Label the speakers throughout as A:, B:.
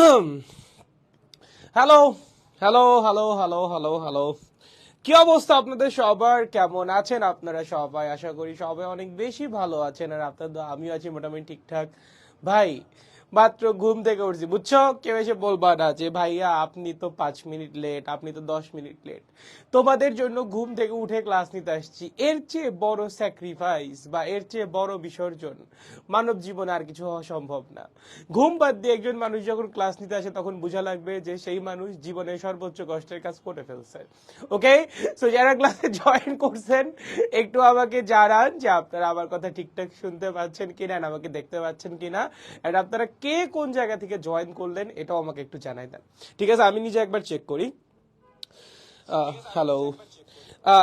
A: Hello hello hello hello hello hello, কি অবস্থা আপনাদের সবার? কেমন আছেন আপনারা সবাই? আশা করি সবাই অনেক বেশি ভালো আছেন, আর আপনাদের আমিও আছি মোটামুটি ঠিকঠাক। ভাই মাত্র ঘুম থেকে উঠছি, বুঝছো? কেউ এসে বলবা না যে ভাইয়া আপনি তো 5 মিনিট লেট, আপনি তো 10 মিনিট লেট। তোমাদের জন্য ঘুম থেকে উঠে ক্লাস নিতে আসছি। এর চেয়ে বড় স্যাক্রিফাইস বা এর চেয়ে বড় বিসর্জন মানব জীবনে আর কিছু হওয়া সম্ভব না। ঘুম বাদ দিয়ে একজন মানুষ যখন ক্লাস নিতে আসে তখন বোঝা লাগবে যে সেই মানুষ জীবনের সর্বোচ্চ কষ্টের কাজ করে ফেলছে। ওকে, সো যারা ক্লাসে জয়েন করছেন একটু আমাকে জানান যে আপনারা আমার কথা ঠিকঠাক শুনতে পাচ্ছেন কিনা, আমাকে দেখতে পাচ্ছেন কিনা, এন্ড আপনারা কে কোন জায়গা থেকে জয়েন করলেন এটাও আমাকে একটু জানাই দেন। ঠিক আছে, আমি নিজে একবার চেক করি। হ্যালো,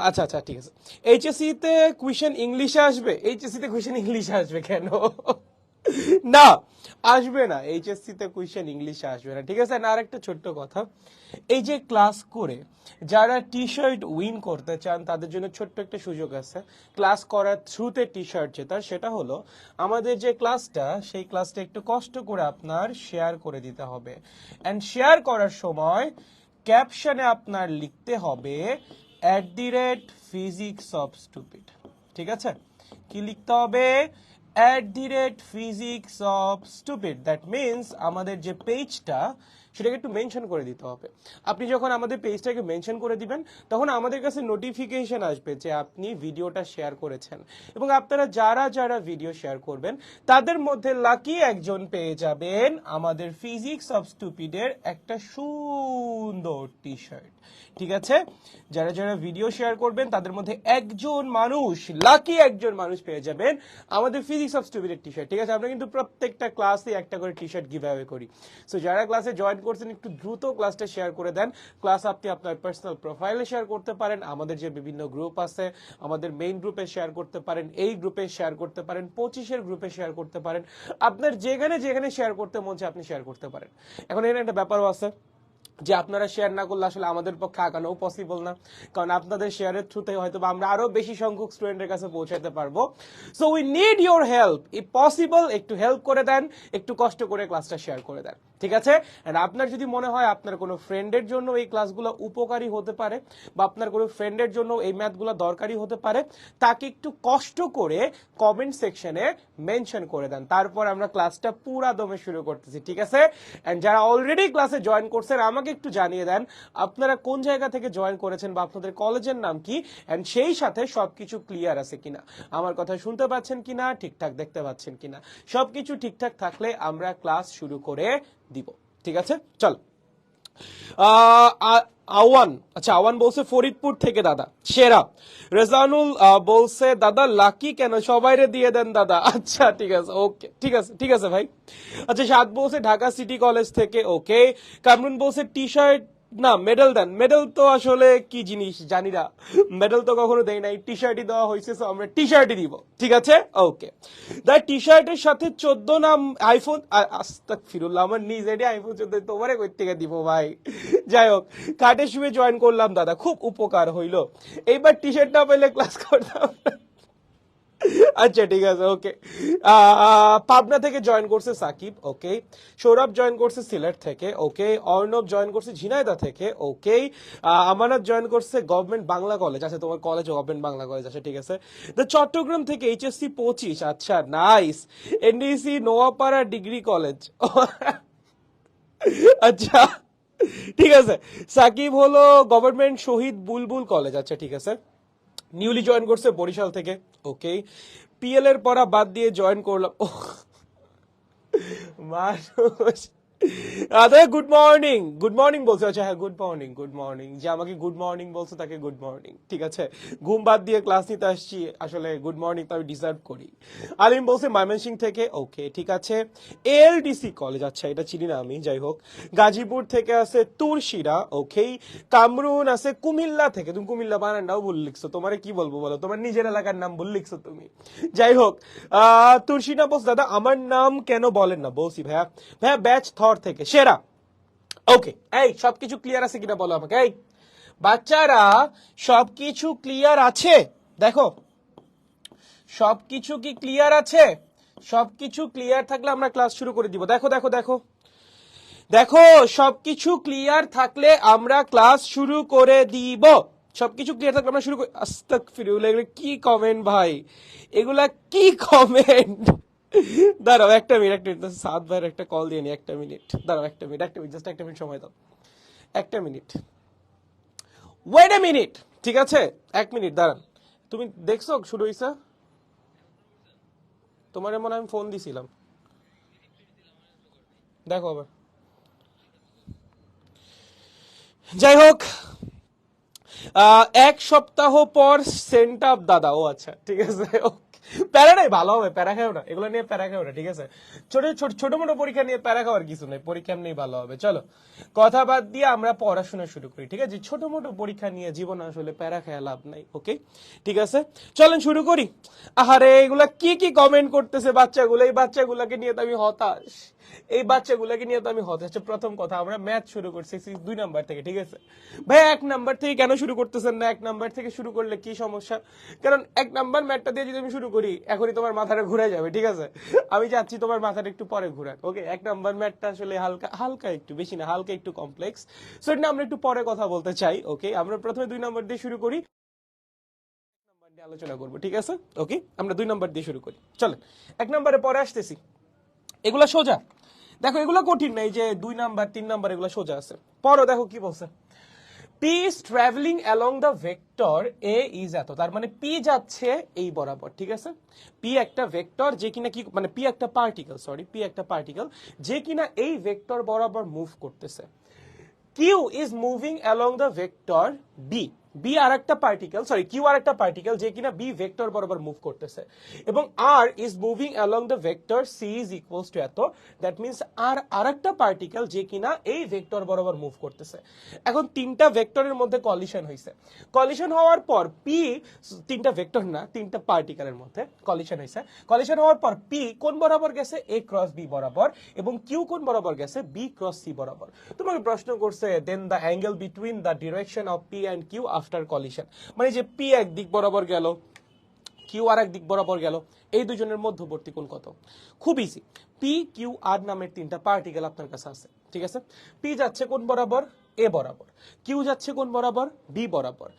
A: আচ্ছা আচ্ছা ঠিক আছে। এইচএসসি তে কুয়েশন ইংলিশে আসবে? এইচএসসি তে কুয়েশন ইংলিশে আসবে কেন? না, আসবে না। এইচএসসি তে কুয়েশন ইংলিশে আসবে না, ঠিক আছে। না, আরেকটা ছোট্ট কথা, এই যে ক্লাস করে যারা টি শার্ট উইন করতে চান তাদের জন্য ছোট্ট একটা সুযোগ আছে। ক্লাস করার থ্রুতে টি শার্ট জেতার, সেটা হলো আমাদের যে ক্লাসটা সেই ক্লাসটা একটু কষ্ট করে আপনার শেয়ার করে দিতে হবে। অ্যান্ড শেয়ার করার সময় ক্যাপশনে আপনার লিখতে হবে @physics of stupid। ঠিক আছে, কি লিখতে হবে? @physics of stupid। That means আমাদের যে পেজটা সেটাকে একটু মেনশন করে দিতে হবে। আপনি যখন আমাদের পেজটাকে মেনশন করে দিবেন তখন আমাদের কাছে নোটিফিকেশন আসবে যে আপনি ভিডিওটা শেয়ার করেছেন, এবং আপনারা যারা যারা ভিডিও শেয়ার করবেন তাদের মধ্যে লাকি একজন পেয়ে যাবেন আমাদের ফিজিক্স অফ স্টুপিডের একটা সুন্দর টি শার্ট। ঠিক আছে, যারা যারা ভিডিও শেয়ার করবেন তাদের মধ্যে একজন মানুষ, লাকি একজন মানুষ পেয়ে যাবেন আমাদের ফিজিক্স অফ স্টুপিডের টি শার্ট। ঠিক আছে, আমরা কিন্তু প্রত্যেকটা ক্লাসে একটা করে টি শার্ট গিভ অ্যাওয়ে করি। সো যারা ক্লাসে জয়েন করছেন একটু দ্রুত ক্লাসটা শেয়ার করে দেন। ক্লাস আপনি আপনার পার্সোনাল প্রোফাইলে শেয়ার করতে পারেন, আমাদের যে বিভিন্ন গ্রুপ আছে আমাদের মেইন গ্রুপে শেয়ার করতে পারেন, এই গ্রুপে শেয়ার করতে পারেন, 25-এর গ্রুপে শেয়ার করতে পারেন। আপনার যেখানে যেখানে শেয়ার করতে মন চায় আপনি শেয়ার করতে পারেন। এখন এখানে একটা ব্যাপারও আছে যে আপনারা শেয়ার না করলে আসলে আমাদের পক্ষে আগানোও পসিবল না, কারণ আপনাদের শেয়ারের থ্রুতে হয়তো আমরা আরো বেশি সংখ্যক স্টুডেন্টের কাছে পৌঁছাতে পারবো। So we need your help. If possible একটু হেল্প করে দেন, একটু কষ্ট করে ক্লাসটা শেয়ার করে দেন। ঠিক আছে, এন্ড আপনার যদি মনে হয় আপনার কোনো ফ্রেন্ডের জন্য এই ক্লাসগুলো উপকারী হতে পারে বা আপনার কোনো ফ্রেন্ডের জন্য এই ম্যাথগুলো দরকারি হতে পারে, তাকে একটু কষ্ট করে কমেন্ট সেকশনে মেনশন করে দেন। তারপর আমরা ক্লাসটা পুরা দমে শুরু করতেছি। ঠিক আছে, এন্ড যারা অলরেডি ক্লাসে জয়েন করছেন আমাকে একটু জানিয়ে দেন আপনারা কোন জায়গা থেকে জয়েন করেছেন বা আপনাদের কলেজের নাম কি, এন্ড সেই সাথে সবকিছু ক্লিয়ার আছে কিনা, আমার কথা শুনতে পাচ্ছেন কিনা, ঠিকঠাক দেখতে পাচ্ছেন কিনা। সবকিছু ঠিকঠাক থাকলে আমরা ক্লাস শুরু করে দিব। ঠিক আছে, চল। আওয়ান, আচ্ছা আওয়ান বলছে ফরিদপুর থেকে দাদা সেরা। রেজানুল বলছে দাদা লাকি কেন, সবাইরে দিয়ে দেন দাদা। আচ্ছা ঠিক আছে, ওকে ঠিক আছে ঠিক আছে ভাই। আচ্ছা সাদ বলছে ঢাকা সিটি কলেজ থেকে, ওকে। কামরুন বলছে টি শার্ট না মেডেল দেন। মেডেল তো আসলে কি জিনিস জানি না, মেডেল তো কখনো দেই নাই, টি শার্টই দেওয়া হয়েছে, সো আমরা টি শার্টই দিব। ঠিক আছে, ওকে। দা টি শার্টের সাথে 14 নাম আইফোন, আস্তাগফিরুল্লাহ, আমার নিজেরই আইফোন 14 তোমারে কই থেকে দিব ভাই। যাই হোক, কাটে শুয়ে জয়েন করলাম দাদা, খুব উপকার হইলো। এইবার টি শার্ট না পেলে ক্লাস করতাম। আচ্ছা ঠিক আছে, ওকে। পাবনা থেকে জয়েন করছে সাকিব, ওকে। সৌরভ জয়েন করছে সিলেট থেকে, ওকে। অর্ণব জয়েন করছে ঝিনাইদহ থেকে, ওকে। আমানত জয়েন করছে গভর্নমেন্ট বাংলা কলেজ, আচ্ছা তোমার কলেজ গভর্নমেন্ট বাংলা কলেজ, আচ্ছা ঠিক আছে। তো চট্টগ্রাম থেকে এইচএসসি 25, আচ্ছা nice. NDC Noapara degree college, আচ্ছা ঠিক আছে। সাকিব হলো গভর্নমেন্ট শহীদ বুলবুল কলেজ, আচ্ছা ঠিক আছে। নিউলি জয়েন করছে বরিশাল থেকে, ওকে। পিএল এর পড়া বাদ দিয়ে জয়েন করলাম। মানুষ আরে গুড মর্নিং, গুড মর্নিং বলছে, আচ্ছা হ্যাঁ গুড মর্নিং, গুড মর্নিং। যে আমাকে গুড মর্নিং বলছে তাকে গুড মর্নিং। ঠিক আছে, ঘুম বাদ দিয়ে ক্লাস নিতে আসছি, আসলে গুড মর্নিং তো আমি ডিজার্ভ করি। আলিম বলছে ময়মনসিংহ থেকে, ওকে ঠিক আছে। এলডিসি কলেজ, আচ্ছা এটা চিনি না আমি, যাই হোক। গাজীপুর থেকে আছে তুরশিরা, ওকে। কামরুন আছে কুমিল্লা থেকে, তুমি কুমিল্লা বানানটাও ভুল লিখছো, তোমারে কি বলবো বলো, তোমার নিজের এলাকার নাম ভুল লিখছো তুমি। যাই হোক, তুর্সিনা বলছে দাদা আমার নাম কেন বলেন না। বলছি ভাইয়া, ভাইয়া ব্যাচ থর থেকে সেরা, ওকে। এই সবকিছু ক্লিয়ার আছে কিনা বলো আমাকে, এই বাচ্চারা সবকিছু ক্লিয়ার আছে? দেখো সবকিছু কি ক্লিয়ার আছে? সবকিছু ক্লিয়ার থাকলে আমরা ক্লাস শুরু করে দিব। দেখো দেখো দেখো, দেখো সবকিছু ক্লিয়ার থাকলে আমরা ক্লাস শুরু করে দিব। সবকিছু ক্লিয়ার থাকলে আমরা শুরু করি। আস্তাগফিরুল্লাহ, এগুলো কি কমেন্ট ভাই, এগুলা কি কমেন্ট? দাঁড়াও একটা মিনিট, সাত ভাইয়ের একটা কল দিয়ে নি, একটা মিনিট দাঁড়াও, একটা মিনিট জাস্ট একটা মিনিট সময় দাও, একটা মিনিট, ওয়েট এ মিনিট, ঠিক আছে এক মিনিট দাঁড়ান। তুমি দেখছো শুরু হইছে? তোমার মনে হয় আমি ফোন দিছিলাম, দেখো আবার। যাই হোক, এক সপ্তাহ পর সেন্ট আপ দাদা, ও আচ্ছা ঠিক আছে, প্যারা নাই, ভালো হবে, প্যারা খাও না, এগুলো নিয়ে প্যারা খাও না, ঠিক আছে? ছোট ছোট ছোট মোটো পরীক্ষা নিয়ে প্যারা খাওয়ার কিছু নেই, পরীক্ষা এমনি ভালো হবে। চলো কথা বাদ দিয়ে আমরা পড়াশোনা শুরু করি, ঠিক আছে? ছোট মোটো পরীক্ষা নিয়ে জীবন আসলে প্যারা খেয়া লাভ নাই, ওকে ঠিক আছে? চলেন শুরু করি। আহারে এগুলা কি কি কমেন্ট করতেছে বাচ্চাগুলো, এই বাচ্চাগুলাকে নিয়ে তো আমি হতাশ, এই বাচ্চাগুলাকে নিয়ে তো আমি হতাশ। আচ্ছা, প্রথম কথা, আমরা ম্যাথ শুরু করছি 2 নাম্বার থেকে, ঠিক আছে ভাই? 1 নাম্বার থেকে কেন শুরু করতেছেন না? 1 নাম্বার থেকে শুরু করলে কি সমস্যা? কারণ 1 নাম্বার ম্যাথটা দিয়ে যদি আমি শুরু করি, এখনই তোমার মাথাটা ঘুরে যাবে, ঠিক আছে? আমি চাচ্ছি তোমার মাথাটা একটু পরে ঘুরাক, ওকে? 1 নাম্বার ম্যাথটা আসলে হালকা হালকা একটু, বেশি না, হালকা একটু কমপ্লেক্স, সো এটা আমরা একটু পরে কথা বলতে চাই, ওকে? আমরা প্রথমে 2 নাম্বার দিয়ে শুরু করি, নাম্বার দিয়ে আলোচনা করবো, ঠিক আছে? ওকে, আমরা 2 নাম্বার দিয়ে শুরু করি, চলেন 1 নাম্বারে পরে আসতেছি। এগুলা সোজা, দেখো এগুলো কঠিন না, এই যে 2 নাম্বার 3 নাম্বার এগুলো সোজা আছে। পরও দেখো কি বলছে, P is traveling along the vector A is এত, তার মানে P যাচ্ছে এই বরাবর, ঠিক আছে? P একটা ভেক্টর যে কিনা কি মানে P একটা পার্টিকেল, সরি P একটা পার্টিকেল যে কিনা এই ভেক্টর বরাবর মুভ করতেছে। Q is moving along the vector B, B আর একটা পার্টিকেল, সরি Q আর একটা পার্টিকেল যে কিনা B ভেক্টর বরাবর মুভ করতেছে, এবং R is moving along the vector C is equals to এত, দ্যাট মিন্স আর আরেকটা পার্টিকেল যে কিনা এই ভেক্টর বরাবর মুভ করতেছে। এখন তিনটা ভেক্টরের মধ্যে কলিশন হইছে, কলিশন হওয়ার পর P, তিনটা ভেক্টর না, তিনটা পার্টিকেলের মধ্যে কলিশন হইছে, কলিশন হওয়ার পর P কোন বরাবর গেছে? A ক্রস B বরাবর, এবং Q কোন বরাবর গেছে? B ক্রস C বরাবর। তোমাকে প্রশ্ন করছে then the angle between the direction of P and Q after collision, মানে যে P এক দিক বরাবর গেল, Q আর এক দিক বরাবর গেল, এই দুজনের মধ্যবর্তী কোণ কত? খুব ইজি, P Q R নামের তিনটা পার্টিকেল আপনার কাছে আছে, ঠিক আছে? P যাচ্ছে কোন বরাবর? A বরাবর। Q যাচ্ছে কোন বরাবর? B বরাবর।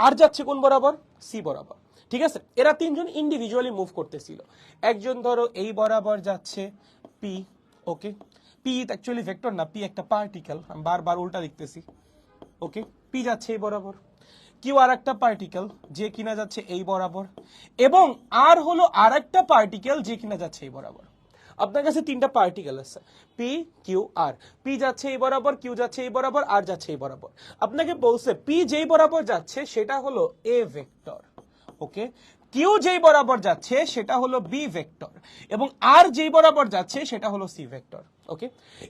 A: R যাচ্ছে কোন বরাবর? C বরাবর, ঠিক আছে? এরা তিনজন ইন্ডিভিজুয়ালি মুভ করতেছিল। একজন ধরো এই বরাবর যাচ্ছে P, ওকে? P অ্যাকচুয়ালি ভেক্টর না, P একটা পার্টিকেল, আমি বারবার উল্টা লিখতেছি, ওকে? P যাচ্ছে এই বরাবর, কিউ আর একটা পার্টিকেল যে কিনা যাচ্ছে এই বরাবর, এবং আর হলো আর একটা পার্টিকেল যে কিনা যাচ্ছে এই বরাবর। আপনার কাছে তিনটা পার্টিকেল আছে, পি কিউ আর। পি যাচ্ছে এই বরাবর, কিউ যাচ্ছে এই বরাবর, আর যাচ্ছে এই বরাবর। আপনাকে বলছে পি যেই বরাবর যাচ্ছে সেটা হলো এ ভেক্টর, ওকে? কিউ যেই বরাবর যাচ্ছে সেটা হলো বি ভেক্টর, এবং আর যেই বরাবর যাচ্ছে সেটা হলো সি ভেক্টর, ওকে?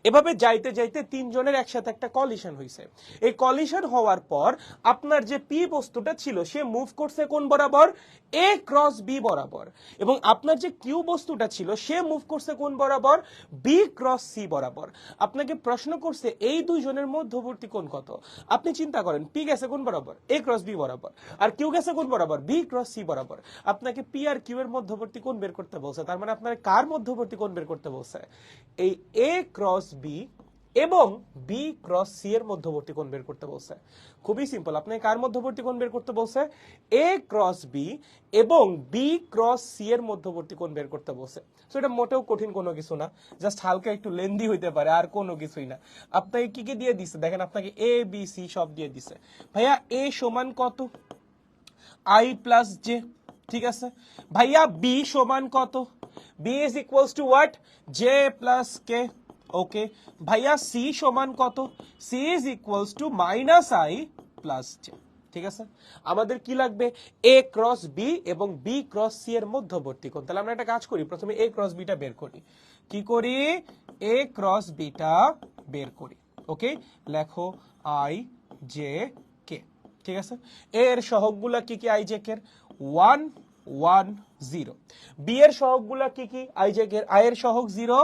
A: এভাবে যাইতে যাইতে তিনজনের একসাথে একটা কলিশন হয়েছে। এই কলিশন হওয়ার পর আপনার যে পি বস্তুটা ছিল সে মুভ করছে কোন বরাবর? এ ক্রস বি বরাবর, এবং আপনার যে কিউ বস্তুটা ছিল সে মুভ করছে কোন বরাবর? বি ক্রস সি বরাবর। আপনাকে প্রশ্ন করছে এই দুইজনের মধ্যবর্তী কোণ কত? আপনি চিন্তা করেন, পি গেছে কোন বরাবর? এ ক্রস বি বরাবর, আর কিউ গেছে কোন বরাবর? বি ক্রস সি বরাবর। আপনাকে পি আর কিউ এর মধ্যবর্তী কোণ বের করতে বলছে, তার মানে আপনার কার মধ্যবর্তী কোণ বের করতে বলছে? এই এ ক্রস বি এবং বি ক্রস সি এর মধ্যবর্তী কোণ বের করতে বলছে। খুবই সিম্পল, আপনি কার মধ্যবর্তী কোণ বের করতে বলছে? এ ক্রস বি এবং বি ক্রস সি এর মধ্যবর্তী কোণ বের করতে বলছে। সো এটা মোটেও কঠিন কোনো কিছু না, জাস্ট হালকা একটু লেন্দি হইতে পারে, আর কোনো কিছুই না। আপনাকে কি কি দিয়ে দিছে দেখেন, আপনাকে এ বি সি সব দিয়ে দিছে। ভাইয়া এ সমান কত? আই প্লাস জে, ঠিক আছে? ভাইয়া বি সমান কত? B is equals to what? J plus K, okay? ভাইয়া সি সমান কত? C is equals to minus I plus J, ঠিক আছে? আমাদের কি লাগবে? এ ক্রস বি এবং বি ক্রস সি এর মধ্যবর্তী কোণ। তাহলে আমরা একটা কাজ করি, প্রথমে এ ক্রস বিটা বের করি। কি করি? এ ক্রস বিটা বের করি, ওকে? লেখো আই জে কে, ঠিক আছে? এর সহগগুলা কি কি আই জে কে? 1 1 0। বি এর সহগগুলা কি কি? I J K. আই এর সহগ 0,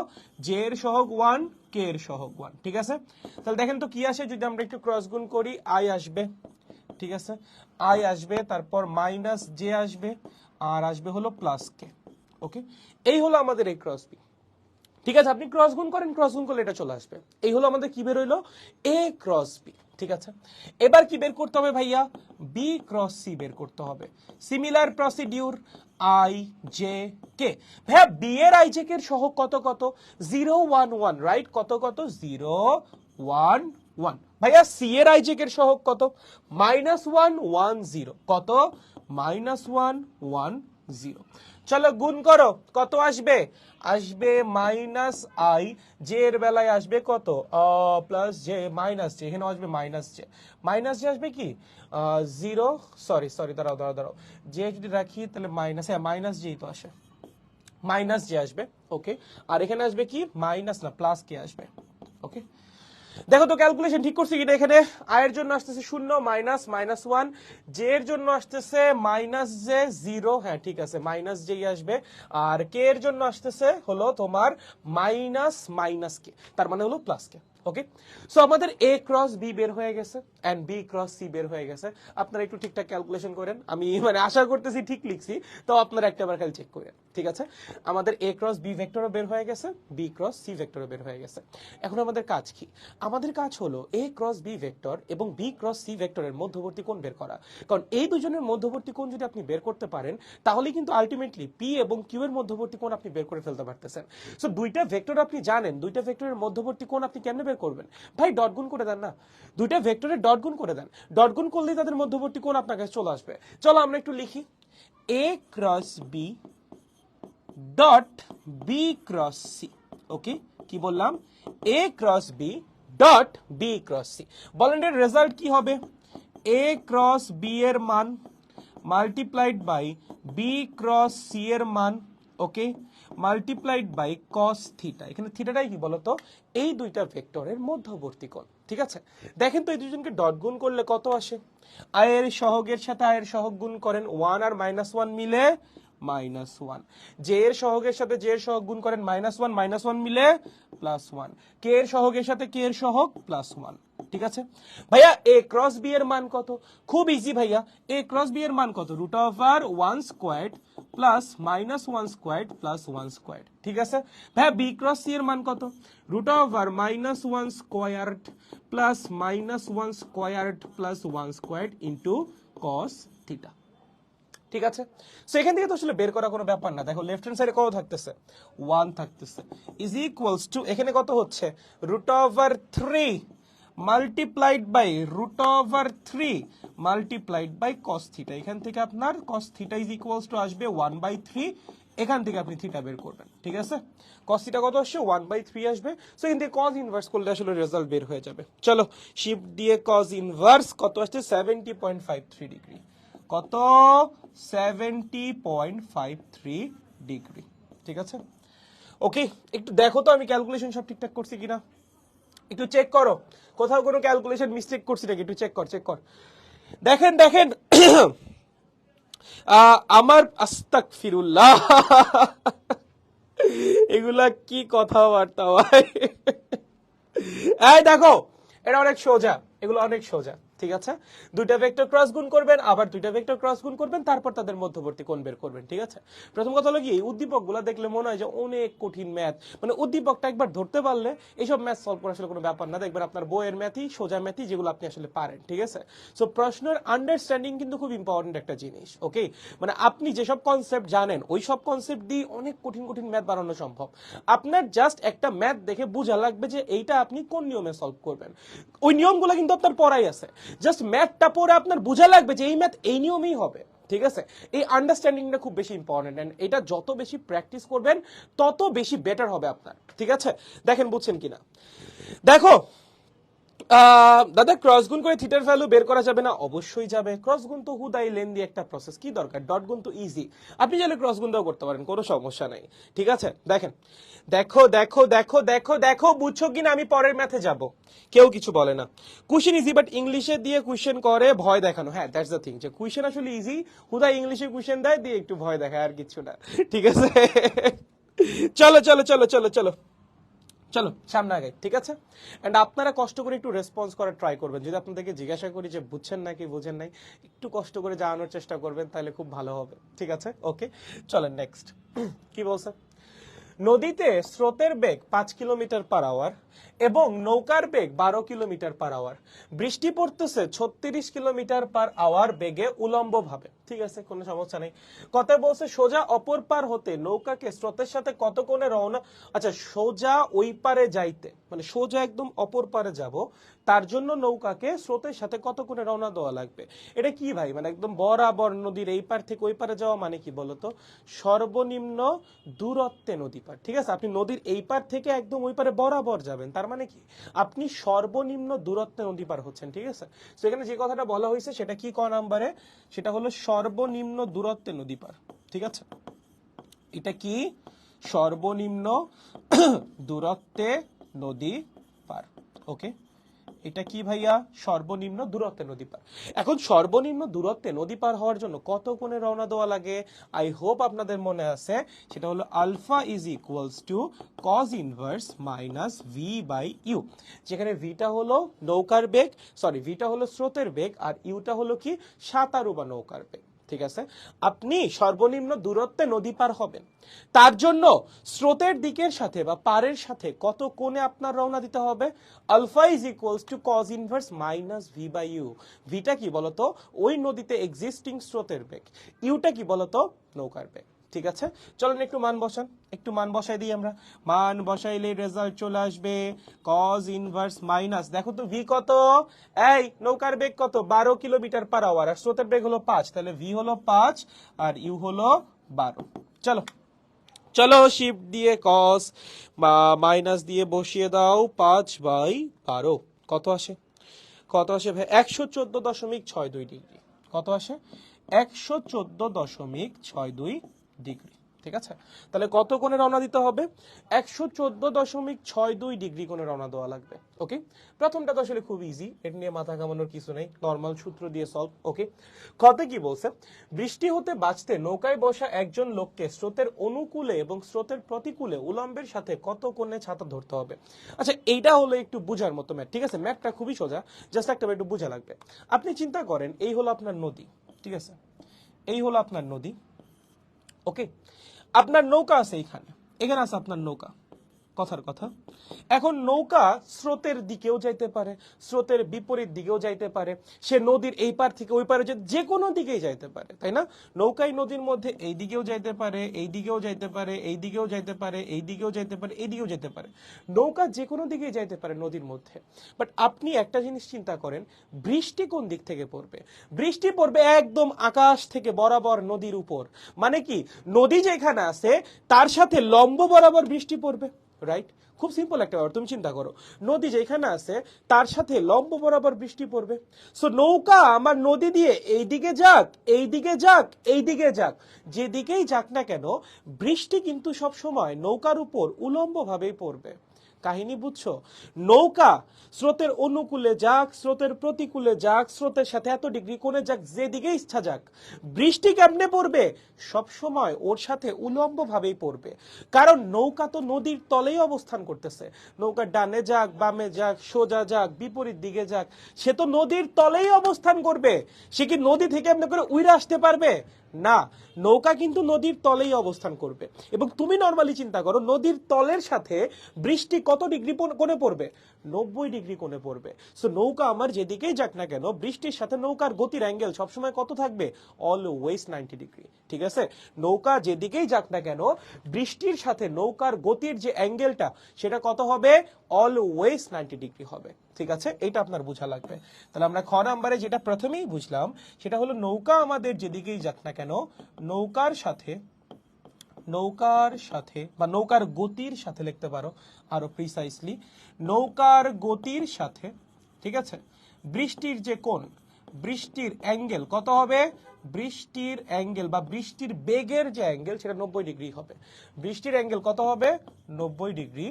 A: জে এর সহগ 1, কে এর সহগ 1, ঠিক আছে? তাহলে দেখেন তো কি আসে, যদি আমরা একটু ক্রস গুণ করি, আই আসবে, ঠিক আছে? আই আসবে, তারপর মাইনাস জে আসবে, আর আসবে হলো প্লাস কে, ওকে? এই হলো আমাদের এই ক্রস বি, ঠিক আছে, আপনি ক্রস গুণ করেন, ক্রস গুণ করলে এটা চলে আসবে। এই হলো আমাদের কি বের হইলো, এ ক্রস বি। ঠিক আছে, এবার কি বের করতে হবে ভাইয়া, বি ক্রস সি বের করতে হবে। Similar procedure, I J K. ভাইয়া বি এর আই জে কে এর সহগ কত কত, 0 1 1, রাইট? কত কত, 0 1 1। ভাইয়া সি এর আই জে কে এর সহগ কত, -1 1 0। কত, -1 1 0। চলো গুণ করো, কত আসবে, আসবে মাইনাস আই, জে এর বেলায় আসবে কত, প্লাস জে মাইনাস জে, এখানে আসবে মাইনাস জে। মাইনাস জে আসবে কি 0, সরি সরি, দাঁড়াও দাঁড়াও দাঁড়াও, জে যদি রাখি তাহলে মাইনাস, হ্যাঁ মাইনাস জেই তো আসে, মাইনাস জে আসবে। ওকে, আর এখানে আসবে কি মাইনাস না প্লাস কে আসবে। ওকে, দেখো তো ক্যালকুলেশন ঠিক করছি কিনা। এখানে আই এর জন্য আসতেছে 0 মাইনাস -1, জে এর জন্য আসতেছে মাইনাস জে 0, হ্যাঁ ঠিক আছে মাইনাস জেই আসবে, আর কে এর জন্য আসতেছে হলো তোমার মাইনাস মাইনাস কে, তার মানে হলো প্লাস কে। ওকে, সো আমাদের এ ক্রস বি বের হয়ে গেছে এন্ড বি ক্রস সি বের হয়ে গেছে। আপনারা একটু ঠিকঠাক ক্যালকুলেশন করেন, আমি মানে আশা করতেছি ঠিক লিখছি, তো আপনারা একটাবার খালি চেক করেন। ঠিক আছে, আমাদের এ ক্রস বি ভেক্টরও বের হয়ে গেছে, বি ক্রস সি ভেক্টরও বের হয়ে গেছে। এখন আমাদের কাজ কি, আমাদের কাজ হলো এ ক্রস বি ভেক্টর এবং বি ক্রস সি ভেক্টরের মধ্যবর্তী কোণ বের করা। কারণ এই দুজনের মধ্যবর্তী কোণ যদি আপনি বের করতে পারেন, তাহলে কিন্তু আলটিমেটলি পি এবং কিউ এর মধ্যবর্তী কোণ আপনি বের করে ফেলতে পারতেছেন। সো দুইটা ভেক্টর আপনি জানেন, দুইটা ভেক্টরের মধ্যবর্তী কোণ আপনি কেমনে বের করবেন, ভাই ডট গুণ করে দেন না, দুইটা ভেক্টরের ডট গুণ করে দেন, ডট গুণ করলেই তাদের মধ্যবর্তী কোণ আপনার কাছে চলে আসবে। চলো আমরা একটু লিখি, A cross B dot B cross C. Okay, কি বললাম, A cross B dot B cross C. বলেন এর রেজাল্ট কি হবে, এ ক্রস বি এর মান multiplied by B cross C এর মান, okay, multiplied by cos theta. এখানে থিটাটাই কি বলতো, এই দুইটা ভেক্টরের মধ্যবর্তী কোণ। ঠিক আছে, দেখেন তো এই দুজনকে ডট গুণ করলে কত আসে, আয়ের সহগের সাথে আয়ের সহগ গুণ করেন, 1 আর -1 মিলে -1, জে এর সহগের সাথে জে এর সহগ গুণ করেন, -1 -1 মিলে +1, কে এর সহগের সাথে কে এর সহগ +1। ঠিক আছে ভাইয়া, এ ক্রস বি এর মান কত, খুব ইজি ভাইয়া, এ ক্রস বি এর মান কত, √1 squared plus -1 squared plus 1 squared. ঠিক আছে ভাইয়া, বি ক্রস সি এর মান কত, √-1 squared plus -1 squared plus 1 squared into cos theta. ঠিক আছে, সো এখান থেকে তো আসলে বের করা কোনো ব্যাপার না। দেখো লেফট হ্যান্ড সাইডে কত থাকতেছে, 1 থাকতেছে, ইজ ইকুয়ালস টু এখানে কত হচ্ছে, √3 multiplied by √3 multiplied by cos theta. এখান থেকে আপনার cos theta is equals to আসবে 1/3, এখান থেকে আপনি থিটা বের করবেন। ঠিক আছে, কস থিটা কত আসছে, 1/3 আসবে। সো এখান থেকে কস ইনভার্স করলে আসলে রেজাল্ট বের হয়ে যাবে। চলো শিফট দিয়ে কস ইনভার্স কত আসছে, 70.53 ডিগ্রি। কত, 70.53 ডিগ্রি। ঠিক আছে, ওকে, একটু দেখো তো আমি ক্যালকুলেশন সব ঠিকঠাক করছি কিনা, একটু চেক করো, কোথাও কোনো ক্যালকুলেশন মিস্টেক করছি নাকি, একটু চেক কর, চেক কর। দেখেন দেখেন আমার আস্তাগফিরুল্লাহ, এগুলা কি কথাবার্তা ভাই, এই দেখো এটা অনেক সোজা, এগুলো অনেক সোজা। ঠিক আছে, দুইটা ভেক্টর ক্রস গুণ করবেন, আবার দুইটা ভেক্টর ক্রস গুণ করবেন, তারপর তাদের মধ্যবর্তী কোণ বের করবেন। ঠিক আছে, প্রথম কথা হলো কি, এই উদ্দীপকগুলো দেখলে মনে হয় যে অনেক কঠিন ম্যাথ, মানে উদ্দীপকটা একবার ধরতে পারলে এইসব ম্যাথ সলভ করা আসলে কোনো ব্যাপার না। দেখবেন আপনার বইয়ের ম্যাথই সোজা ম্যাথই, যেগুলো আপনি আসলে পারেন। ঠিক আছে, সো প্রশ্নের আন্ডারস্ট্যান্ডিং কিন্তু খুব ইম্পর্টেন্ট একটা জিনিস। ওকে, মানে আপনি যেসব কনসেপ্ট জানেন ওই সব কনসেপ্ট দিয়ে অনেক কঠিন কঠিন ম্যাথ বানানো সম্ভব। আপনার জাস্ট একটা ম্যাথ দেখে বোঝা লাগবে যে এইটা আপনি কোন নিয়মে সলভ করবেন, ওই নিয়মগুলো কিন্তু আপনার পড়াই আছে, জাস্ট ম্যাথটা পড়ে আপনার বোঝা লাগবে যে এই ম্যাথ এই নিয়মেই হবে। ঠিক আছে, এই আন্ডারস্ট্যান্ডিংটা খুব বেশি ইম্পর্টেন্ট, এন্ড এটা যত বেশি প্র্যাকটিস করবেন তত বেশি বেটার হবে আপনার। ঠিক আছে, দেখেন বুঝছেন কিনা, দেখো দাদা ক্রস গুণ করে থিটার ভ্যালু বের করা যাবে না, অবশ্যই যাবে। ক্রস গুণ তো হুদাই লেন্দি একটা প্রসেস, কি দরকার, ডট গুণ তো ইজি, আপনি চাইলে ক্রস গুণ দাও করতে পারেন, কোনো সমস্যা নাই। ঠিক আছে, দেখেন দেখো দেখো দেখো দেখো দেখো, বুঝছো কিনা, আমি পরের ম্যাথে যাব, কেউ কিছু বলে না। কোশ্চেন ইজি, বাট ইংলিশে দিয়ে কোশ্চেন করে ভয় দেখানো, হ্যাঁ দ্যাটস দ্য থিং, যে কোশ্চেন আসলে ইজি, হুদাই ইংলিশে কোশ্চেন দেয় দিয়ে একটু ভয় দেখায়, আর কিছু না। ঠিক আছে, চলো চলো চলো চলো চলো চলো সামনে আগে। ঠিক আছে, এন্ড আপনারা কষ্ট করে একটু রেসপন্স করার ট্রাই করবেন, যদি আপনাদেরকে জিজ্ঞাসা করি যে বুঝছেন নাকি বুঝেন নাই, একটু কষ্ট করে জানানোর চেষ্টা করবেন, তাহলে খুব ভালো হবে। ঠিক আছে, ওকে চলেন নেক্সট, কি বলছে, নদীতে স্রোতের বেগ 5 কিলোমিটার পার আওয়ার এবং নৌকার বেগ 12 কিলোমিটার পার আওয়ার। বৃষ্টি পড়তেছে 36 কিলোমিটার পার আওয়ার বেগে উলম্ব ভাবে। ঠিক আছে, কোনো সমস্যা নেই। কথা বলছে সোজা অপর পার হতে নৌকাকে স্রোতের সাথে কত কোণে রওনা, আচ্ছা সোজা ওই পারে যাইতে, মানে সোজা একদম অপর পারে যাব, তার জন্য নৌকাকে স্রোতের সাথে কত কোণে রওনা দেওয়া লাগবে। এটা কি ভাই, মানে একদম বরাবর নদীর এই পার থেকে ওই পারে যাওয়া মানে কি বলতো? সর্বনিম্ন দূরত্বে নদী পার। ঠিক আছে, আপনি নদীর এই পার থেকে একদম ওই পারে বরাবর যাবেন, তার মানে কি আপনি সর্বনিম্ন দূরত্বে নদী পার হচ্ছেন। ঠিক আছে, তো এখানে যে কথাটা বলা হয়েছে সেটা কি ক নাম্বারে, সেটা হলো সর্বনিম্ন দূরত্বে নদী পার। ঠিক আছে, এটা কি সর্বনিম্ন দূরত্বে নদী পার। ওকে, এটা কি ভাইয়া? সর্বনিম্ন দূরত্বে নদী পার। এখন সর্বনিম্ন দূরত্বে নদী পার হওয়ার জন্য কত কোণে রওনা দেওয়া লাগে? আই হোপ আপনাদের মনে আছে, সেটা হলো alpha is equals to cos inverse minus V by U, যেখানে ভিটা হলো নৌকার বেগ, সরি ভিটা হলো স্রোতের বেগ, আর ইউটা হলো কি সাঁতারু বা নৌকার বেগ। ঠিক আছে, আপনি সর্বনিম্ন দূরত্বে নদী পার হবেন, তার জন্য স্রোতের দিকের সাথে বা পারের সাথে কত কোণে আপনার রওনা দিতে হবে? Alpha is equals to cos inverse minus V by U. ভিটা কি বলতো? ওই নদীতে এক্সিস্টিং স্রোতের বেগ। ইউটা কি বলতো? নৌকার বেগ। ঠিক আছে, চলেন একটু মান বসান, একটু মান বসাই দিই আমরা। মান বসাইলে রেজাল্ট চলে আসবে কজ ইনভার্স মাইনাস, দেখো তো ভি কত? এই নৌকার বেগ কত? 12 কিলোমিটার পার আওয়ার, আর স্রোতের বেগ হলো 5, তাহলে ভি হলো 5 আর ইউ হলো 12। চলো চলো শিফট দিয়ে কস বা মাইনাস দিয়ে বসিয়ে দাও 5/12, কত আসে? কত আসে ভাই? 114.62 ডিগ্রি। কত আসে? 114.62 ডিগ্রি। ঠিক আছে, তাহলে কত কোণে রওনা দিতে হবে? 114.62 ডিগ্রি কোণে রওনা দেওয়া লাগবে। ওকে, প্রথমটা তো আসলে খুব ইজি, এটা নিয়ে মাথা ঘামানোর কিছু নেই, নর্মাল সূত্র দিয়ে সলভ। ওকে, কত কি বলছে? বৃষ্টি হতে বাঁচতে নৌকায় বসা একজন লোককে স্রোতের অনুকূলে এবং স্রোতের প্রতিকূলে উলম্বের সাথে কত কোণে ছাতা ধরতে হবে। আচ্ছা, এইটা হলো একটু বুঝার মতো ম্যাথ। ঠিক আছে, ম্যাথটা খুবই সোজা, জাস্ট একটা একটু বোঝা লাগবে। আপনি চিন্তা করেন, এই হলো আপনার নদী। ঠিক আছে, এই হলো আপনার নদী। ওকে, আপনার নৌকা আছে এইখানে, এখানে আছে আপনার নৌকা, কথার কথা। এখন নৌকা স্রোতের দিকেও যাইতে পারে, স্রোতের বিপরীত দিকেও যাইতে পারে, সে নদীর এই পার থেকে ওই পারে যে কোনো দিকেই যাইতে পারে, তাই না? নৌকাই নদীর মধ্যে এই দিকেও যাইতে পারে, এই দিকেও যাইতে পারে, এই দিকেও যাইতে পারে, এই দিকেও যাইতে পারে, এই দিকেও যেতে পারে। নৌকা যে কোনো দিকেই যাইতে পারে নদীর মধ্যে। বাট আপনি একটা জিনিস চিন্তা করেন, বৃষ্টি কোন দিক থেকে পড়বে? বৃষ্টি পড়বে একদম আকাশ থেকে বরাবর নদীর উপর। মানে কি, নদী যেখানে আছে তার সাথে লম্ব বরাবর বৃষ্টি পড়বে, রাইট? খুব সিম্পল একটা ব্যাপার, তুমি চিন্তা করো, নদী যেখানে আছে তার সাথে লম্ব বরাবর বৃষ্টি পড়বে। সো নৌকা আমার নদী দিয়ে এই দিকে যাক, এই দিকে যাক, এই দিকে যাক, যেদিকেই যাক না কেন, বৃষ্টি কিন্তু সব সময় নৌকার উপর উলম্ব ভাবেই পড়বে। কাহিনী বুঝছো? নৌকা স্রোতের অনুকূলে যাক, স্রোতের প্রতিকূলে যাক, স্রোতের সাথে এত ডিগ্রি কোণে যাক, যেদিকে ইচ্ছা যাক, বৃষ্টি কেমনে পড়বে? সব সময় ওর সাথে উলম্ব ভাবেই পড়বে। কারণ নৌকা তো নদীর তলেই অবস্থান করতেছে। নৌকা ডানে যাক, বামে যাক, সোজা যাক, বিপরীত দিকে যাক, সে তো নদীর তলেই অবস্থান করবে। সে কি নদী থেকে এমনি করে উইরা আসতে পারবে? না, নৌকা কিন্তু নদীর তলেই অবস্থান করবে। এবং তুমি নরমালি চিন্তা করো, নদীর তলের সাথে বৃষ্টি কত ডিগ্রি কোণে পড়বে? 90 ডিগ্রি কোণে পড়বে। সো নৌকা আমার যেদিকেই যাক না কেন, বৃষ্টির সাথে নৌকার গতির অ্যাঙ্গেল সবসময় কত থাকবে? Always 90 degree. ঠিক আছে, নৌকা যেদিকেই যাক না কেন, বৃষ্টির সাথে নৌকার গতির যে অ্যাঙ্গেলটা সেটা কত হবে? অলওয়েজ 90 ডিগ্রি হবে। ঠিক আছে, এটা আপনার বোঝা লাগবে। তাহলে আমরা খ নাম্বারে যেটা প্রথমেই বুঝলাম সেটা হলো, নৌকা আমাদের যেদিকেই যাক না কেন, নৌকার সাথে বা নৌকার গতির সাথে লিখতে পারো আরো প্রিসাইসলি, নৌকার গতির সাথে, ঠিক আছে, বৃষ্টির যে কোণ, বৃষ্টির অ্যাঙ্গেল কত হবে? বৃষ্টির অ্যাঙ্গেল বা বৃষ্টির বেগের যে অ্যাঙ্গেল সেটা 90 ডিগ্রি হবে। বৃষ্টির অ্যাঙ্গেল কত হবে? 90 ডিগ্রি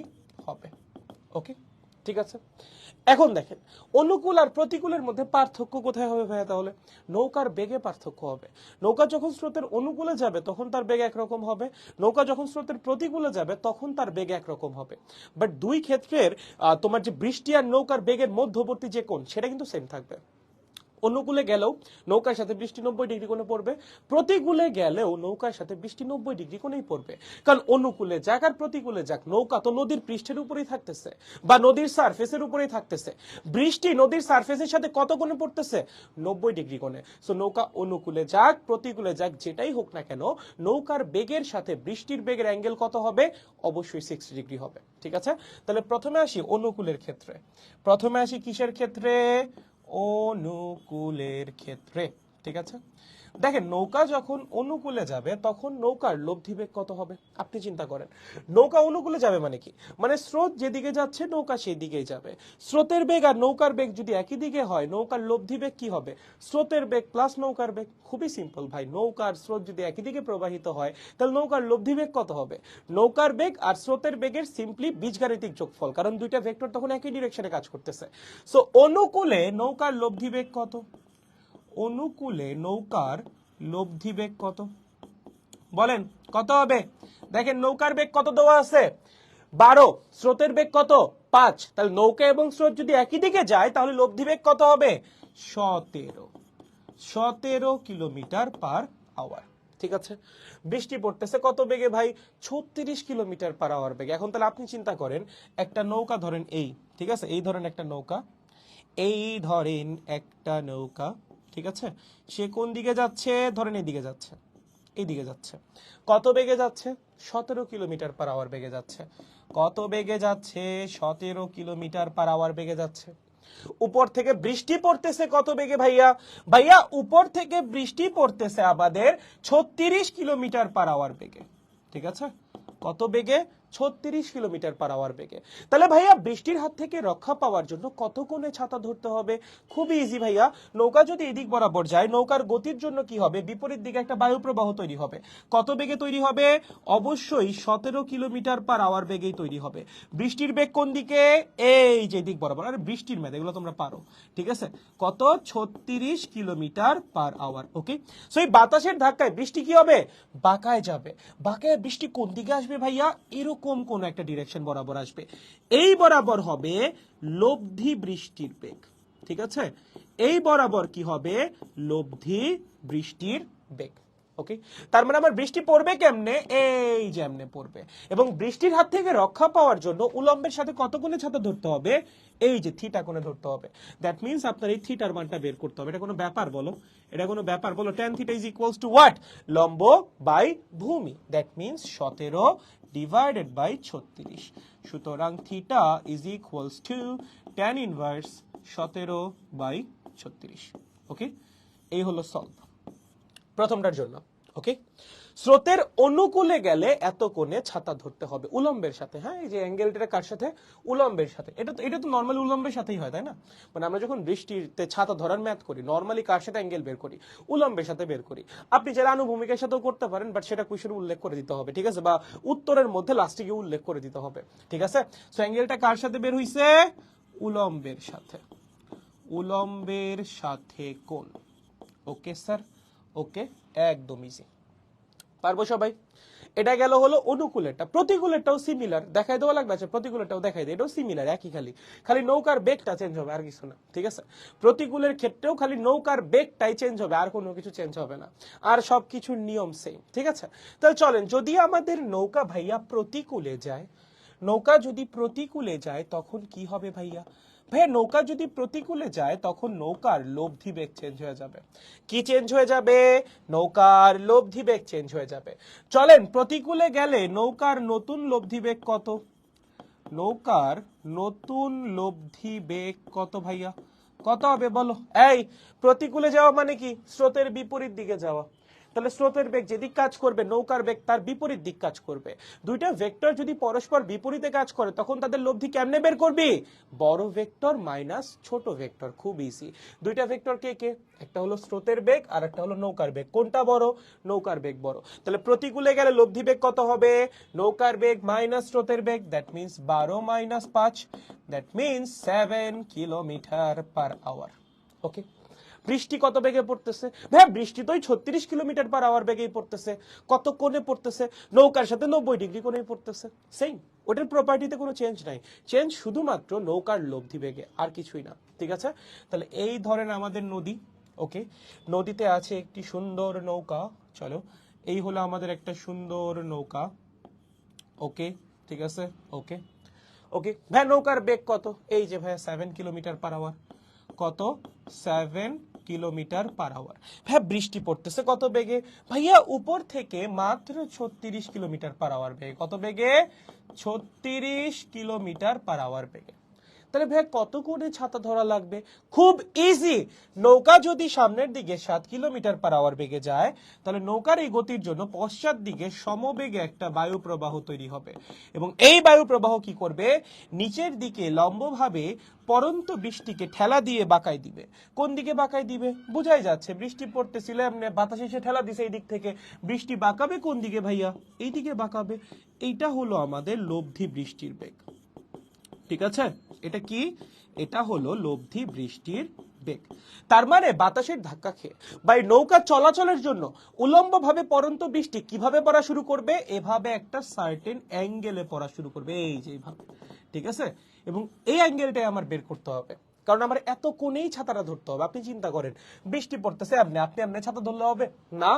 A: হবে। ওকে, ঠিক আছে। এখন দেখেন, অনুকূল আর প্রতিকূলের মধ্যে পার্থক্য কোথায় হবে ভাইয়া? তাহলে নৌকার বেগে পার্থক্য হবে। নৌকা যখন স্রোতের অনুকূলে যাবে তখন তার বেগ একরকম হবে, নৌকা যখন স্রোতের প্রতিকূলে যাবে তখন তার বেগ একরকম হবে। বাট দুই ক্ষেত্রের তোমার যে বৃষ্টি আর নৌকার বেগের মধ্যবর্তী যে কোণ সেটা কিন্তু সেম থাকবে। অনুকূলে গেলেও নৌকার সাথে বৃষ্টি 90 ডিগ্রি কোণে পড়বে, প্রতিকূলে গেলেও নৌকার সাথে বৃষ্টি 90 ডিগ্রি কোণেই পড়বে। কারণ অনুকূলে যাক আর প্রতিকূলে যাক, নৌকা তো নদীর পৃষ্ঠের উপরেই থাকতেছে বা নদীর সারফেসের উপরেই থাকতেছে। বৃষ্টি নদীর সারফেসের সাথে কত কোণে পড়তেছে? 90 ডিগ্রি কোণে। সো নৌকা অনুকূলে যাক প্রতিকূলে যাক যেটাই হোক না কেন, নৌকার বেগের সাথে বৃষ্টির বেগের অ্যাঙ্গেল কত হবে? অবশ্যই 60 ডিগ্রি হবে। ঠিক আছে, তাহলে প্রথমে আসি অনুকূলের ক্ষেত্রে। প্রথমে আসি কিসের ক্ষেত্রে? অনুকূলের ক্ষেত্রে। ঠিক আছে, দেখেন নৌকা যখন অনুকূলে যাবে তখন নৌকার লব্ধি বেগ কত হবে? আপনি চিন্তা করেন, নৌকা অনুকূলে যাবে মানে কি? মানে স্রোত যেদিকে যাচ্ছে নৌকা সেই দিকেই যাবে। স্রোতের বেগ আর নৌকার বেগ যদি একই দিকে হয়, নৌকার লব্ধি বেগ কি হবে? স্রোতের বেগ প্লাস নৌকার বেগ। খুবই সিম্পল ভাই, নৌকার স্রোত যদি একই দিকে প্রবাহিত হয় তাহলে নৌকার লব্ধি বেগ কত হবে? নৌকার বেগ আর স্রোতের বেগের সিম্পলি বীজগাণিতিক যোগফল, কারণ দুইটা ভেক্টর তখন একই ডিরেকশনে কাজ করতেছে। সো অনুকূলে নৌকার লব্ধি বেগ কত? অনুকূলে নৌকার লব্ধি বেগ কত? বলেন কত হবে? দেখেন নৌকার বেগ কত দেওয়া আছে? 12, স্রোতের বেগ কত? 5। তাহলে নৌকা এবং স্রোত যদি একই দিকে যায় তাহলে লব্ধি বেগ কত হবে? 17 কিলোমিটার পার আওয়ার। ঠিক আছে, বৃষ্টি পড়তেছে কত বেগে ভাই? 36 কিলোমিটার পার আওয়ার বেগে। এখন তাহলে আপনি চিন্তা করেন, একটা নৌকা ধরেন এই, ঠিক আছে, এই ধরেন একটা নৌকা, এই ধরেন একটা নৌকা, ঠিক আছে, সে কোন দিকে যাচ্ছে? ধরেন এইদিকে যাচ্ছে, এইদিকে যাচ্ছে। কত বেগে যাচ্ছে? 17 কিলোমিটার পার আওয়ার বেগে যাচ্ছে। কত বেগে যাচ্ছে? 17 কিলোমিটার পার আওয়ার বেগে যাচ্ছে। উপর থেকে বৃষ্টি পড়তেছে কত বেগে ভাইয়া? ভাইয়া উপর থেকে বৃষ্টি পড়তেছে আমাদের 36 কিলোমিটার পার আওয়ার বেগে। ঠিক আছে, কত বেগে? 36 কিলোমিটার পার আওয়ার বেগে। তাহলে ভাইয়া বৃষ্টির হাত থেকে রক্ষা পাওয়ার জন্য কত কোণে ছাতা ধরতে হবে? খুবই ইজি ভাইয়া, নৌকা যদি এদিক বরাবর যায়, নৌকার গতির জন্য কি হবে? বিপরীত দিকে একটা বায়ু প্রবাহ তৈরি হবে। কত বেগে তৈরি হবে? অবশ্যই 17 কিলোমিটার পার আওয়ার বেগেই তৈরি হবে। বৃষ্টির বেগ কোন দিকে? এই যে দিক বরাবর। আরে বৃষ্টির মেদ এগুলো তোমরা পারো। ঠিক আছে, কত? 36 কিলোমিটার পার আওয়ার। ওকে, সো এই বাতাসের ধাক্কায় বৃষ্টি কি হবে? বাঁকায় যাবে। বাঁকায় বৃষ্টি কোন দিকে আসবে ভাইয়া? এরকম কোন একটা ডিরেকশন বরাবর আসবে। এই বরাবর হবে লব্ধি বৃষ্টির বেগ। ঠিক আছে, এই বরাবর কি হবে? লব্ধি বৃষ্টির বেগ। ওকে, তার মানে আমার বৃষ্টি পড়বে কেমনে? এই যেমনে পড়বে। এবং বৃষ্টির হাত থেকে রক্ষা পাওয়ার জন্য উলম্বের সাথে কত কোণে ছাতা ধরতে হবে? এই যে থিটা কোণে ধরতে হবে। দ্যাট মিন্স আপনার এই থিটার মানটা বের করতে হবে। এটা কোনো ব্যাপার বলো? এটা কোনো ব্যাপার বলো? tan theta is equals to what? লম্ব বাই ভূমি। That means 17 divided by 36। সুতরাং theta is equals to tan inverse 17 by 36। Okay, এই হলো সলভ প্রথমটার জন্য। ওকে, স্রোতের অনুকূলে গেলে এত কোণে ছাতা ধরতে হবে উলম্বের সাথে। হ্যাঁ, এই যে অ্যাঙ্গেলটা কার সাথে? উলম্বের সাথে। এটা তো নর্মালি উলম্বের সাথেই হয়, তাই না? মানে আমরা যখন বৃষ্টিতে ছাতা ধরার ম্যাথ করি নর্মালি কার সাথে অ্যাঙ্গেল বের করি? উলম্বের সাথে বের করি। আপনি যারা আনুভূমিকের সাথেও করতে পারেন, বাট সেটা কুইশনে উল্লেখ করে দিতে হবে। ঠিক আছে, বা উত্তরের মধ্যে লাস্টে গিয়ে উল্লেখ করে দিতে হবে। ঠিক আছে, সো অ্যাঙ্গেলটা কার সাথে বের হইছে? উলম্বের সাথে। উলম্বের সাথে কোণ। ওকে স্যার, ওকে, একদম ইজি। পারবো সবাই? এটা গেল হলো অনুকূলেরটা। প্রতিকূলেরটাও সিমিলার, দেখাই দেওয়া লাগবে। আচ্ছা, প্রতিকূলেরটাও দেখাই দেয়, এটাও সিমিলার, একই, খালি নৌকার বেগটা চেঞ্জ হবে, আর কিছু না। ঠিক আছে, প্রতিকূলের ক্ষেত্রেও খালি নৌকার বেগটাই চেঞ্জ হবে, আর কোনো কিছু চেঞ্জ হবে না, আর সবকিছুর নিয়ম সেম। ঠিক আছে, তাহলে চলেন, যদি আমাদের নৌকা ভাইয়া প্রতিকূলে যায়, নৌকা যদি প্রতিকূলে যায় তখন কি হবে ভাইয়া? ভাইয়া নৌকা যদি প্রতিকূলে যায় তখন নৌকার লব্ধি বেগ চেঞ্জ হয়ে যাবে। কি চেঞ্জ হয়ে যাবে? নৌকার লব্ধি বেগ চেঞ্জ হয়ে যাবে। চলেন, প্রতিকূলে গেলে নৌকার নতুন লব্ধি বেগ কত? নৌকার নতুন লব্ধি বেগ কত ভাইয়া? কত হবে বলো? এই প্রতিকূলে যাওয়া মানে কি? স্রোতের বিপরীত দিকে যাওয়া। তাহলে স্রোতের বেগ যেদিক কাজ করবে নৌকার বেগ তার বিপরীত দিক কাজ করবে। দুইটা ভেক্টর যদি পরস্পর বিপরীতে কাজ করে তখন তাদের লব্ধি কেমনে বের করবি? বড় ভেক্টর মাইনাস ছোট ভেক্টর। খুব ইজি। দুইটা ভেক্টর কে কে? একটা হলো স্রোতের বেগ আর একটা হলো নৌকার বেগ। কোনটা বড়? নৌকার বেগ বড়। তাহলে প্রতিকূলে গেলে লব্ধি বেগ কত হবে? নৌকার বেগ মাইনাস স্রোতের বেগ, that means 12 minus 5, that means 7 kilometre per hour. Okay, বৃষ্টি কত বেগে পড়তেছে? ভাই বৃষ্টি তো 36 কিলোমিটার পার আওয়ার বেগেই পড়তেছে। কত কোণে পড়তেছে? নৌকার সাথে 90 ডিগ্রি কোণেই পড়তেছে। সেম, ওটার প্রপার্টিতে কোনো চেঞ্জ নাই। চেঞ্জ শুধুমাত্র নৌকার লব্ধি বেগে, আর কিছুই না। ঠিক আছে, তাহলে এই ধরেন আমাদের নদী, ওকে, নদীতে আছে একটি সুন্দর নৌকা, চলো এই হলো আমাদের একটা সুন্দর নৌকা, ওকে, ঠিক আছে, ওকে, ওকে ভাই নৌকার বেগ কত, এই যে ভাইয়া 7 কিলোমিটার পার আওয়ার, কত 7 কিলোমিটার পার আওয়ার। ভাই বৃষ্টি পড়তেছে কত বেগে, ভাইয়া উপর থেকে মাত্র 36 কিলোমিটার পার আওয়ার বেগে, কত বেগে 36 কিলোমিটার পার আওয়ার বেগে। তাহলে ভাই কত কোণে ছাতা ধরা লাগবে, খুব ইজি, নৌকা যদি সামনের দিকে 7 কিলোমিটার পার আওয়ার বেগে যায় তাহলে নৌকার এই গতির জন্য পশ্চাৎ দিকে সমবেগে একটা বায়ু প্রবাহ তৈরি হবে এবং এই বায়ু প্রবাহ কি করবে, নিচের দিকে লম্বভাবে পরন্ত বৃষ্টিকে ঠেলা দিয়ে বাঁকাই দিবে। কোন দিকে বাঁকাই দিবে, বোঝাই যাচ্ছে, বৃষ্টি পড়তেছিল এমনি বাতাস এসে ঠেলা দিছে এই দিক থেকে, বৃষ্টি বাঁকাবে কোন দিকে ভাইয়া, এই দিকে বাঁকাবে। এইটা হলো আমাদের লব্ধি বৃষ্টির বেগ, ঠিক আছে, এটা কি, এটা হলো লব্ধি বৃষ্টির বেগ। তার মানে বাতাসের ধাক্কা খেয়ে বা নৌকা চলাচলের জন্য উলম্বভাবে পড়ন্ত বৃষ্টি কিভাবে পড়া শুরু করবে, এভাবে একটা সার্টেন অ্যাঙ্গেলে পড়া শুরু করবে, এই যে এইভাবে, ঠিক আছে, এবং এই অ্যাঙ্গেলটাই আমার বের করতে হবে, কারণ আমার এত কোণেই ছাতাটা ধরতে হবে। আপনি চিন্তা করেন বৃষ্টি পড়তেছে, আপনি ছাতা ধরলে হবে না,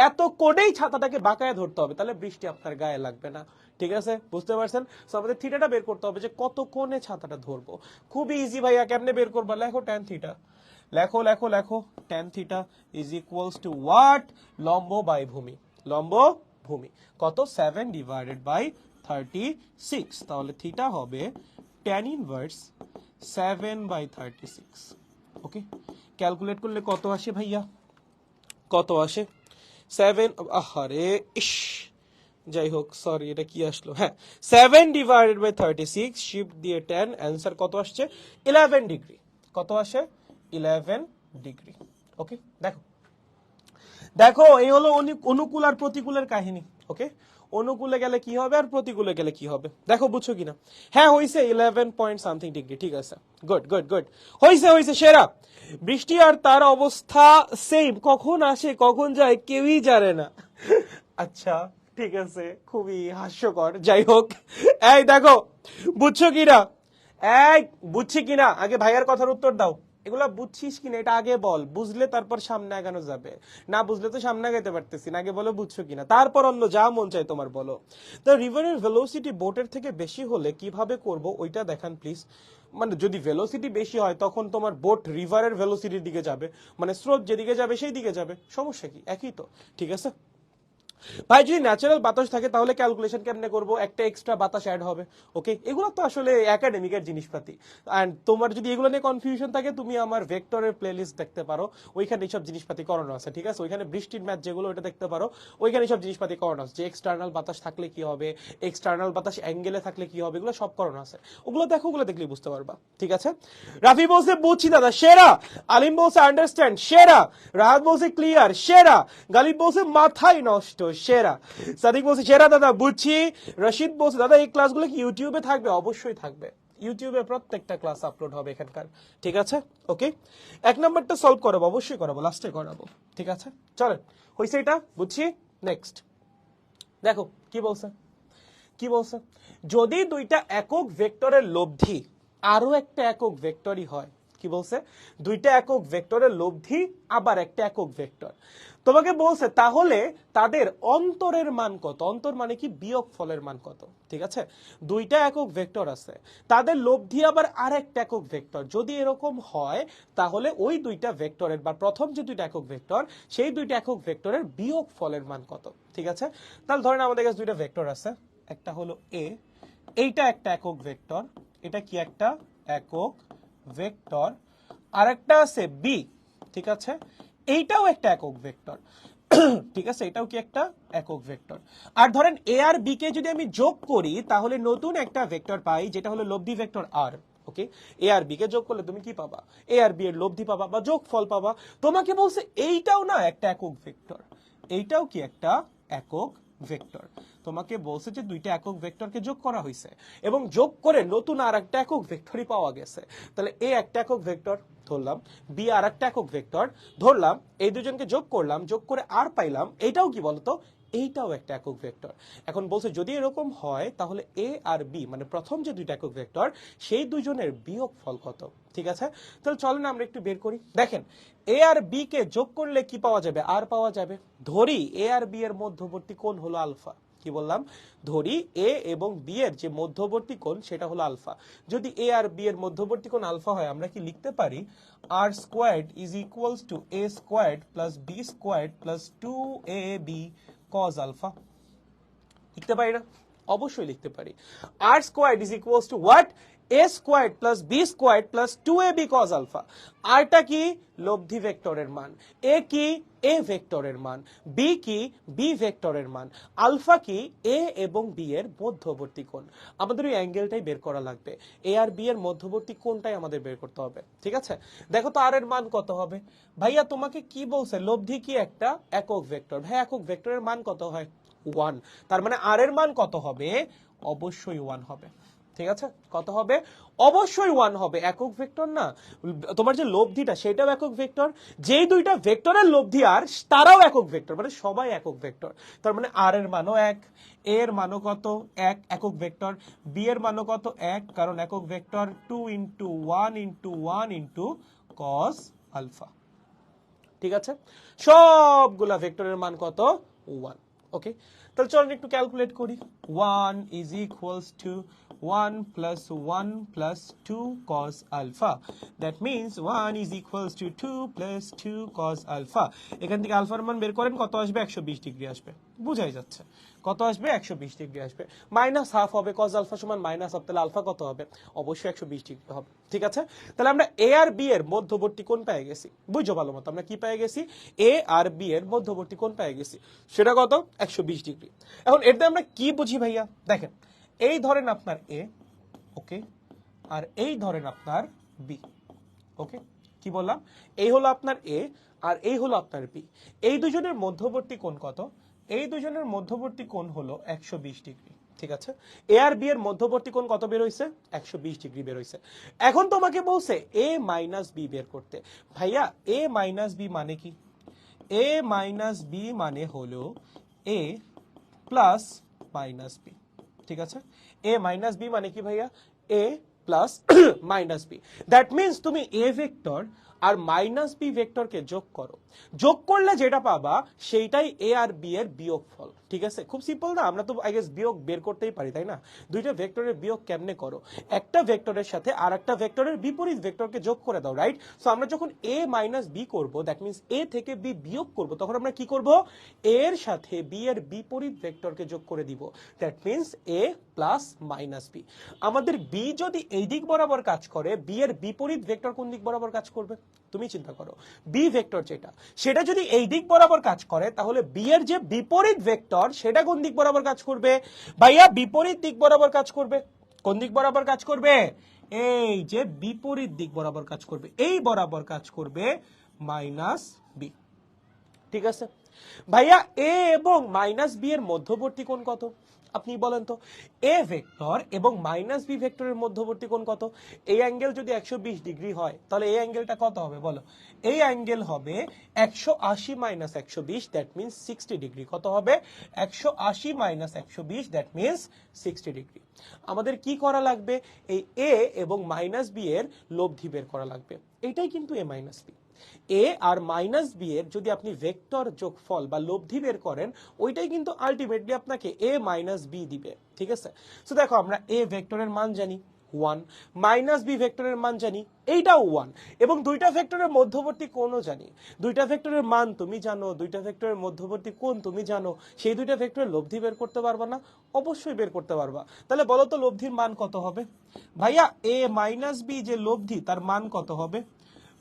A: এত কোণেই ছাতাটাকে বাঁকায় ধরতে হবে, তাহলে বৃষ্টি আপনার গায়ে লাগবে না, ঠিক আছে, বুঝতে পারছেন। সো আমাদের থিটাটা বের করতে হবে যে কত কোণে ছাতাটা ধরবো, খুবই ইজি ভাইয়া, কেমনে বের করবো, লেখো ট্যান থিটা, লেখো লেখো লেখো, tan theta is equals to what, লম্ব বাই ভূমি, লম্ব ভূমি কত 7 ডিভাইডেড বাই 36, তাহলে থিটা হবে tan ইনভার্স 7/36, ওকে, ক্যালকুলেট করলে কত আসে ভাইয়া, কত আসে 7, আহারে ইস, যাই হোক সরি এটা কি আসলো, হ্যাঁ 7 ডিভাইডেড বাই 36 শিফট দিয়ে 10, অ্যান্সার কত আসছে 11 ডিগ্রি, কত আসে 11 ডিগ্রি, ওকে। দেখো দেখো এই হলো অনুকূল আর প্রতিকূলের কাহিনী, ওকে, অনুকূলে গেলে কি হবে আর প্রতিকূলে গেলে কি হবে, দেখো বুঝছো কিনা, হ্যাঁ হইছে 11 পয়েন্ট সামথিং ডিগ্রি, ঠিক আছে, গুড গুড গুড, হইছে হইছে সেরা। বৃষ্টি আর তার অবস্থা সেম, কখন আসে কখন যায় কেউই জানে না, আচ্ছা ঠিক আছে, খুবই হাস্যকর, যাই হোক, এই দেখো বুঝছো কিনা, এই বুঝছি কিনা, আগে ভাইয়ার কথার উত্তর দাও, এগুলা বুঝছিস কিনা এটা আগে বল, বুঝলে তারপর সামনে আগানো যাবে, না বুঝলে তো সামনে আগাইতে পারতেছি না, আগে বলো বুঝছো কিনা, তারপর অন্য যা মন চাই তোমার বলো। তো রিভারের ভেলোসিটি বোটের থেকে বেশি হলে কিভাবে করব ওইটা দেখান প্লিজ, মানে যদি ভেলোসিটি বেশি হয় তখন তোমার বোট রিভারের ভেলোসিটির দিকে যাবে, মানে স্রোত যেদিকে যাবে সেই দিকে যাবে, সমস্যা কি, একই তো, ঠিক আছে। ভাই যদি ন্যাচারাল বাতাস থাকে তাহলে ক্যালকুলেশন কেমনে করব, একটা এক্সট্রা বাতাস অ্যাড হবে, ওকে, এগুলো তো আসলে একাডেমিকের জিনিসপাতি, এন্ড তোমার যদি এগুলো নিয়ে কনফিউশন থাকে তুমি আমার ভেক্টরের প্লেলিস্ট দেখতে পারো, ওইখানে এইসব জিনিসপাতি করানো আছে, ঠিক আছে, ওইখানে বৃষ্টির ম্যাচ যেগুলো ওটা দেখতে পারো, ওইখানে সব জিনিসপাতি করানো আছে, যে এক্সটার্নাল বাতাস থাকলে কি হবে, এক্সটার্নাল বাতাস অ্যাঙ্গেলে থাকলে কি হবে, এগুলো সব করানো আছে, ওগুলো দেখো, ওগুলো দেখলেই বুঝতে পারবা, ঠিক আছে। রাফি বলছে বুঝছি দাদা সেরা, আলিম বলছে আন্ডারস্ট্যান্ড সেরা, রাহাত বলছে ক্লিয়ার সেরা, গালিব বলছে মাথায় নষ্ট সেরা, সাদিক বলছে সেরা দাদা বুঝছি, রশিদ বলছে দাদা এই ক্লাসগুলো কি ইউটিউবে থাকবে, অবশ্যই থাকবে, ইউটিউবে প্রত্যেকটা ক্লাস আপলোড হবে এখানকার, ঠিক আছে, ওকে। এক নাম্বারটা সলভ করাবো, অবশ্যই করাবো, লাস্টে করাবো, ঠিক আছে, চলেন, হইছে এটা বুঝছি, নেক্সট দেখো কি বলছে, কি বলছে, যদি দুইটা একক ভেক্টরের লব্ধি আরো একটা একক ভেক্টরই হয়, কি বলছে, দুইটা একক ভেক্টরের লব্ধি আবার একটা একক ভেক্টর, তোমাকে বলছে তাহলে তাদের অন্তরের মান কত, অন্তর মানে কি বিয়োগ ফলের মান কত, ঠিক আছে, দুইটা একক ভেক্টর আছে তাদের লব্ধি আবার আরেকটা একক ভেক্টর, যদি এরকম হয় তাহলে ওই দুইটা ভেক্টরের বা প্রথম যে দুইটা একক ভেক্টর সেই দুইটা একক ভেক্টরের বিয়োগ ফলের মান কত, ঠিক আছে। তাহলে ধরেন আমাদের কাছে দুইটা ভেক্টর আছে, একটা হলো এ, এইটা একটা একক ভেক্টর, এটা কি একটা একক ভেক্টর, আরেকটা আছে বি, ঠিক আছে, এইটাও একটা একক ভেক্টর, ঠিক আছে, এটাও কি একটা একক ভেক্টর, আর ধরেন এ আর বি কে যদি আমি যোগ করি তাহলে নতুন একটা ভেক্টর পাই যেটা হলো লব্ধি ভেক্টর আর, ওকে, এ আর বি কে যোগ করলে তুমি কি পাবা, এ আর বি এর লব্ধি পাবা বা যোগফল পাবা, তোমাকে বলছে এইটাও না একটা একক ভেক্টর, এইটাও কি একটা একক ভেক্টর, তোমাকে বলছে যে দুইটা একক ভেক্টরকে যোগ করা হয়েছে এবং যোগ করে নতুন আর একটা একক ভেক্টরই পাওয়া গেছে, তাহলে এ একটা একক ভেক্টর ধরলাম, বি আর একটা একক ভেক্টর ধরলাম, এই দুজনকে যোগ করলাম, যোগ করে আর পাইলাম, এটাও কি বলতো এইটাও একটা একক ভেক্টর। এখন বলছে যদি এরকম হয় তাহলে এ আর বি মানে প্রথম যে দুইটা একক ভেক্টর সেই দুজনের বিয়োগফল কত। ঠিক আছে, তাহলে চলেন আমরা একটু বের করি। দেখেন এ আর বি কে যোগ করলে কি পাওয়া যাবে, আর পাওয়া যাবে। ধরি এ আর বি এর মধ্যবর্তী কোণ হলো আলফা। কি বললাম, ধরি এ এবং বি এর যে মধ্যবর্তী কোণ সেটা হলো আলফা। যদি এ আর বি এর মধ্যবর্তী কোণ আলফা হয় আমরা কি লিখতে পারি R squared is equals to A squared plus B squared plus 2ab cos alpha. লিখতে পারি না? অবশ্যই লিখতে পারি। R squared is equals to what, A squared plus B squared plus 2ab cos alpha. আরটা কি, লব্ধি ভেক্টরের মান। এ কি, এ ভেক্টরের মান। বি কি, বি ভেক্টরের মান। আলফা কি, এ এবং বি এর মধ্যবর্তী কোণ। আমাদের ওই অ্যাঙ্গেলটাই বের করা লাগবে। এ আর বি এর মধ্যবর্তী কোণটাই আমাদের বের করতে হবে। ঠিক আছে, দেখো তো আর এর মান কত হবে। ভাইয়া তোমাকে কি বলছে, লব্ধি কি একটা একক ভেক্টর। ভাই একক ভেক্টরের মান কত হয়, 1। তার মানে আর এর মান কত হবে, অবশ্যই 1 হবে। ঠিক আছে, কত হবে, অবশ্যই 1 হবে। একক ভেক্টর না, তোমার যে লব্ধিটা সেটাও একক ভেক্টর, যেই দুইটা ভেক্টরের লব্ধি আর তারাও একক ভেক্টর, মানে সবাই একক ভেক্টর। তার মানে আর এর মানও 1, এর মানও কত 1, একক ভেক্টর। বি এর মানও কত 1, কারণ একক ভেক্টর। 2 × 1 × 1 × cos alpha. ঠিক আছে, সবগুলা ভেক্টরের মান কত, 1। ওকে, তাহলে চলুন একটু ক্যালকুলেট করি। 1 is equals two 1 plus 1 plus 2 cos alpha. That means 1 is equals to 2 plus 2 cos alpha. এখান থেকে আলফার মান বের করেন, কত আসবে, 120 ডিগ্রি আসবে। বুঝাই যাচ্ছে কত আসবে, 120 ডিগ্রি আসবে। মাইনাস হাফ হবে, cos আলফা সমান মাইনাস হাফ, তাহলে আলফা কত হবে, অবশ্যই 120 ডিগ্রি হবে। ঠিক আছে, তাহলে আমরা এ আর বি এর মধ্যবর্তী কোণ পেয়ে গেছি। বুঝছো ভালো মতো, আমরা কি পেয়ে গেছি, এ আর বি এর মধ্যবর্তী কোণ পেয়ে গেছি। সেটা কত, 120 ডিগ্রি। এখন এতে আমরা কি বুঝি ভাইয়া, দেখেন এই ধরেন আপনার এ, ওকে, আর এই ধরেন আপনার বি। ওকে, কি বললাম, এই হলো আপনার এ আর এই হলো আপনার বি। এই দুজনের মধ্যবর্তী কোণ কত, এই দুজনের মধ্যবর্তী কোণ হলো 120 ডিগ্রি। ঠিক আছে, এ আর বি এর মধ্যবর্তী কোণ কত বের হইছে, 120 ডিগ্রি বের হইছে। এখন তোমাকে বলছে এ মাইনাস বি বের করতে। ভাইয়া এ মাইনাস বি মানে কি, এ মাইনাস বি মানে হলো এ প্লাস মাইনাস বি। ঠিক আছে, এ মাইনাস বি মানে কি ভাইয়া, A plus minus B. That means তুমি এ ভেক্টর আর মাইনাস বি ভেক্টরকে যোগ করো, যোগ করলে যেটা পাবা সেইটাই এ আর বি এর বিয়োগফল। ঠিক আছে, খুব সিম্পল না, আমরা তো আই গেস বিয়োগ বের করতেই পারি তাই না। দুইটা ভেক্টরের বিয়োগ কেমনে করো, একটা ভেক্টরের সাথে আর একটা ভেক্টরের বিপরীত ভেক্টরকে যোগ করে দাও, রাইট। সো আমরা যখন এ মাইনাস বি করবো, দ্যাট মিনস এ থেকে বি বিয়োগ করবো, তখন আমরা কি করব, এর সাথে বি এর বিপরীত ভেক্টরকে যোগ করে দিব। That means A plus minus B. আমাদের বি যদি এই দিক বরাবর কাজ করে, বি এর বিপরীত ভেক্টর কোন দিক বরাবর কাজ করবে, তুমি চিন্তা করো। বি ভেক্টর যেটা, সেটা যদি এই দিক বরাবর কাজ করে, তাহলে বি এর যে বিপরীত ভেক্টর সেটা কোন দিক বরাবর কাজ করবে, ভাইয়া বিপরীত দিক বরাবর কাজ করবে। কোন দিক বরাবর কাজ করবে, এই যে বিপরীত দিক বরাবর কাজ করবে, এই বরাবর কাজ করবে মাইনাস বি। ঠিক আছে ভাইয়া, এ এবং মাইনাস বি এর মধ্যবর্তী কোণ কত, আপনি বলেন তো। এ ভেক্টর এবং মাইনাস বি ভেক্টরের মধ্যবর্তী কোণ কত, এই অ্যাঙ্গেল যদি 120 ডিগ্রি হয় তাহলে এই অ্যাঙ্গেলটা কত হবে বলো, এই অ্যাঙ্গেল হবে 180 মাইনাস 120, দ্যাট মিনস 60 ডিগ্রি। কত হবে, 180 মাইনাস 120, দ্যাট মিনস 60 ডিগ্রি। আমাদের কি করা লাগবে, এই এ এবং মাইনাস বি এর লব্ধি বের করা লাগবে। এইটাই কিন্তু এ মাইনাস বি। এ আর মাইনাস বি এর যদি আপনি ভেক্টর যোগফল বা লব্ধি বের করেন, ওইটাই কিন্তু আলটিমেটলি আপনাকে এ মাইনাস বি দিবে। ঠিক আছে, সো দেখো আমরা এ ভেক্টরের মান জানি 1, মাইনাস বি ভেক্টরের মান জানি এইটাও 1, এবং দুইটা ভেক্টরের মধ্যবর্তী কোণও জানি। দুইটা ভেক্টরের মান তুমি জানো, দুইটা ভেক্টরের মধ্যবর্তী কোণ তুমি জানো, সেই দুইটা ভেক্টরের লব্ধি বের করতে পারবা না, অবশ্যই বের করতে পারবা। তাহলে বলো তো লব্ধির মান কত হবে, ভাইয়া এ মাইনাস বি যে লব্ধি তার মান কত হবে,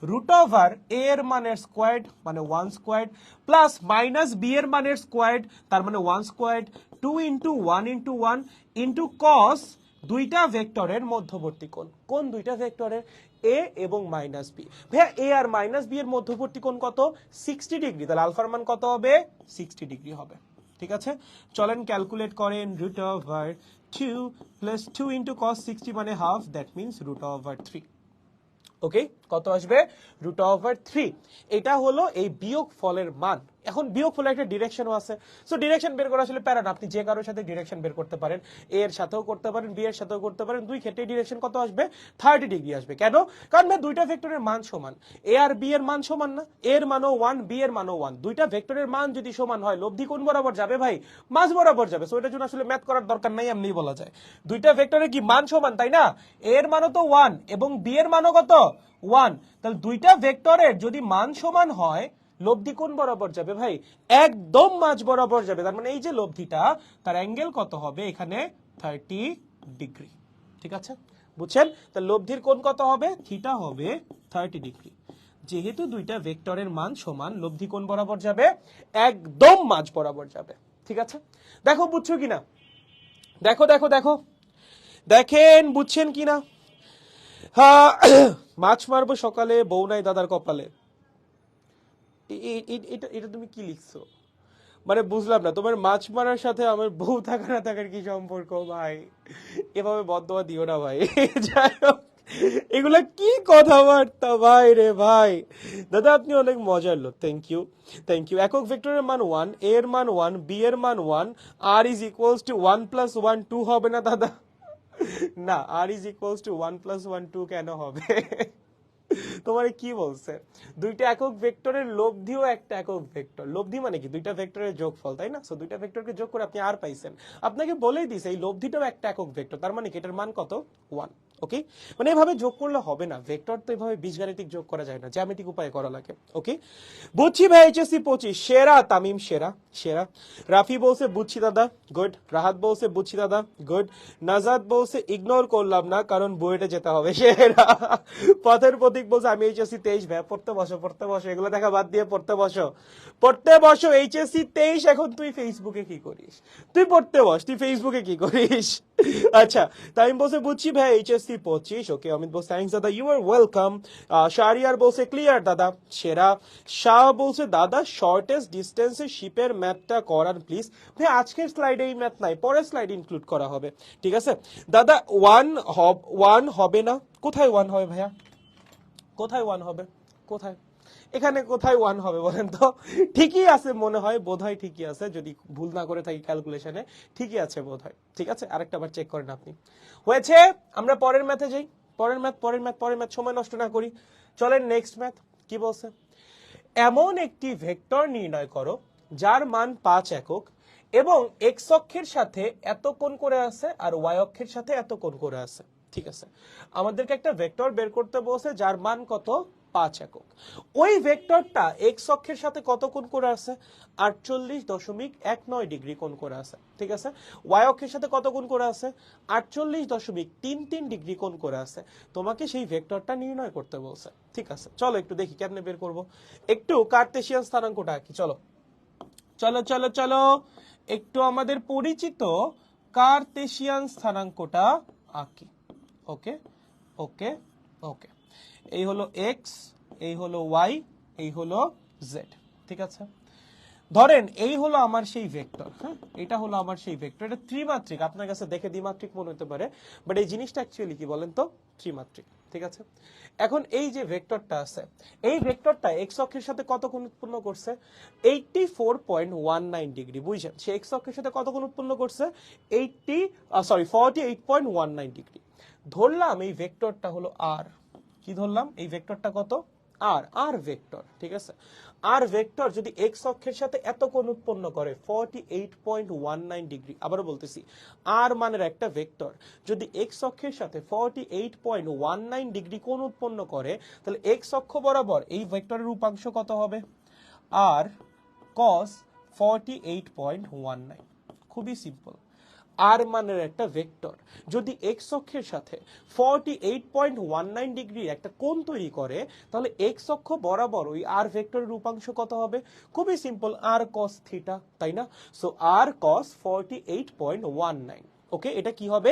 A: রুট ওভার এ এর মানের স্কোয়ার্ড মানে 1 স্কোয়ার্ড প্লাস মাইনাস বি এর মানের স্কোয়ার্ড তার মানে 1 স্কোয়ার্ড, 2 × 1 × 1 ইন্টু কস দুইটা ভেক্টরের মধ্যবর্তী কোণ। কোন দুইটা ভেক্টরের, এ এবং মাইনাস বি। ভাইয়া এ আর মাইনাস বি এর মধ্যবর্তী কোণ কত, 60 ডিগ্রি। তাহলে আলফার মান কত হবে, 60 ডিগ্রি হবে। ঠিক আছে, চলেন ক্যালকুলেট করেন। রুট ওভার 2 প্লাস 2 × cos 60 মানে half, that means root over 3। Okay, কত আসবে, রুট ওভার 3। এটা হলো এই বিয়োগ ফলের মান। এখন বিয়োগফলে একটা ডিরেকশনও আছে। সো ডিরেকশন বের করা আসলে প্যারা না, আপনি যে কারোর সাথে ডিরেকশন বের করতে পারেন, এ এর সাথেও করতে পারেন, বি এর সাথেও করতে পারেন, দুই ক্ষেত্রে ডিরেকশন কত আসবে, 30 ডিগ্রি আসবে। কেন? কারণ ভাই দুইটা ভেক্টরের মান সমান, এ আর বি এর মান সমান না, এ এর মানও 1, বি এর মানও 1, দুইটা ভেক্টরের মান যদি সমান হয় লব্ধি কোন বরাবর যাবে ভাই, মাঝ বরাবর যাবে। সো এটার জন্য আসলে ম্যাথ করার দরকার নাই, এমনিই বলা যায় দুইটা ভেক্টরের কি মান সমান, তাই না? এ এর মানও তো 1 এবং বি এর মানও কত 1, তাহলে দুইটা ভেক্টরের যদি মান সমান হয় লব্ধি কোন বরাবর যাবে ভাই, একদম মাঝ বরাবর যাবে। তার মানে এই যে লব্ধিটা তার অ্যাঙ্গেল কত হবে এখানে, 30 ডিগ্রি। ঠিক আছে, বুঝছেন? তাহলে লব্ধির কোণ কত হবে, থিটা হবে 30 ডিগ্রি। যেহেতু দুইটা ভেক্টরের মান সমান, লব্ধি কোন বরাবর যাবে, একদম মাঝ বরাবর যাবে। ঠিক আছে, দেখো বুঝছো কিনা, দেখো দেখো দেখো দেখেন বুঝছেন কিনা। হ্যাঁ, মাছ মারবো সকালে বউ নাই দাদার কপালে, এটা তুমি কি লিখছো? মানে বুঝলাম না, তোমার মাছ মারার সাথে আমার বউ থাকা না থাকার কি সম্পর্ক ভাই? এভাবে বদদোয়া দিও না ভাই। যাই হোক, এগুলা কি কথাবার্তা ভাই রে ভাই। দাদা আপনি অনেক মজার লোক, থ্যাংক ইউ থ্যাংক ইউ। একক ভেক্টরের মান 1, এ এর মান 1, বি এর মান 1, আর ইজ ইকুয়ালস টু 1 + 1 2 হবে না দাদা? না, আর ইজ ইকুয়ালস টু 1 + 1 2 কেন হবে? তোমার কি বলছে, দুইটা একক ভেক্টরের লব্ধিও একটা একক ভেক্টর। লব্ধি মানে কি, দুইটা ভেক্টরের যোগফল, তাই না? সো দুইটা ভেক্টরকে যোগ করে আপনি আর পাইছেন, আপনাকে বলেই দিছে এই লব্ধিটাও একটা একক ভেক্টর, তার মানে কি এটার মান কত, 1। ওকে, মানে এভাবে যোগ করলে হবে না, ভেক্টর তো এভাবে বীজগাণিতিক যোগ করা যায় না, জ্যামিতিক উপায়ে করা লাগে। ওকে, বুঝছি ভাই। এইচএসসি 25 সেরা, তামিম সেরা সেরা। রাফি বলছে বুঝছি দাদা, গুড। রাহাত বলছে বুঝছি দাদা, গুড। নাজাদ বলছে ইগনোর করলাম না কারণ বুয়েটে যেতে হবে, সেরা। পথের প্রতীক বলছে আমি এইচএসসি 23 ভাই, পড়তে বসো পড়তে বসো, এগুলো দেখা বাদ দিয়ে পড়তে বসো পড়তে বসো। এইচএসসি 23, এখন তুই ফেসবুকে কি করিস? তুই পড়তে বস, তুই ফেসবুকে কি করিস? আচ্ছা, তামিম বলছে বুঝছি ভাই এইচএসসি 25। ওকে, অমিত বলছে থ্যাঙ্কস দাদা, ইউ আর ওয়েলকাম। শাহরিয়ার বলছে ক্লিয়ার দাদা, সেরা। শাহ বলছে দাদা শর্টেস্ট ডিস্টেন্সে শিপের ম্যাথটা করান প্লিজ। ভাই আজকের স্লাইডে এই ম্যাথ নাই, পরের স্লাইডে ইনক্লুড করা হবে। ঠিক আছে দাদা, 1 হবে না, কোথায় 1 হবে ভাইয়া, কোথায় 1 হবে, কোথায়, এখানে কোথায় 1 হবে বলেন তো? ঠিকই আছে মনে হয়, বোধহয় ঠিকই আছে, যদি ভুল না করে থাকি ক্যালকুলেশনে, ঠিকই আছে বোধহয়। ঠিক আছে, আরেকটা বার চেক করেন আপনি। হয়েছে, আমরা পরের ম্যাথে যাই, পরের ম্যাথ, সময় নষ্ট না করি, চলেন নেক্সট ম্যাথ। কি বলছে, এমন একটি ভেক্টর নির্ণয় করো যার মান 5 একক এবং এক্স অক্ষের সাথে এত কোণ করে আছে আর ওয়াই অক্ষের সাথে এত কোণ করে আছে। ঠিক আছে, আমাদেরকে একটা ভেক্টর বের করতে বলছে যার মান কত, 5 একক। ওই ভেক্টরটা এক্স অক্ষের সাথে কত কোণ করে আছে, 48.19 ডিগ্রি কোণ করে আছে। ঠিক আছে, ওয়াই অক্ষের সাথে কত কোণ করে আছে, 48.33 ডিগ্রি কোণ করে আছে। তোমাকে সেই ভেক্টরটা নির্ণয় করতে বলছে। ঠিক আছে, চলো একটু দেখি কেমনে বের করব। একটু কার্তেশিয়ান স্থানাঙ্কটা আঁকি, চলো চলো চলো চলো, একটু আমাদের পরিচিত কার্তেশিয়ান স্থানাঙ্কটা আঁকি। ওকে ওকে ওকে, এই হলো এক্স, এই হলো ওয়াই, এই হলো জেড। ঠিক আছে, ধরেন এই হলো আমার সেই ভেক্টর, হ্যাঁ এটা হলো আমার সেই ভেক্টর। এটা ত্রিমাত্রিক, আপনার কাছে দেখে দ্বিমাত্রিক মনে হতে পারে, বাট এই জিনিসটা অ্যাকচুয়ালি কি বলেন তো, ত্রিমাত্রিক। ঠিক আছে, এখন এই যে ভেক্টরটা আছে, এই ভেক্টরটা এক্স অক্ষের সাথে কত কোণ উৎপন্ন করছে, 84.19 ডিগ্রি। বুঝছেন, সে এক্স অক্ষের সাথে কত কোণ উৎপন্ন করছে, 48.19 ডিগ্রি। ধরলাম এই ভেক্টরটা হলো আর, কি ধরলাম, এই ভেক্টরটা কত, আর, আর ভেক্টর। ঠিক আছে, আর ভেক্টর যদি এক্স অক্ষের সাথে এত কোণ উৎপন্ন করে 48.19 ডিগ্রি, আবারও বলতেছি, আর মানের একটা ভেক্টর যদি এক্স অক্ষের সাথে 48.19 ডিগ্রি কোণ উৎপন্ন করে, তাহলে এক্স অক্ষ বরাবর এই ভেক্টরের উপাংশ কত হবে, আর cos 48.19। খুবই সিম্পল, আর মানের একটা ভেক্টর যদি এক্স অক্ষের সাথে 48.19 ডিগ্রি একটা কোণ তৈরি করে, তাহলে এক্স অক্ষ বরাবর ওই আর ভেক্টরের উপাংশ কত হবে, খুবই সিম্পল, আর cos থিটা, তাই না? সো আর cos 48.19। ওকে, এটা কি হবে,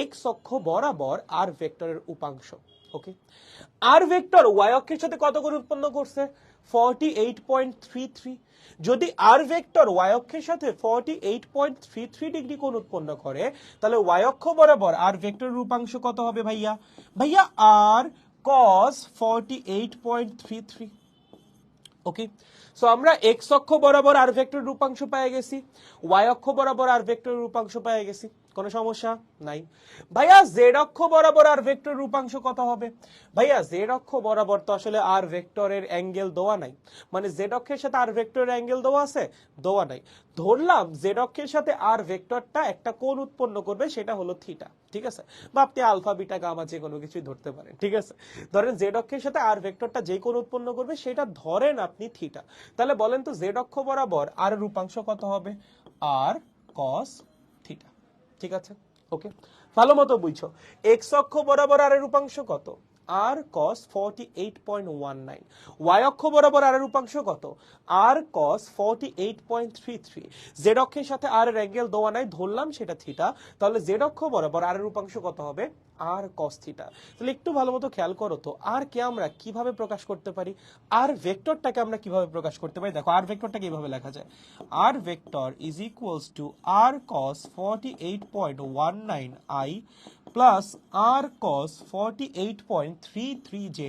A: এক্স অক্ষ বরাবর আর ভেক্টরের উপাংশ। ওকে, আর ভেক্টর ওয়াই অক্ষের সাথে কত কোণ উৎপন্ন করছে, 48.33। যদি আর ভেক্টর ওয়াই অক্ষের সাথে 48.33 ডিগ্রি কোণ উৎপন্ন করে, তাহলে ওয়াই অক্ষ বরাবর আর ভেক্টরের উপাংশ কত হবে ভাইয়া, ভাইয়া আর cos 48.33। ওকে, সো আমরা এক্স অক্ষ বরাবর আর ভেক্টরের রূপাংশ পেয়ে গেছি, ওয়াই অক্ষ বরাবর আর ভেক্টরের রূপাংশ পেয়ে গেছি, কোনো সমস্যা নাই। ভাইয়া জেড অক্ষ বরাবর আর ভেক্টরের রূপাংশ কত হবে? ভাইয়া জেড অক্ষ বরাবর তো আসলে আর ভেক্টরের অ্যাঙ্গেল দেওয়া নাই, মানে জেড অক্ষের সাথে আর ভেক্টরের অ্যাঙ্গেল দেওয়া আছে? দেওয়া নাই। ধরলাম জেড অক্ষের সাথে আর ভেক্টরটা একটা কোণ উৎপন্ন করবে, সেটা হলো থিটা, ঠিক আছে? বা আপনি আলফা বিটা গামা যে কোনো কিছুই ধরতে পারেন, ঠিক আছে? ধরেন জেড অক্ষের সাথে আর ভেক্টরটা যে কোণ উৎপন্ন করবে সেটা ধরেন আপনি থিটা। তাহলে বলেন তো জেড অক্ষ বরাবর আর রূপাংশ কত হবে? আর কস থিটা, ঠিক আছে? ওকে, ভালো মতো বুঝছো। এক্স অক্ষ বরাবর আর এর রূপাংশ কত? আর কস 48.19। ওয়াই অক্ষ বরাবর আর এর রূপাংশ কত? আর কস 48.33। জেড অক্ষের সাথে আর এর অ্যাঙ্গেল দেওয়া নাই, ধরলাম সেটা থিটা, তাহলে জেড অক্ষ বরাবর আর এর রূপাংশ কত হবে? আর কস থিটা। তাহলে একটু ভালো মতো খেয়াল করো তো, আর কে আমরা কিভাবে প্রকাশ করতে পারি? আর ভেক্টরটাকে আমরা কিভাবে প্রকাশ করতে পারি? দেখো আর ভেক্টরটাকে কিভাবে লেখা যায়। R vector is equals to R cos 48.19i plus R cos 48.33j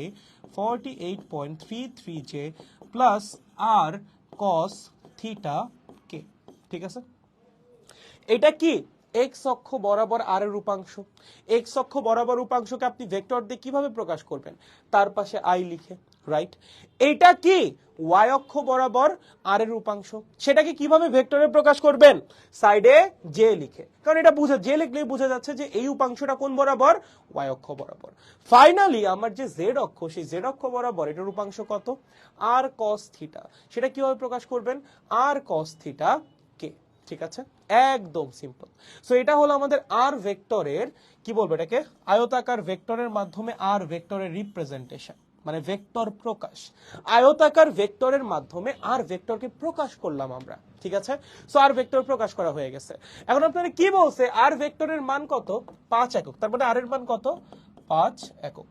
A: 48.33j plus R cos theta K, ঠিক আছে? এটা কি? এক্স অক্ষ বরাবর আর এর রূপাংশ। এক্স অক্ষ বরাবর রূপাংশকে আপনি ভেক্টর দিয়ে কিভাবে প্রকাশ করবেন? তার পাশে আই লিখে, রাইট? এটা কি? ওয়াই অক্ষ বরাবর আর এর রূপাংশ, সেটাকে কিভাবে ভেক্টরে প্রকাশ করবেন? সাইডে জে লিখে, কারণ এটা বুঝা, জে লিখলেই বোঝা যাচ্ছে যে এই উপাংশটা কোন বরাবর? ওয়াই অক্ষ বরাবর। ফাইনালি আমার যে জেড অক্ষ, সেই জেড অক্ষ বরাবর এটার রূপাংশ কত? আর কস থিটা। সেটা কিভাবে প্রকাশ করবেন? আর কস থিটা কে, ঠিক আছে? একদম সিম্পল। সো এটা হলো আমাদের আর ভেক্টরের, কি বলবো এটাকে, আয়তাকার ভেক্টরের মাধ্যমে আর ভেক্টরের রিপ্রেজেন্টেশন, মানে ভেক্টর প্রকাশ। আয়তাকার ভেক্টরের মাধ্যমে আর ভেক্টরকে প্রকাশ করলাম আমরা, ঠিক আছে? সো আর ভেক্টর প্রকাশ করা হয়ে গেছে। এখন আপনারা কি বলছে, আর ভেক্টরের মান কত? 5 একক। তার মানে আর এর মান কত? 5 একক,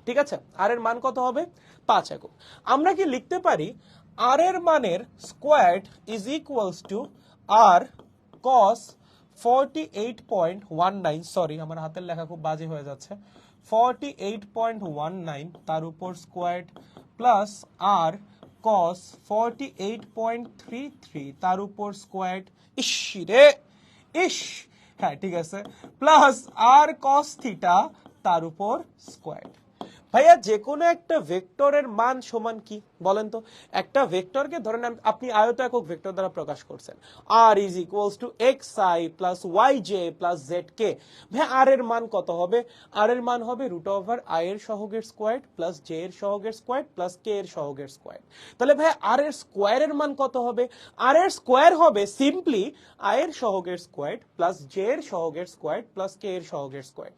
A: ঠিক আছে? আর এর মান কত হবে? 5 একক। আমরা কি লিখতে পারি আর এর মানের squared is equals to R cos 48.19, sorry আমার হাতের লেখা খুব বাজে হয়ে যাচ্ছে, 48.19 তার উপর স্কোয়ার্ড প্লাস আর কস 48.33 তার উপর স্কোয়ার্ড, ইস রে ইস, হ্যাঁ ঠিক আছে, প্লাস আর কস থিটা তার উপর স্কোয়ার্ড। ভাইয়া যে কোনো একটা ভেক্টরের মান সমান কি বলেন তো? একটা ভেক্টরকে ধরেন আপনি আয়ত একক ভেক্টর দ্বারা প্রকাশ করছেন, R is equals to X I plus Y J plus Z K. ভাইয়া আর এর মান কত হবে? আর এর মান হবে রুট ওভার আই এর সহগের স্কোয়ার প্লাস জে এর সহগের স্কোয়ার প্লাস কে এর সহগের স্কোয়ার। তাহলে ভাইয়া আর এর স্কোয়ারের মান কত হবে? আর এর স্কোয়ার হবে সিম্পলি আই এর সহগের স্কোয়ার প্লাস জে এর সহগের স্কোয়ার প্লাস কে এর সহগের স্কোয়ার।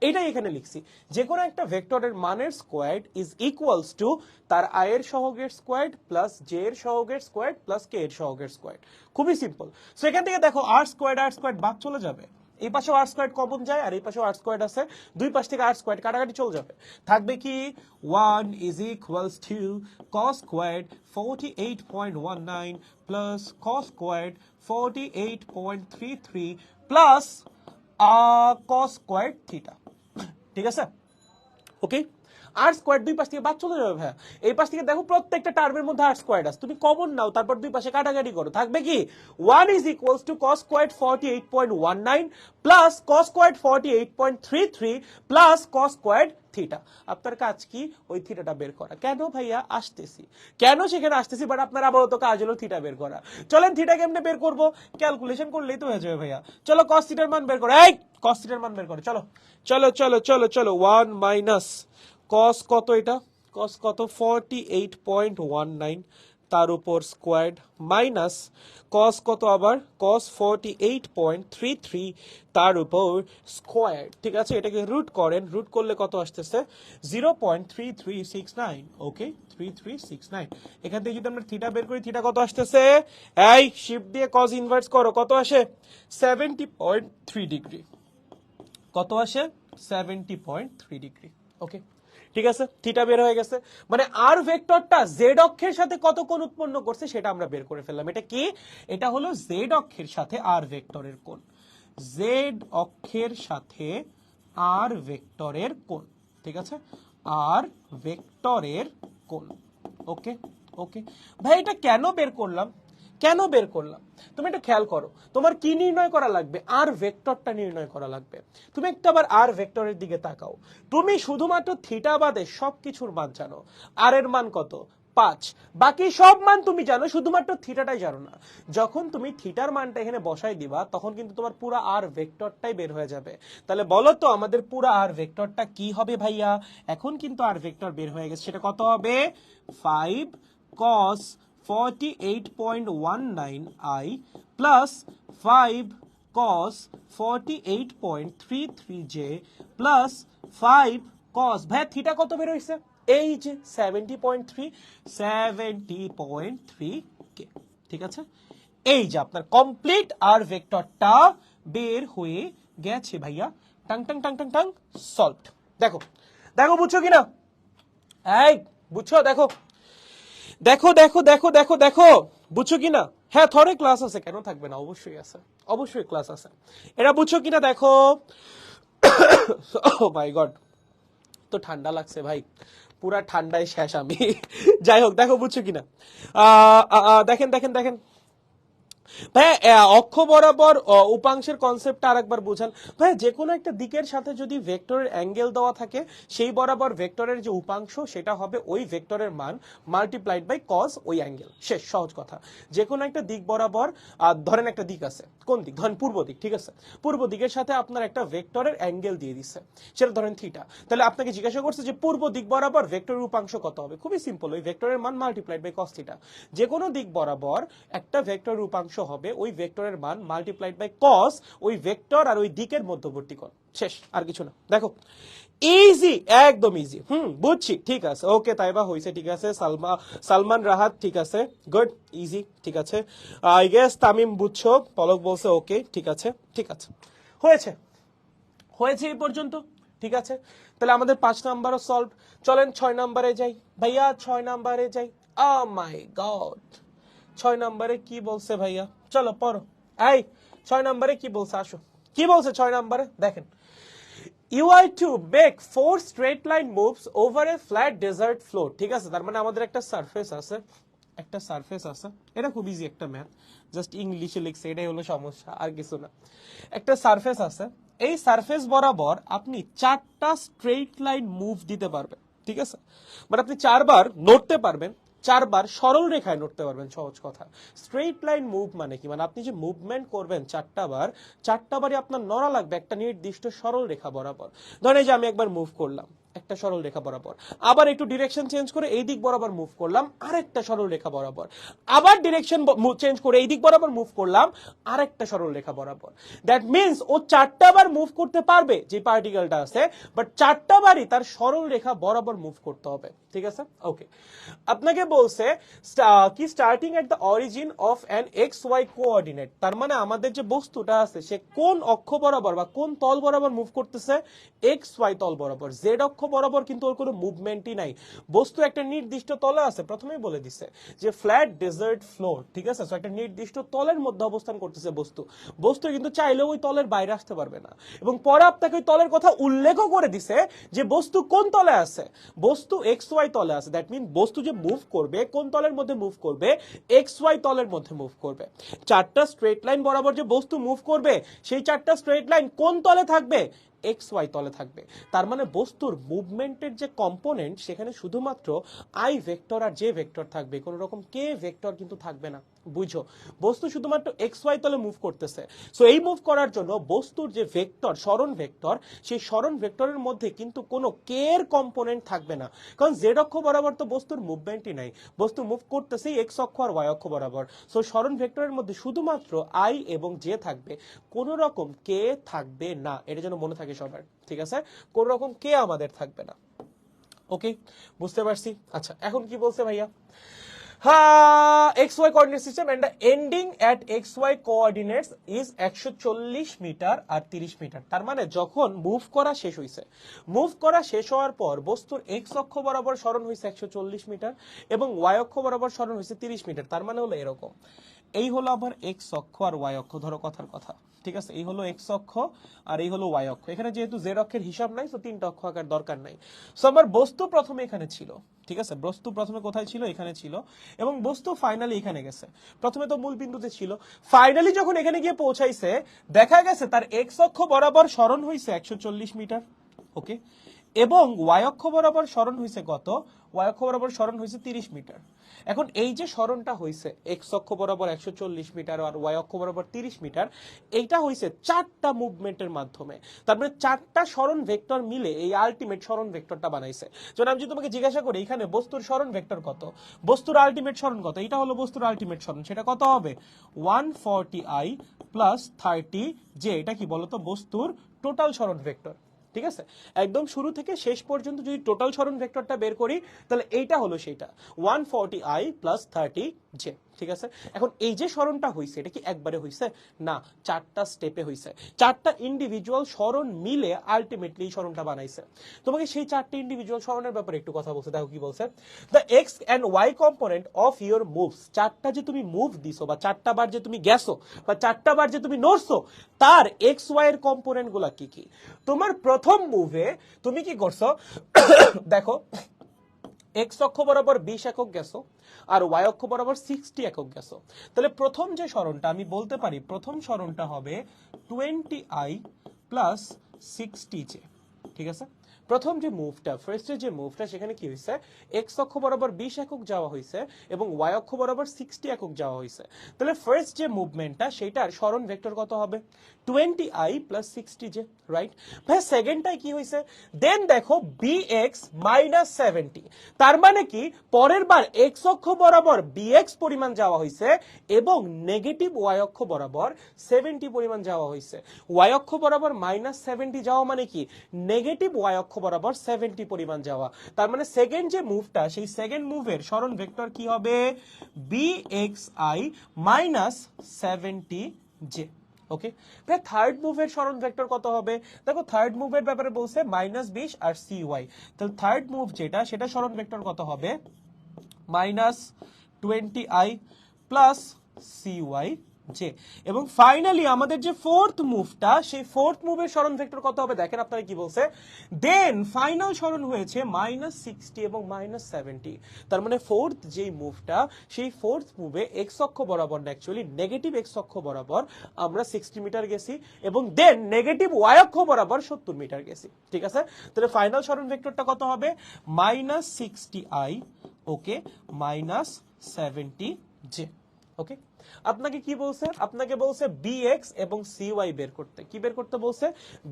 A: এটাই এখানে লিখছি, যে কোনো একটা ভেক্টরের মানের স্কোয়ার ইজ ইকুয়ালস টু তার আই এর সহগের স্কোয়ার প্লাস জে এর সহগের স্কোয়ার প্লাস কে এর সহগের স্কোয়ার। খুবই সিম্পল। সো এখান থেকে দেখো আর স্কোয়ার বাদ চলে যাবে, এই পাশে আর স্কোয়ার কমন যায় আর এই পাশে আর স্কোয়ার আছে, দুই পাশ থেকে আর স্কোয়ার কাটাকাটি চলে যাবে, থাকবে কি 1 is equals two cos squared 48.19 plus cos squared 48.33 plus cos squared theta, ঠিক আছে? ওকে, আর স্কোয়ার দুই পাশ থেকে বাদ চলে যাবে ভাইয়া। এই পাশ থেকে দেখো প্রত্যেকটা টার্মের মধ্যে আর স্কোয়ার আছে, তুমি কমন নাও, তারপর দুই পাশে কাটাকাটি করো, থাকবে কি 1 is equals two cos squared 48.19 plus cos squared 48.33 plus cos squared theta. আপনার কাজ কি? ওই থিটাটা বের করা। কেন ভাইয়া? আসতেছি, কেন সেখানে আসতেছি, বাট আপনার আপাতত কাজ হলো থিটা বের করা। চলেন থিটা কেমনে বের করবো, ক্যালকুলেশন করলেই তো হয়ে যাবে ভাইয়া। চলো cos থিটার মান বের করো, এই cos থিটার মান বের করো, চলো চলো চলো চলো চলো 1 মাইনাস cos কত, এটা cos কত 48.19 তার উপর স্কোয়ার্ড মাইনাস cos কত আবার cos 48.33 তার উপর স্কোয়ার্ড, ঠিক আছে? এটাকে রুট করেন, রুট করলে কত আসতেছে 0.3369, ওকে 3369। এখান থেকে যদি আমরা থিটা বের করি, থিটা কত আসতেছে, এই শিফট দিয়ে cos ইনভার্স করো, কত আসে 70.3 ডিগ্রি, কত আসে 70.3 ডিগ্রি, ওকে ঠিক আছে? থিটা বের হয়ে গেছে, মানে আর ভেক্টরটা জেড অক্ষের সাথে কত কোণ উৎপন্ন করছে সেটা আমরা বের করে ফেললাম। এটা কি? এটা হলো জেড অক্ষের সাথে আর ভেক্টরের কোণ, জেড অক্ষের সাথে আর ভেক্টরের কোণ, ঠিক আছে? আর ভেক্টরের কোণ, ওকে ওকে ভাই, এটা কেন বের করলাম, কেন বের করলাম তুমি একটু খেয়াল করো। তোমার কি নির্ণয় করা লাগবে? আর ভেক্টরটা নির্ণয় করা লাগবে। তুমি একটু আবার আর ভেক্টরের দিকে তাকাও। তুমি শুধুমাত্র থিটা বাদে সবকিছুর মান জানো। আর এর মান কত? 5। বাকি সব মান তুমি জানো, শুধুমাত্র থিটাটাই জানো না। যখন তুমি থিটার মানটা এখানে বসাই দিবা, তখন কিন্তু তোমার পুরো আর ভেক্টরটাই বের হয়ে যাবে। তাহলে বলো তো আমাদের পুরো আর ভেক্টরটা কি হবে ভাইয়া? এখন কিন্তু আর ভেক্টর বের হয়ে গেছে, সেটা কত হবে? 5 cos 48.19i plus 5 cos 48.33j plus 5 cos, ভাই থিটা কত বের হইছে? এই যে 70.3 কে, ঠিক আছে? এই যে আপনার কমপ্লিট আর ভেক্টরটা বের হয়ে গেছে ভাইয়া। Tongue tongue tongue tongue tongue, solved. দেখো দেখো, বুঝছো কিনা? এই বুঝছো? দেখো দেখো দেখো দেখো দেখো দেখো, বুঝছো কিনা? হ্যাঁ, থরে ক্লাস আছে, কেন থাকবে না? অবশ্যই আছে, অবশ্যই ক্লাস আছে। এটা বুঝছো কিনা দেখো। ও মাই গড, তো ঠান্ডা লাগছে ভাই, পুরা ঠান্ডায় শেষ আমি। যাই হোক, দেখো বুঝছো কিনা। দেখেন দেখেন দেখেন ভাই, অক্ষ বরাবর উপাংশের কনসেপ্টটা আরেকবার বুঝান ভাই। যে কোনো একটা দিকের সাথে যদি ভেক্টরের অ্যাঙ্গেল দেওয়া থাকে, সেই বরাবর ভেক্টরের যে উপাংশ সেটা হবে ওই ভেক্টরের মান মাল্টিপ্লাইড বাই কস ওই অ্যাঙ্গেল। শেষ, সহজ কথা। যে কোনো একটা দিক বরাবর, ধরেন একটা দিক আছে, কোন দিক? ধরেন পূর্ব দিক, ঠিক আছে? পূর্ব দিকের সাথে আপনার একটা ভেক্টরের অ্যাঙ্গেল দিয়ে দিচ্ছে, সেটা ধরেন থিটা। তাহলে আপনাকে জিজ্ঞাসা করছে যে পূর্ব দিক বরাবর ভেক্টরের উপাংশ কত হবে? খুবই সিম্পল, ওই ভেক্টরের মান মাল্টিপ্লাইড বাই কস থিটা। যে কোনো দিক বরাবর একটা ভেক্টরের উপাংশ হবে ওই ভেক্টরের মান মাল্টিপ্লাইড বাই কস ওই ভেক্টর আর ওই দিকের মধ্যবর্তী কোণ। শেষ, আর কিছু না। দেখো ইজি, একদম ইজি। বুঝছি, ঠিক আছে, ওকে তাইবা হইছে, ঠিক আছে। সালমান রাহাত, ঠিক আছে, গুড, ইজি, ঠিক আছে। আই গেস তামিম বুঝছো, পলক বলছে ওকে, ঠিক আছে, ঠিক আছে, হয়েছে, হয়েছে এই পর্যন্ত, ঠিক আছে। তাহলে আমাদের 5 নাম্বারও সলভ। চলেন 6 নাম্বারে যাই ভাইয়া, 6 নাম্বারে যাই। ও মাই গড, 6 নাম্বারে কি বলছে ভাইয়া? চলো পড়ো। এই 6 নাম্বারে কি বলছে? আসো, কি বলছে 6 নাম্বারে? দেখেন, you are to make 4 straight line moves over a flat desert floor. ঠিক আছে, তার মানে আমাদের একটা সারফেস আছে, একটা সারফেস আছে। এটা খুব ইজি একটা ম্যাথ, জাস্ট ইংলিশে লিখছে, এটাই হলো সমস্যা, আর কিছু না। একটা সারফেস আছে, এই সারফেস বরাবর আপনি 4টা স্ট্রেট লাইন মুভ দিতে পারবেন, ঠিক আছে? মানে আপনি 4বার নড়তে পারবেন, 4বার সরল রেখায় নড়তে পারবেন। সহজ কথা, স্ট্রেট লাইন মুভ মানে কি? মানে আপনি যে মুভমেন্ট করবেন 4টা বার, 4টা বারই আপনার নড়া লাগবে একটা নির্দিষ্ট সরল রেখা বরাবর। ধরেন এই যে আমি একবার মুভ করলাম একটা সরল রেখা বরাবর, আবার একটু ডিরেকশন চেঞ্জ করে এই দিক বরাবর মুভ করলাম আরেকটা সরল রেখা বরাবর, আবার ডিরেকশন চেঞ্জ করে এই দিক বরাবর মুভ করলাম আরেকটা সরল রেখা বরাবর। দ্যাট মিন্স ও 4টা বার মুভ করতে পারবে যে পার্টিকেলটা আছে, বাট 4টা বারই তার সরল রেখা বরাবর মুভ করতে হবে, ঠিক আছে? ওকে, আপনাকে বলছে কি starting at the origin of an X Y coordinate. তার মানে আমাদের যে বস্তুটা আছে সে কোন অক্ষ বরাবর বা কোন তল বরাবর মুভ করতেছে? এক্স ওয়াই তল বরাবর। জেড অক্ষ বরাবর কিন্তু ওর কোনো মুভমেন্টই নাই, বস্তু একটা নির্দিষ্ট তলে আছে। প্রথমেই বলে দিছে যে ফ্ল্যাট ডেজার্ট ফ্লোর, ঠিক আছে? সো একটা নির্দিষ্ট তলের মধ্যে অবস্থান করতেছে বস্তু। বস্তু কিন্তু চাইলেও ওই তলের বাইরে আসতে পারবে না, এবং পরে আপনাকে ওই তলের কথা উল্লেখও করে দিছে যে বস্তু কোন তলে আছে। বস্তু এক্স ওয়াই তলে আছে, দ্যাট মিন বস্তু যে মুভ করবে কোন তলের মধ্যে মুভ করবে? এক্স ওয়াই তলের মধ্যে মুভ করবে। 4টা স্ট্রেট লাইন বরাবর যে বস্তু মুভ করবে সেই 4টা স্ট্রেট লাইন কোন তলে থাকবে? এক্স ওয়াই তলে থাকবে। তার মানে বস্তুর মুভমেন্টের যে কম্পোনেন্ট সেখানে শুধুমাত্র আই ভেক্টর আর জে ভেক্টর থাকবে, কোনো রকম কে ভেক্টর কিন্তু থাকবে না। বুঝো, বস্তু শুধুমাত্র এক্স ওয়াই তলে মুভ করতেছে। সো এই মুভ করার জন্য বস্তুর যে ভেক্টর, সরণ ভেক্টর, সেই সরণ ভেক্টরের মধ্যে কিন্তু কোনো কে এর কম্পোনেন্ট থাকবে না, কারণ জেড অক্ষ বরাবর তো বস্তুর মুভমেন্টই নাই, বস্তু মুভ করতেছে এক্স অক্ষ আর ওয়াই অক্ষ বরাবর। সো সরণ ভেক্টরের মধ্যে শুধুমাত্র আই এবং জে থাকবে, কোন রকম কে থাকবে না। এটা যেন মনে থাকে সবার, ঠিক আছে? কোন রকম কে আমাদের থাকবে না। ওকে, বুঝতে পারছি। আচ্ছা, এখন কি বলছে ভাইয়া? XY coordinate system and the ending at XY coordinates is 140 metre আর 30 মিটার। তার মানে যখন মুভ করা শেষ হইছে, মুভ করা শেষ হওয়ার পর বস্তুর এক্স অক্ষ বরাবর সরণ হইছে 140 মিটার এবং ওয়াই অক্ষ বরাবর সরণ হইছে 30 মিটার। তার মানে হলো এরকম, এই হলো আবার এক্স অক্ষ আর ওয়াই অক্ষ, ধরো কথার কথা, ঠিক আছে? এই হলো এক্স অক্ষ আর এই হলো ওয়াই অক্ষ। এখানে যেহেতু জেড অক্ষের হিসাব নাই, তো তিনটা অক্ষ আঁকার দরকার নাই। সো আমার বস্তু প্রথমে এখানে ছিল, ঠিক আছে? বস্তু প্রথমে কোথায় ছিল? এখানে ছিল, এবং বস্তু ফাইনালি এখানে গেছে। প্রথমে তো মূল বিন্দুতে ছিল, ফাইনালি যখন এখানে গিয়ে পৌঁছাইছে, দেখা গেছে তার এক্স অক্ষ বরাবর সরণ হয়েছে 140 মিটার, ওকে, এবং ওয়াই অক্ষ বরাবর সরণ হয়েছে কত? ওয়াই অক্ষ বরাবর সরণ হয়েছে 30 মিটার। এখন এই যে সরণটা হয়েছে এক্স অক্ষ বরাবর 140 মিটার আর ওয়াই অক্ষ বরাবর 30 মিটার, এইটা হয়েছে চারটা মুভমেন্টের মাধ্যমে। তার মানে চারটা সরণ ভেক্টর মিলে এই আলটিমেট সরণ ভেক্টরটা বানাইছে। যখন আমি যদি তোমাকে জিজ্ঞাসা করি এখানে বস্তুর সরণ ভেক্টর কত, বস্তুর আলটিমেট সরণ কত, এটা হলো বস্তুর আলটিমেট সরণ, সেটা কত হবে? 140i plus 30j। এটা কি বলতো? বস্তুর টোটাল সরণ ভেক্টর, ঠিক আছে? একদম শুরু থেকে শেষ পর্যন্ত যদি টোটাল সরণ ভেক্টরটা বের করি, তাহলে এইটা হলো সেটা 140i প্লাস 30j, ঠিক আছে? এখন এই যে সরণটা হইছে, এটা কি একবারে হইছে? না, চারটা স্টেপে হইছে। চারটা ইন্ডিভিজুয়াল সরণ মিলে আলটিমেটলি এই সরণটা বানাইছে। তোমাকে সেই চারটি ইন্ডিভিজুয়াল সরণের ব্যাপারে একটু কথা বলছে, দেখো কি বলছে। The X and Y component of your moves, চারটা যে তুমি মুভ দিছো বা চারটা বার যে তুমি গেছো বা চারটা বার যে তুমি নড়ছো, তার এক্স ওয়াই এর কম্পোনেন্ট গুলা কি কি? তোমার প্রথম মুভে তুমি কি করছো? দেখো, এক্স অক্ষ বরাবর 20 একক গেছো আর ওয়াই অক্ষ বরাবর 60 একক গেছো। তাহলে প্রথম যে সরণটা আমি বলতে পারি, প্রথম সরণটা হবে 20i প্লাস 60j, ঠিক আছে? প্রথম যে মুভটা, ফার্স্টের যে মুভটা, সেখানে কি হয়েছে? এক্স অক্ষ বরাবর 20 একক যাওয়া হয়েছে এবং ওয়াই অক্ষ বরাবর 60 একক যাওয়া হয়েছে। তাহলে ফার্স্ট যে মুভমেন্টটা, সেটার সরণ ভেক্টর কত হবে? 20i plus 60j, right? ভাই সেকেন্ডটাই কি হয়েছে? দেন দেখো bx মাইনাস 70, তার মানে কি পরের বার এক্স অক্ষ বরাবর bx পরিমাণ যাওয়া হয়েছে এবং নেগেটিভ ওয়াই অক্ষ বরাবর 70 পরিমাণ যাওয়া হয়েছে। ওয়াই অক্ষ বরাবর মাইনাস 70 যাওয়া মানে কি নেগেটিভ ওয়াই অক্ষ বরাবর 70 পরিমাণ যাওয়া। তার মানে সেকেন্ড যে মুভটা, সেই সেকেন্ড মুভের সরণ ভেক্টর কি হবে? bxi মাইনাস 70j, ওকে? তাহলে থার্ড মুভের সরণ ভেক্টর কত হবে? দেখো থার্ড মুভের ব্যাপারে বলছে মাইনাস 20 আর cy, তাহলে থার্ড মুভ যেটা, সেটা সরণ ভেক্টর কত হবে? Minus 20i plus cyj। এবং ফাইনালি আমাদের যে ফোর্থ মুভটা, সেই ফোর্থ মুভের সরণ ভেক্টর কত হবে? দেখেন আপনারা কি বলছে, দেন ফাইনাল সরণ হয়েছে মাইনাস 60 এবং মাইনাস 70। তার মানে ফোর্থ যেই মুভটা, সেই ফোর্থ মুভে এক্স অক্ষ বরাবর, অ্যাকচুয়ালি নেগেটিভ এক্স অক্ষ বরাবর আমরা 60 মিটার গেছি এবং দেন নেগেটিভ ওয়াই অক্ষ বরাবর 70 মিটার গেছি, ঠিক আছে? তাহলে ফাইনাল সরণ ভেক্টরটা কত হবে? মাইনাস 60i, ওকে, মাইনাস 70j, ওকে? আপনাকে কি বলছে? আপনাকে বলছে bx এবং cy বের করতে। কি বের করতে বলছে?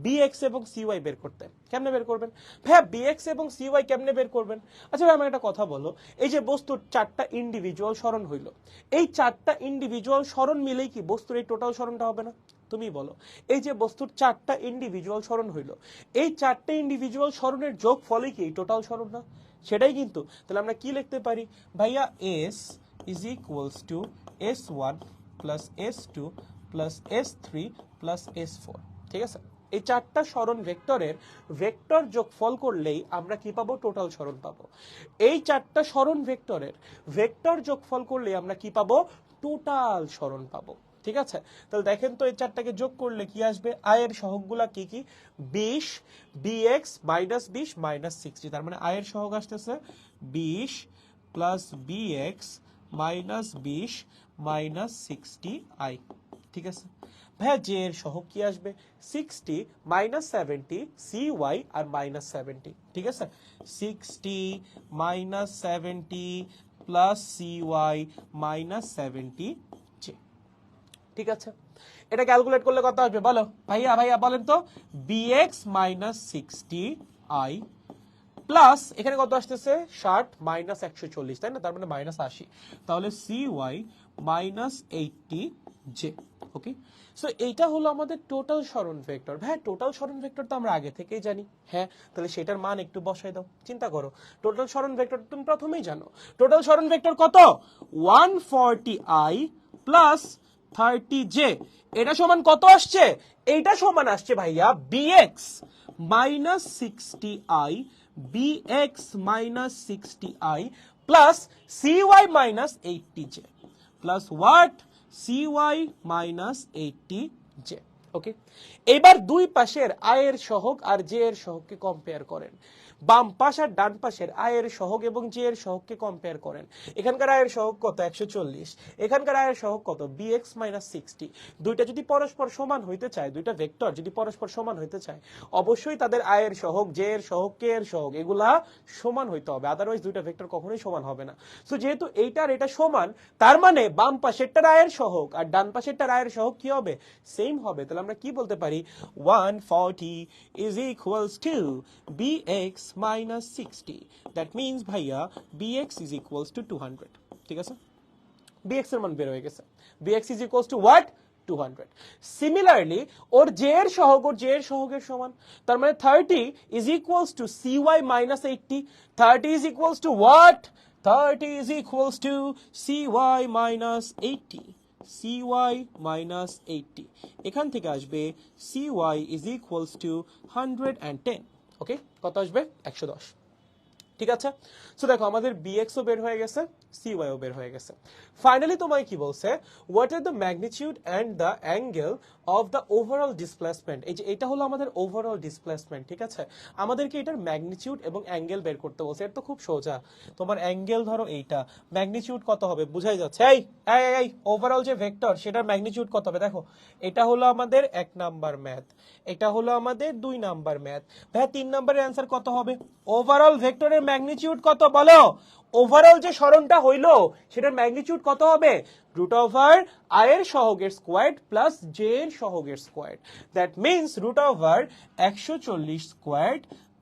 A: bx এবং cy বের করতে। কেমনে বের করবেন? ভাই bx এবং cy কেমনে বের করবেন? আচ্ছা ভাই, আমাকে একটা কথা বলো, এই যে বস্তুর চারটা ইন্ডিভিজুয়াল সরণ হইলো, এই চারটা ইন্ডিভিজুয়াল সরণ মিলেই কি বস্তুর এই টোটাল সরণটা হবে না? তুমি বলো, এই যে বস্তুর চারটা ইন্ডিভিজুয়াল সরণ হইলো, এই চারটা ইন্ডিভিজুয়াল সরণের যোগ ফলে কি এই টোটাল সরণ না? সেটাই কিন্তু। তাহলে আমরা কি লিখতে পারি? ভাইয়া s is equals to s1 plus s2 plus s3 plus s4, ঠিক আছে? এই চারটা সরণ ভেক্টরের ভেক্টর যোগফল করলেই আমরা কি পাবো? টোটাল সরণ পাবো। এই চারটা সরণ ভেক্টরের ভেক্টর যোগফল করলে আমরা কি পাবো? টোটাল সরণ পাবো, ঠিক আছে? তাহলে দেখেন তো এই চারটাকে যোগ করলে কি আসবে? আয়ের সহগগুলা কি কি? 20, bx মাইনাস 20 মাইনাস 60, তার মানে আয়ের সহগ আসতেছে 20 plus bx minus 20 minus 60i, ঠিক আছে? ভাইয়া জে এর সহগ কি আসবে? 60 মাইনাস 70 cy আর মাইনাস 70, ঠিক আছে? 60 minus 70 plus cy minus 70j, ঠিক আছে? এটা ক্যালকুলেট করলে কত আসবে বলো? ভাইয়া ভাইয়া বলেন তো, bx মাইনাস 60i প্লাস এখানে কত আসতেছে? 60 মাইনাস 140, তাই না? তার মানে মাইনাস 80, তাহলে cy মাইনাস 80j, ওকে? সো এইটা হলো আমাদের টোটাল সরণ ভেক্টর। ভাই টোটাল সরণ ভেক্টর তো আমরা আগে থেকেই জানি, হ্যাঁ? তাহলে সেটার মান একটু বসাই দাও, চিন্তা করো। টোটাল সরণ ভেক্টর তুমি প্রথমেই জানো, টোটাল সরণ ভেক্টর কত? 140i plus 30j। এটা সমান কত আসছে? এইটা সমান আসছে ভাইয়া bx minus 60i, bx minus 60i plus cy minus 80j plus what? CY minus 80J। ওকে, এবার দুই পাশের আয়ের সহগ আর জে এর সহগকে কম্পেয়ার করেন। বাম পাশ আর ডান পাশের আয়ের সহগ এবং জে এর সহগকে কম্পেয়ার করেন। এখানকার আয়ের সহগ কত 140, এখানকার আয়ের সহগ কত bx মাইনাস 60। দুইটা যদি পরস্পর সমান হইতে চায়, দুইটা ভেক্টর যদি পরস্পর সমান হইতে চায়, অবশ্যই তাদের আয়ের সহগ, জে এর সহগ, কে এর সহগ এগুলা সমান হইতে হবে, আদারওয়াইজ দুইটা ভেক্টর কখনোই সমান হবে না। সো যেহেতু এইটার এটা সমান, তার মানে বাম পাশেরটার আয়ের সহগ আর ডান পাশেরটার আয়ের সহগ কি হবে? সেম হবে। তাহলে আমরা কি বলতে পারি? 140 is equals to bx minus 60. That means ভাইয়া bx is equals to 200। ঠিক আছে, bx এর মান বের হয়ে গেছে। bx is equals to what? 200। Similarly or J এর সহগ ওর জে এর সহগের সমান, তার মানে 30 is equals to cy minus 80। 30 is equals to what? 30 is equals to cy minus 80। cy minus 80 এখান থেকে আসবে cy is equals to 110। ওকে, কত আসবে? 110। ঠিক আছে, সো দেখো আমাদের bx ও বের হয়ে গেছে, cy ও বের হয়ে গেছে। ফাইনালি তোমায় কি বলছে? What are the magnitude and the angle of the overall displacement. এই যে এটা হলো আমাদের ওভারঅল ডিসপ্লেসমেন্ট। ঠিক আছে, আমাদেরকে এটার ম্যাগনিটিউড এবং অ্যাঙ্গেল বের করতে বলছে। এটা তো খুব সোজা, তোমার অ্যাঙ্গেল ধরো এইটা, ম্যাগনিটিউড কত হবে বুঝাই যাচ্ছে। এই এই এই ওভারঅল যে ভেক্টর সেটার ম্যাগনিটিউড কত হবে? দেখো এটা হলো আমাদের 1 নাম্বার ম্যাথ, এটা হলো আমাদের 2 নাম্বার ম্যাথ। ভাই 3 নাম্বারের অ্যান্সার কত হবে? ওভারঅল ভেক্টরের ম্যাগনিটিউড কত বলো? ওভারঅল যে সরণটা হইলো সেটার ম্যাগনিটিউড কত হবে? রুট ওভার আই এর সহগের স্কোয়ার প্লাস জে এর সহগের square. That means root over 140 square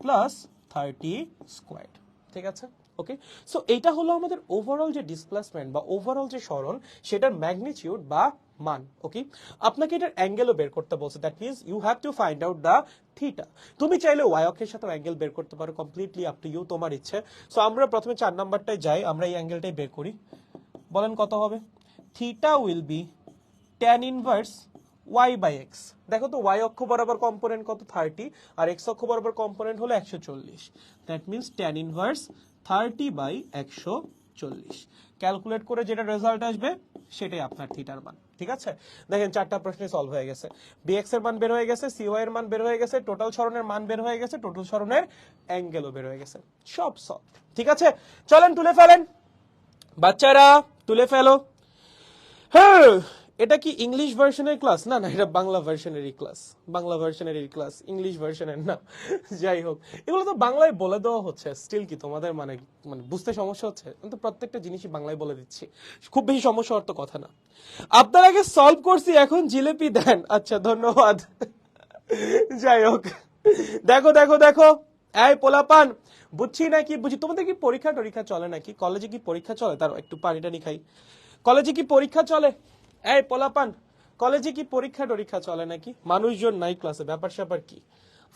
A: plus 30 square. ঠিক আছে, ওকে। সো এইটা হলো আমাদের ওভারঅল যে ডিসপ্লেসমেন্ট বা ওভারঅল যে সরণ সেটার ম্যাগনিটিউড বা মান। ওকে, আপনাকে এটার অ্যাঙ্গেলও বের করতে বলছে। That means you have to find out the theta. তুমি চাইলে ওয়াই অক্ষের সাথে অ্যাঙ্গেল বের করতে পারো, কমপ্লিটলি আপ টু ইউ, তোমার ইচ্ছে। সো আমরা প্রথমে 4 নাম্বারটায় যাই, আমরা এই অ্যাঙ্গেলটাই বের করি। বলেন কত হবে? Theta will be tan inverse y by x। দেখো তো y অক্ষ বরাবর কম্পোনেন্ট কত? 30, আর x অক্ষ বরাবর কম্পোনেন্ট হলো 140। That means tan inverse 30 by 140। Calculate করে যেটা রেজাল্ট আসবে সেটাই আপনার থিটার মান। ঠিক আছে, দেখেন 4টা প্রশ্নে সলভ হয়ে গেছে। bx এর মান বের হয়ে গেছে, cy এর মান বের হয়ে গেছে, টোটাল সরণের মান বের হয়ে গেছে, টোটাল সরণের অ্যাঙ্গেলও বের হয়ে গেছে, সব সলভ। ঠিক আছে, চলেন তুলে ফেলেন বাচ্চারা, তুলে ফেলো। হ্যাঁ, এটা কি ইংলিশ ভার্সনের ক্লাস? না না, এটা বাংলা ভার্সনেরই ক্লাস, বাংলা ভার্সনেরই ক্লাস, ইংলিশ ভার্সনের না। যাই হোক, এগুলো তো বাংলায় বলে দেওয়া হচ্ছে। স্টিল কি তোমাদের মানে মানে বুঝতে সমস্যা হচ্ছে? আমি তো প্রত্যেকটা জিনিসই বাংলায় বলে দিচ্ছি, খুব বেশি সমস্যা হওয়ার তো কথা না। আপনার আগে সলভ করছি, এখন জিলেপি দেন। আচ্ছা, ধন্যবাদ। যাই হোক, দেখো দেখো দেখো, এই পোলাপান, বুঝছি নাকি বুঝি। তোমাদের কি পরীক্ষা টরীক্ষা চলে নাকি? কলেজে কি পরীক্ষা চলে? তার একটু পানি টানি খাই। কলেজে কি পরীক্ষা চলে? এই পোলাপান, কলেজে কি পরীক্ষা টরীক্ষা চলে নাকি? মানুষজন নাই ক্লাসে, ব্যাপার স্যাপার কি?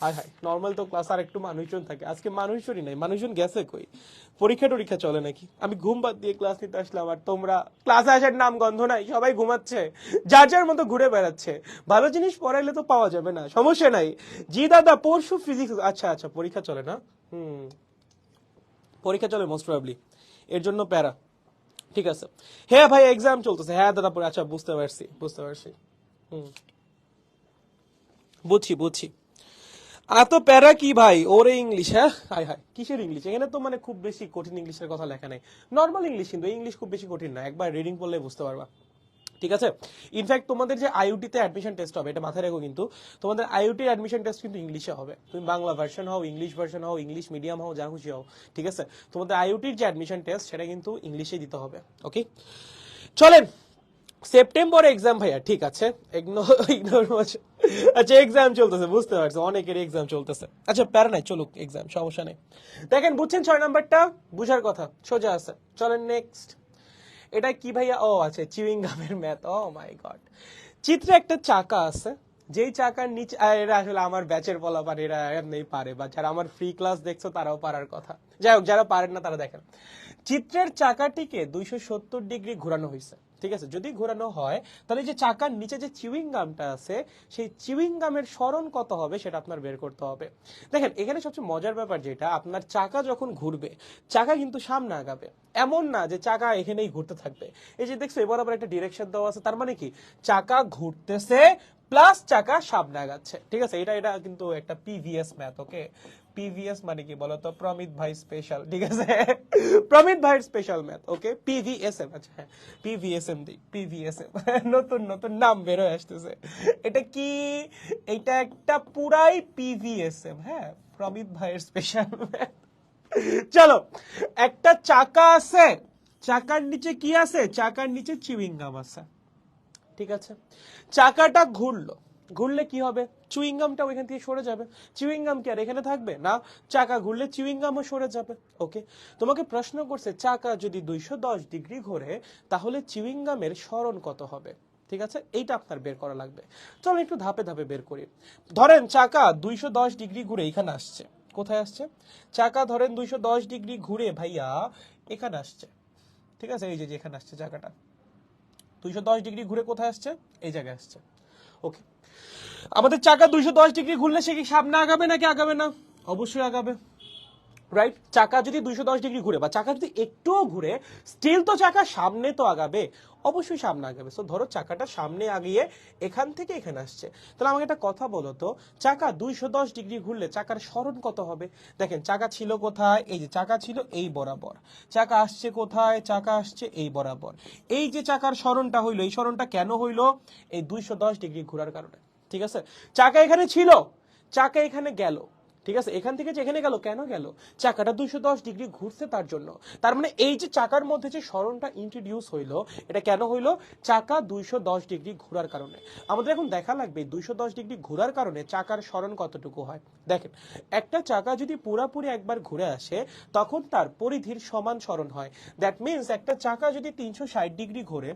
A: হায় হায়, নর্মাল তো ক্লাস আর একটু মানুষজন থাকে, আজকে মানুষজনই নাই। মানুষজন গেছে কই? পরীক্ষা টরীক্ষা চলে নাকি? আমি ঘুম বাদ দিয়ে ক্লাস নিতে আসলাম আর তোমরা ক্লাসে আসার নাম গন্ধ নাই, সবাই ঘুমাচ্ছে, যার যার মতো ঘুরে বেড়াচ্ছে। ভালো জিনিস পড়াইলে তো পাওয়া যাবে না, সমস্যা নাই। জি দাদা, পরশু ফিজিক্স। আচ্ছা আচ্ছা, পরীক্ষা চলে না? পরীক্ষা চলে মোস্ট প্রবাবলি, এর জন্য প্যারা। ঠিক আছে, হ্যাঁ ভাই এক্সাম চলতেছে। হ্যাঁ দাদা, আচ্ছা বুঝতে পারছি বুঝতে পারছি। বুঝছি বুঝছি। এত প্যারা কি ভাই? ওরে ইংলিশ? হ্যাঁ, হাই হাই, কিসের ইংলিশ? এখানে তো মানে খুব বেশি কঠিন ইংলিশের কথা লেখা নেই, নর্মাল ইংলিশ, কিন্তু ইংলিশ খুব বেশি কঠিন না, একবার রিডিং পড়লে বুঝতে পারবা। ঠিক আছে, ইনফ্যাক্ট তোমাদের যে আইইউটিতে অ্যাডমিশন টেস্ট হবে, এটা মাথায় রেখো, কিন্তু তোমাদের আইইউটির অ্যাডমিশন টেস্ট কিন্তু ইংলিশে হবে। তুমি বাংলা ভার্সন হও, ইংলিশ ভার্সন হও, ইংলিশ মিডিয়াম হও, যা খুশি হও, ঠিক আছে, তোমাদের আইইউটির যে অ্যাডমিশন টেস্ট সেটা কিন্তু ইংলিশে দিতে হবে। ওকে, চলেন, সেপ্টেম্বরে এক্সাম ভাইয়া। ঠিক আছে, আচ্ছা এক্সাম চলতেছে, বুঝতে পারছি, অনেকের এক্সাম চলতেছে। আচ্ছা প্যারা নাই, চলুক এক্সাম, সমস্যা নেই। দেখেন বুঝছেন 6 নাম্বারটা? বুঝার কথা, সোজা আছে। চলেন নেক্সট। এটা কি ভাইয়া? ও আচ্ছা, চিউইং গামের ম্যাথ। ও মাই গড। চিত্রে একটা চাকা আছে, যেই চাকার নিচে, এরা আসলে আমার ব্যাচের পোলাপান, এরা এমনি পারে, বা যারা আমার ফ্রি ক্লাস দেখছো তারাও পারার কথা। যাই হোক, যারা পারেন না তারা দেখেন। চিত্রের চাকাটিকে 270 ডিগ্রি ঘোরানো হয়েছে। ঠিক আছে, যদি ঘোরানো হয় তাহলে যে চাকার নিচে যে চিউইং গামটা আছে সেই চিউইং গামের সরণ কত হবে সেটা আপনার বের করতে হবে। দেখেন এখানে সবচেয়ে মজার ব্যাপার যেটা, আপনার চাকা যখন ঘুরবে চাকা কিন্তু সামনে আগাবে, এমন না যে চাকা এখানেই ঘুরতে থাকবে। এই যে দেখছো এবার আবার একটা ডিরেকশন দেওয়া আছে, তার মানে কি চাকা ঘুরতেছে প্লাস চাকা সামনে আগাচ্ছে। ঠিক আছে, এটা এটা কিন্তু একটা পিভিএস ম্যাথ। ওকে, পিভিএস মানে কি বলতো, প্রমিত ভাই স্পেশাল। ঠিক আছে, প্রমিত ভাইয়ের স্পেশাল ম্যাথ। ওকে, পিভিএসএম। আচ্ছা হ্যাঁ, পিভিএসএম দিই, পিভিএসএম। নতুন নতুন নাম বের হয়ে আসতেছে। এটা কি, এটা একটা পুরাই পিভিএসএম। হ্যাঁ, প্রমিত ভাইয়ের স্পেশাল ম্যাথ। চলো, একটা চাকা আছে, চাকার নিচে কি আছে, চাকার নিচে চিউইং গাম আছে। ঠিক আছে, চাকাটা ঘুরলো, ঘুরলে কি হবে, চুইং গামটা ওইখান থেকে সরে যাবে। চুইং গাম কি আর এখানে থাকবে না, চাকা ঘুরলে চুইং গামও সরে যাবে। ওকে, তোমাকে প্রশ্ন করছে চাকা যদি 210 ডিগ্রি ঘোরে তাহলে চুইং গামের সরণ কত হবে। ঠিক আছে, এইটা আপনার বের করা লাগবে। চলো একটু ধাপে ধাপে বের করি। ধরেন চাকা 210 ডিগ্রি ঘুরে এখানে আসছে। কোথায় আসছে, চাকা ধরেন 210 ডিগ্রি ঘুরে ভাইয়া এখানে আসছে। ঠিক আছে, এই যে এখানে আসছে চাকাটা 210 ডিগ্রি ঘুরে কোথায় আসছে, এই জায়গায় আসছে। ওকে, আমাদের চাকা 210 ডিগ্রি ঘুরলে সে কি সামনে আগাবে নাকি আগাবে না, অবশ্যই আগাবে, রাইট। চাকা যদি 210 ডিগ্রি ঘুরে বা চাকা যদি একটুও ঘুরে স্টিল তো চাকা সামনে তো আগাবে, অবশ্যই সামনে আগাবে। সো ধরো চাকাটা সামনে আগিয়ে এখান থেকে এখানে আসছে, তাহলে আমাকে একটা কথা বলো তো, চাকা 210 ডিগ্রি ঘুরলে চাকার সরণ কত হবে। দেখেন চাকা ছিল কোথায়, এই যে চাকা ছিল এই বরাবর, চাকা আসছে কোথায়, চাকা আসছে এই বরাবর। এই যে চাকার সরণটা হইলো, এই সরণটা কেন হইলো, এই 210 ডিগ্রি ঘোরার কারণে। ঠিক আছে, চাকা এখানে ছিল, চাকা এখানে গেল। ঠিক আছে, এখান থেকে যে এখানে গেল, কেন গেল, চাকাটা 210 ডিগ্রি ঘুরছে তার জন্য। তার মানে এই যে চাকার মধ্যে যে সরণটা ইন্ট্রোডিউস হইলো, এটা কেন হইলো, চাকা 210 ডিগ্রি ঘোরার কারণে। আমাদের এখন দেখা লাগবে 210 ডিগ্রি ঘোরার কারণে চাকার সরণ কতটুকু হয়। দেখেন, একটা চাকা যদি পুরাপুরি একবার ঘুরে আসে তখন তার পরিধির সমান সরণ হয়। দ্যাট মিনস একটা চাকা যদি 360 ডিগ্রি ঘোরে,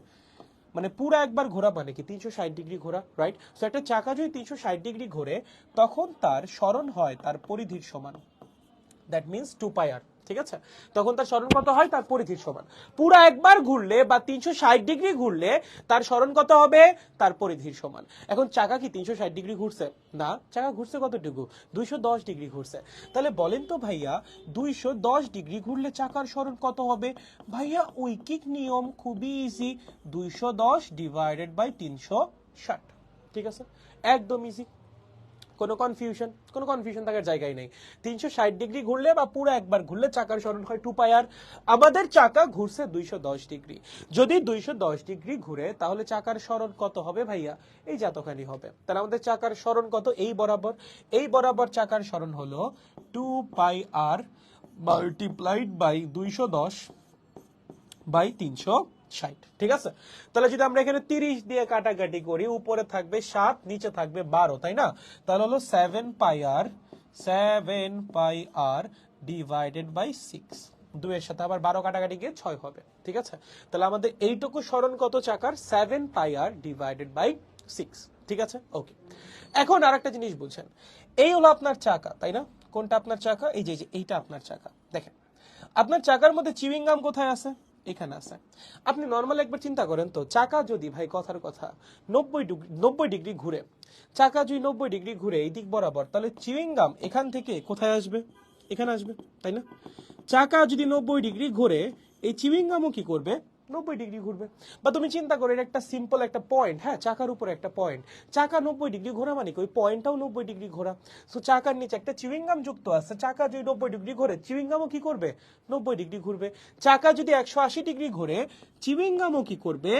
A: মানে পুরো একবার ঘোরা মানে কি 360 ডিগ্রি ঘোরা, রাইট। সো একটা চাকা যদি 360 ডিগ্রি ঘোরে তখন তার সরণ হয় তার পরিধির সমান, দ্যাট মিনস 2πr। ঠিক আছে, তখন তার সরণ কত হয়, তার পরিধির সমান। পুরো একবার ঘুরলে বা 360 ডিগ্রি ঘুরলে তার সরণ কত হবে, তার পরিধির সমান। এখন চাকা কি 360 ডিগ্রি ঘুরছে না, চাকা ঘুরছে কতটুকু, 210 ডিগ্রি ঘুরছে। তাহলে বলেন তো ভাইয়া 210 ডিগ্রি ঘুরলে চাকার সরণ কত হবে। ভাইয়া ঐকিক নিয়ম, খুবই ইজি, 210 ডিভাইডেড বাই 360। ঠিক আছে, একদম ইজি, কোনো কনফিউশন থাকার জায়গায় নেই। 360 ডিগ্রি ঘুরলে বা পুরো একবার ঘুরলে চাকার সরণ হয় 2πr। আমাদের চাকা ঘুরছে 210 ডিগ্রি, যদি 210 ডিগ্রি ঘুরে তাহলে চাকার সরণ কত হবে ভাইয়া, এই যতখানি হবে। তাহলে আমাদের চাকার সরণ কত, এই বরাবর, এই বরাবর চাকার সরণ হলো 2πr মাল্টিপ্লাইড বাই 210 বাই 360। ঠিক আছে, তাহলে যদি আমরা এখানে 30 দিয়ে কাটাকাটি করি, উপরে থাকবে 7 নিচে থাকবে 12, তাই না, তাহলে হলো 7πr ডিভাইডেড বাই 6। 2 এর সাথে আবার 12 কাটাকাটি গিয়ে 6 হবে। ঠিক আছে, তাহলে আমাদের এইটুকু সরণ কত চাকার, 7πr ডিভাইডেড বাই 6। ঠিক আছে, ওকে। এখন আরেকটা জিনিস বুঝছেন, এই হলো আপনার চাকা, তাই না, কোনটা আপনার চাকা, এই যে এইটা আপনার চাকা। দেখেন আপনার চাকার মধ্যে চিউইং গাম কোথায় আছে, এখানে আছে। আপনি নর্মাল একবার চিন্তা করেন তো, চাকা যদি ভাই কথার কথা 90 ডিগ্রি ঘুরে, চাকা যদি 90 ডিগ্রি ঘুরে এই দিক বরাবর, তাহলে চিউইং গাম এখান থেকে কোথায় আসবে, এখানে আসবে, তাই না। চাকা যদি 90 ডিগ্রি ঘুরে, এই চিউইং গামও কি করবে, 90 ডিগ্রি ঘুরবে। বা তুমি চিন্তা করো, এটা একটা সিম্পল একটা পয়েন্ট, হ্যাঁ, চাকার উপরে একটা পয়েন্ট, চাকা 90 ডিগ্রি ঘোরা মানে কি ওই পয়েন্টটাও 90 ডিগ্রি ঘোরা। সো চাকার নিচে একটা চিউইং গাম যুক্ত আছে, চাকা যদি 90 ডিগ্রি ঘোরে চিউইং গামও কি করবে, 90 ডিগ্রি ঘুরবে। চাকা যদি 180 ডিগ্রি ঘোরে, চিউইং গামও কি করবে,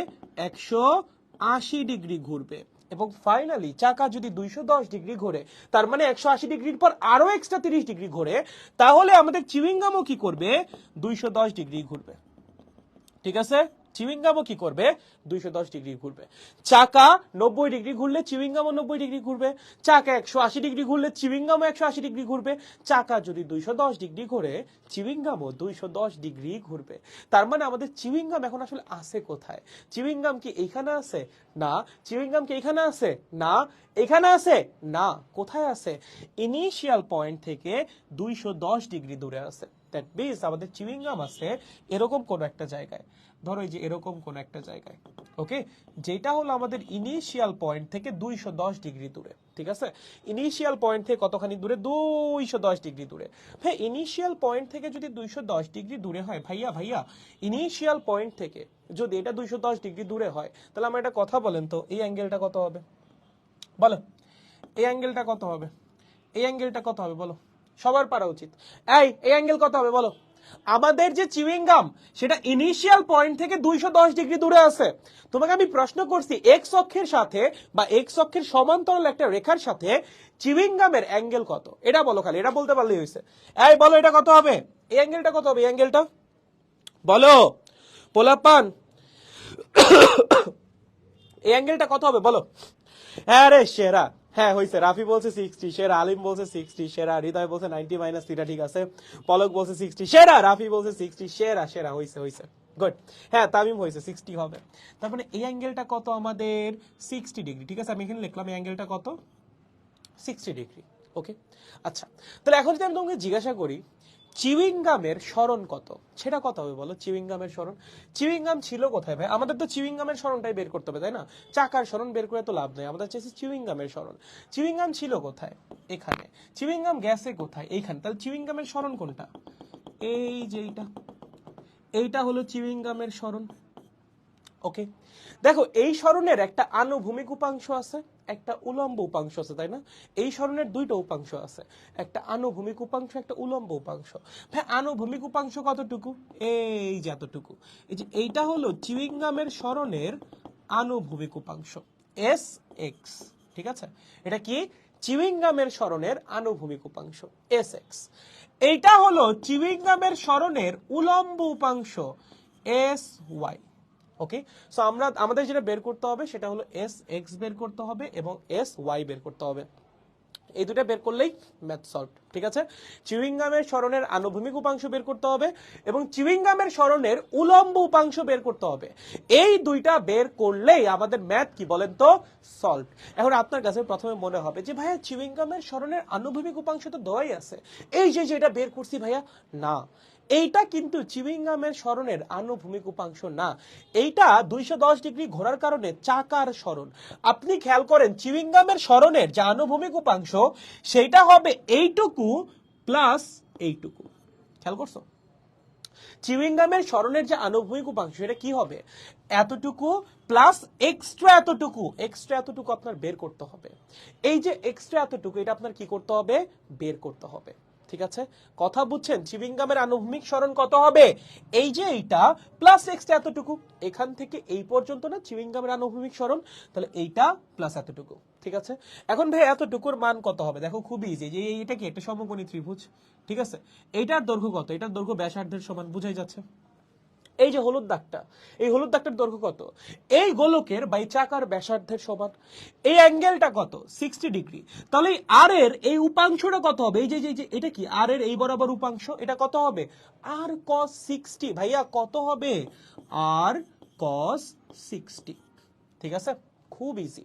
A: 180 ডিগ্রি ঘুরবে। এবং ফাইনালি চাকা যদি 210 ডিগ্রি ঘোরে, তার মানে 180 ডিগ্রির পর আরো এক্সট্রা 30 ডিগ্রি ঘোরে, তাহলে আমাদের চিউইং গামও কি করবে, 210 ডিগ্রি ঘুরবে। ঠিক আছে, চিউইং গামও কি করবে, 210 ডিগ্রি ঘুরবে। চাকা 90 ডিগ্রি ঘুরলে চিউইং গামও 90 ডিগ্রি ঘুরবে, চাকা 180 ডিগ্রি ঘুরলে চিউইং গামও 180 ডিগ্রি ঘুরবে। চাকা যদি 210 ডিগ্রি ঘুরে, চিউইং গামও 210 ডিগ্রি ঘুরবে। তার মানে আমাদের চিউইং গাম এখন আসলে আছে কোথায়, চিউইং গাম কি এইখানে আছে, না। চিউইং গাম কি এইখানে আছে, না। এখানে আছে না, কোথায় আছে? ইনিশিয়াল পয়েন্ট থেকে 210 ডিগ্রি দূরে আছে। দ্যাট মিন্স আমাদের চিউইং গাম আছে এরকম কোন একটা জায়গায়, ধরো এই যে এরকম কোন একটা জায়গায়, ওকে, যেটা হলো আমাদের ইনিশিয়াল পয়েন্ট থেকে 210 ডিগ্রি দূরে, ঠিক আছে? ইনিশিয়াল পয়েন্ট থেকে কতখানি দূরে? 210 ডিগ্রি দূরে। ভাই ইনিশিয়াল পয়েন্ট থেকে যদি 210 ডিগ্রি দূরে হয়, ভাইয়া ইনিশিয়াল পয়েন্ট থেকে যদি এটা 210 ডিগ্রি দূরে হয়, তাহলে আমার একটা কথা বলেন তো, এই অ্যাঙ্গেলটা কত হবে বলো? এই অ্যাঙ্গেলটা কত হবে? এই অ্যাঙ্গেলটা কত হবে বলো? সবার পারা উচিত। এই অ্যাঙ্গেল কত হবে বলো? আমাদের যে চিউইং গাম সেটা ইনিশিয়াল পয়েন্ট থেকে 210 ডিগ্রি দূরে আছে। তোমাকে আমি প্রশ্ন করছি এক্স অক্ষের সাথে বা এক্স অক্ষের সমান্তরাল একটা রেখার সাথে চিউইং গামের অ্যাঙ্গেল কত, এটা বলো। খালি এটা বলতে পারলেই হয়েছে। এই বলো এটা কত হবে? এই অ্যাঙ্গেলটা কত হবে? এই অ্যাঙ্গেলটা বলো পোলাপান, এই অ্যাঙ্গেলটা কত হবে বলো? হ্যাঁ রে সেরা, হ্যাঁ হয়েছে। রাফি বলছে 60, সেরা। আলিম বলছে 60, সেরা। হৃদয় বলছে 90 মাইনাস 3, ঠিক আছে। পলক বলছে 60, সেরা। রাফি বলছে 60, সেরা সেরা, হয়েছে গুড। হ্যাঁ তামিম হয়েছে 60 হবে। তার মানে এই অ্যাঙ্গেলটা কত আমাদের? 60 ডিগ্রি, ঠিক আছে। আমি এখানে লিখলাম এই অ্যাঙ্গেলটা কত? 60 ডিগ্রি, ওকে। আচ্ছা, তাহলে এখন যদি আমি তোমাকে জিজ্ঞাসা করি চিউইং গামের সরণ কত, সেটা কত হবে বলো? চিউইং গামের সরণ, চিউইং গাম ছিল কোথায় ভাই? আমাদের তো চিউইং গামের সরণটাই বের করতে হবে, তাই না? চাকার সরণ বের করে তো লাভ নেই, আমাদের চাইছে চিউইং গামের সরণ। চিউইং গাম ছিল কোথায়? এখানে। চিউইং গাম গেছে কোথায়? এইখানে। তাহলে চিউইং গামের সরণ কোনটা? এই যে এইটা হলো চিউইং গামের সরণ, ওকে। দেখো এই সরণের একটা আনুভূমিক উপাংশ আছে, একটা উলম্ব উপাংশ আছে, তাই না? এই সরণের দুইটা উপাংশ আছে, একটা আনুভূমিক উপাংশ, একটা উলম্ব উপাংশ। ভাই আনুভূমিক উপাংশ কতটুকু? এই যে এতটুকু। এই যে এইটা হলো চিউইং গামের সরণের আনুভূমিক উপাংশ, এস এক্স, ঠিক আছে? এটা কি? চিউইং গামের সরণের আনুভূমিক উপাংশ, এস এক্স। এইটা হলো চিউইং গামের সরণের উলম্ব উপাংশ, এস ওয়াই। ওকে, সো আমরা আমাদের যেটা বের করতে হবে সেটা হলো এস এক্স বের করতে হবে এবং এস ওয়াই বের করতে হবে। এই দুটো বের করলেই ম্যাথ সলভ, ঠিক আছে? চিউইং গামের সরণের আনুভূমিক উপাংশ বের করতে হবে এবং চিউইং গামের সরণের উলম্ব উপাংশ বের করতে হবে। এই দুইটা বের করলেই আমাদের ম্যাথ কি বলেন তো? সলভ। এখন আপনার কাছে প্রথমে মনে হবে যে ভাইয়া চিউইং গামের সরণের আনুভূমিক উপাংশ তো দেওয়াই আছে, এই যে এটা বের করছি ভাইয়া। না, এইটা কিন্তু চিউইং গামের সরণের আনুভূমিক উপাংশ না, এইটা 210 ডিগ্রি ঘোরার কারণে চাকার সরণ। আপনি খেয়াল করেন চিউইং গামের সরণের যে আনুভূমিক উপাংশ সেইটা হবে এইটুকু প্লাস এইটুকু। খেয়াল করছো? চিউইং গামের সরণের যে আনুভূমিক উপাংশ এটা কি হবে? এতটুকু প্লাস এক্সট্রা এতটুকু, এক্সট্রা এতটুকু আপনার বের করতে হবে। এই যে এক্সট্রা এতটুকু এটা আপনার কি করতে হবে? বের করতে হবে, ঠিক আছে? কথা বুঝছেন? চিউইং গামের আনুভূমিক সরণ কত হবে? এই যে এইটা প্লাস এক্সট্রা এতটুকু, এখান থেকে এই পর্যন্ত না চিউইং গামের আনুভূমিক সরণ, তাহলে এইটা প্লাস এতটুকু, ঠিক আছে? এখন ভাই এতটুকুর মান কত হবে? দেখো খুবই ইজি, যে এইটা কি একটা সমকোণী ত্রিভুজ, ঠিক আছে? এইটার দৈর্ঘ্য কত? এটার দৈর্ঘ্য ব্যাসার্ধের সমান, বুঝাই যাচ্ছে। এই যে হলুদ দাগটা, এই হলুদ দাগটার দৈর্ঘ্য কত? এই গোলকের বা চাকার ব্যাসার্ধের সমান। এই অ্যাঙ্গেলটা কত? 60 ডিগ্রি। তাহলে আর এর এই উপাংশটা কত হবে? এই যে এটা কি আর এর এই বরাবর উপাংশ, এটা কত হবে? আর cos 60। ভাইয়া কত হবে? আর cos 60, ঠিক আছে? খুব ইজি।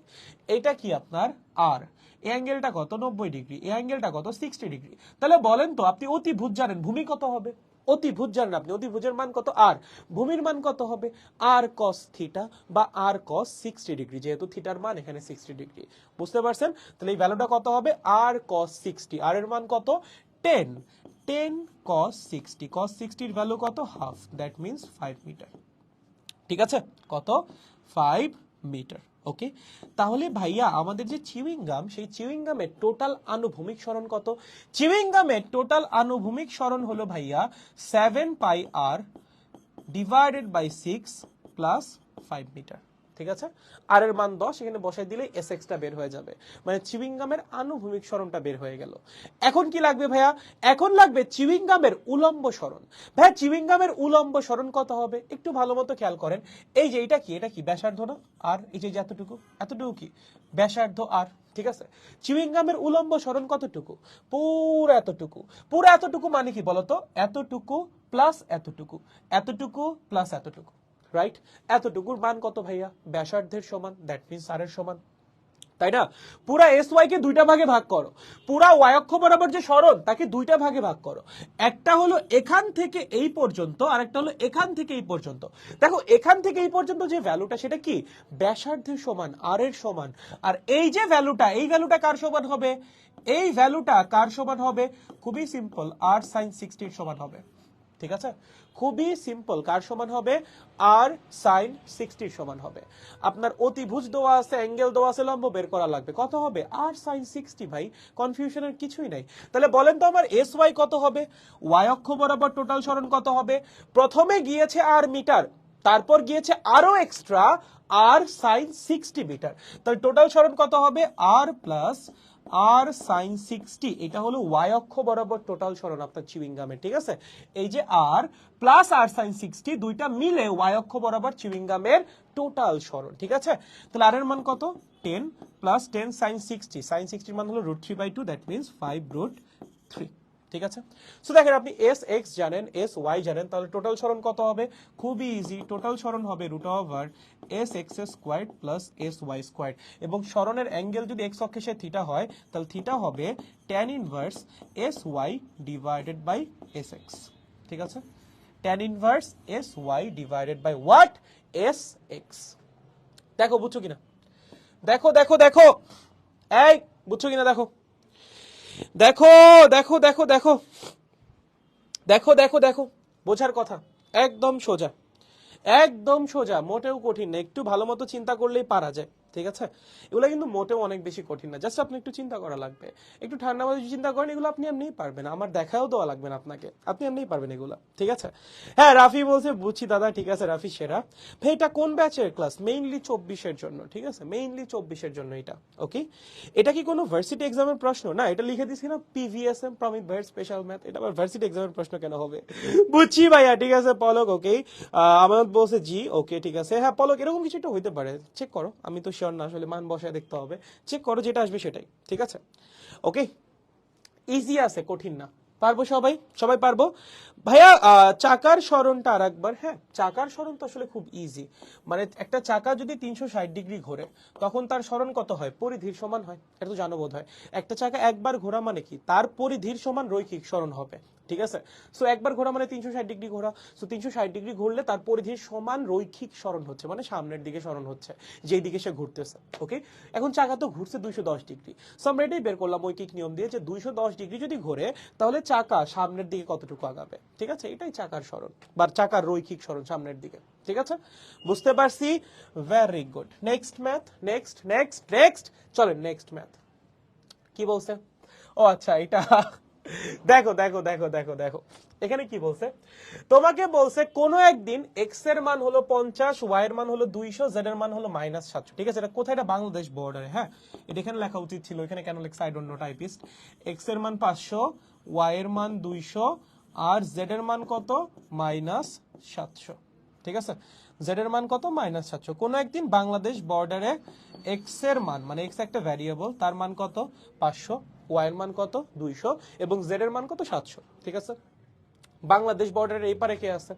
A: এটা কি আপনার আর, এই অ্যাঙ্গেলটা কত? 90 ডিগ্রি। এই অ্যাঙ্গেলটা কত? 60 ডিগ্রি। তাহলে বলেন তো, আপনি অতিভুজ জানেন, ভূমি কত হবে? অতিভুজ জানেন আপনি, অতিভুজের মান কত? আর। ভূমির মান কত হবে? আর cos থিটা বা আর cos 60 ডিগ্রি, যেহেতু থিটার মান এখানে 60 ডিগ্রি। বুঝতে পারছেন? তাহলে এই ভ্যালুটা কত হবে? আর cos 60। আর এর মান কত? 10। 10 cos 60, cos 60 এর ভ্যালু কত? Half, that means 5 metre. ঠিক আছে? কত? 5 মিটার। ওকে, তাহলে ভাইয়া আমাদের যে চিউইং গাম, সেই চিউইং গামের টোটাল আনুভূমিক সরণ কত? চিউইং গামের টোটাল আনুভূমিক সরণ হলো ভাইয়া 7 পাই আর ডিভাইডেড বাই 6 প্লাস 5 মিটার। ঠিক আছে? আর এর মান 10, এখানে বসাই দিলে এস এক্সটা বের হয়ে যাবে, মানে চিউইং গামের আনুভূমিক সরণটা বের হয়ে গেল। এখন কি লাগবে ভাইয়া? এখন লাগবে চিউইং গামের উলম্ব সরণ। ভাইয়া চিউইং গামের উলম্ব সরণ কত হবে? একটু ভালো মতো খেয়াল করেন। এই যে এটা কি ব্যাসার্ধ না? আর এই যে এতটুকু কি ব্যাসার্ধ আর, ঠিক আছে? চিউইং গামের উলম্ব সরণ কতটুকু? পুরো এতটুকু। পুরো এতটুকু মানে কি বলতো? এতটুকু প্লাস এতটুকু, এতটুকু প্লাস এতটুকু, রাইট? এতটুকুর মান কত ভাইয়া? ব্যাসার্ধের সমান, দ্যাট মিন্স আর এর সমান। তাই না? পুরা এস ওয়াই কে দুইটা ভাগে ভাগ করো, পুরা ওয়াই অক্ষ বরাবর যে সরণ তাকে দুইটা ভাগে ভাগ করো। একটা হলো এখান থেকে এই পর্যন্ত, আর একটা হলো এখান থেকে এই পর্যন্ত। দেখো এখান থেকে এই পর্যন্ত যে ভ্যালুটা সেটা কি ব্যাসার্ধের সমান, আর এর সমান। আর এই যে ভ্যালুটা, এই ভ্যালুটা কার সমান হবে? এই ভ্যালুটা কার সমান হবে? খুবই সিম্পল, আর সাইন 60 সমান হবে। ঠিক আছে, খুবই সিম্পল, কার সমান হবে? আর সাইন 60 সমান হবে। আপনার অতিভুজ দেওয়া আছে, অ্যাঙ্গেল দেওয়া আছে, লম্ব বের করা লাগবে, কত হবে? আর সাইন 60 ভাই, কনফিউশনের কিছুই নাই। তাহলে বলেন তো আমার এস ওয়াই কত হবে? ওয়াই অক্ষ বরাবর টোটাল সরণ কত হবে? প্রথমে গিয়েছে আর মিটার, তারপর গিয়েছে আরো এক্সট্রা আর সাইন 60 মিটার। তাহলে টোটাল সরণ কত হবে? আর প্লাস আর সাইন 60, এটা হলো ওয়াই অক্ষ বরাবর টোটাল সরণ আপনার চিউইংগামের। ঠিক আছে, এই যে আর প্লাস আর সাইন 60 দুইটা মিলে ওয়াই অক্ষ বরাবর চিউইংগামের টোটাল সরণ। ঠিক আছে, তাহলে আর এর মান কত? 10 প্লাস 10 সাইন 60, সাইন 60 এর মান হলো √3/2, দ্যাট মিন্স 5√3। ঠিক আছে, সো দেখেন আপনি এস এক্স জানেন, এস ওয়াই জানেন, তাহলে টোটাল সরণ কত হবে? খুবই ইজি, টোটাল সরণ হবে √এস X squared plus S Y squared. এবং সরণের অ্যাঙ্গেল যদি এক্স অক্ষে থিটা হয়, তাহলে থিটা হবে tan inverse S Y divided by S X. ঠিক আছে, tan inverse S Y divided by what? S X. দেখো বুঝছো কিনা? দেখো দেখো দেখো, এই বুঝছো কিনা? দেখো দেখো দেখো দেখো দেখো দেখো দেখো দেখো, বোঝার কথা, একদম সোজা, একদম সোজা, মোটেও কঠিন না, একটু ভালো মতো চিন্তা করলেই পারা যায়। ঠিক আছে, এগুলো কিন্তু মোটেও অনেক বেশি কঠিন না, জাস্ট আপনি একটু চিন্তা করা লাগবে, একটু ঠান্ডা মাথায় চিন্তা করেন, এগুলো আপনি এমনিই পারবেন, আমার দেখাও দেওয়া লাগবে না আপনাকে, আপনি এমনিই পারবেন এগুলো। ঠিক আছে, হ্যাঁ রাফি বলছে বুঝছি দাদা, ঠিক আছে রাফি সেরা। ভাই এটা কোন ব্যাচের ক্লাস? মেইনলি 24-এর জন্য। ঠিক আছে, মেইনলি 24-এর জন্য এটা। ওকে, এটা কি কোনো ভার্সিটি এক্সামের প্রশ্ন? না, এটা লিখে দিছি না পিভিএসএম, প্রমিত ভাইয়ের স্পেশাল ম্যাথ, এটা আবার ভার্সিটি এক্সামের প্রশ্ন কেন হবে? বুঝছি ভাইয়া, ঠিক আছে পলক, ওকে আমানত বলছে জি, ওকে ঠিক আছে। হ্যাঁ পলক, এরকম কিছু একটা হইতে পারে, চেক করো, আমি তো শিওর না, আসলে মান বসায় দেখতে হবে, চেক করো, যেটা আসবে সেটাই। ঠিক আছে, ওকে, ইজি আছে, কঠিন না, পারবো সবাই, সবাই পারবো। ভাইয়া চাকার সরণটা আর একবার। হ্যাঁ, চাকার সরণ তো আসলে খুব ইজি, মানে একটা চাকা যদি 360 ডিগ্রি ঘোরে তখন তার সরণ কত হয়? পরিধির সমান হয়, এটা তো জানো বোধ হয়। একটা চাকা একবার ঘোরা মানে কি? তার পরিধির সমান রৈখিক সরণ হবে। ঠিক আছে, সো একবার ঘোরা মানে 360 ডিগ্রি ঘোরা, সো 360 ডিগ্রি ঘুরলে তার পরিধির সমান রৈখিক সরণ হচ্ছে, মানে সামনের দিকে সরণ হচ্ছে, যেই দিকে সে ঘুরতেছে। ওকে, এখন চাকা তো ঘুরছে 210 ডিগ্রি, সো আমরা এটাই বের করলাম ঐকিক নিয়ম দিয়ে, যে 210 ডিগ্রি যদি ঘোরে তাহলে চাকা সামনের দিকে কতটুকু আগাবে। ঠিক আছে, এটাই চাকার সরণ বা চাকার রৈখিক সরণ সামনের দিকে। ঠিক আছে, বুঝতে পারছি, very good. Next math, next next next, চলেন নেক্সট ম্যাথ। কি বলছে? ও আচ্ছা, এটা দেখো দেখো দেখো দেখো দেখো, এখানে কি বলছে? তোমাকে বলছে কোনো একদিন এক্স এর মান হলো 50, ওয়াই এর মান হলো 200, জেড এর মান হলো -700। ঠিক আছে, এটা কোথায়? এটা বাংলাদেশ বর্ডারে। হ্যাঁ, এটা এখানে লেখা উচিত ছিল, এখানে কেন লেখা? I don't know, typist. X এর মান 500, ওয়াই এর মান 200, আর জেড এর মান কত? -700। ঠিক আছে, জেড এর মান কত? -700। কোনো একদিন বাংলাদেশ বর্ডারে এক্স এর মান, মানে এক্স একটা ভ্যারিয়েবল, তার মান কত? 500, ওয়াই এর মান কত? 200, এবং জেড এর মান কত? 700। ঠিক আছে, বাংলাদেশ বর্ডারের এই পারে কে আছে?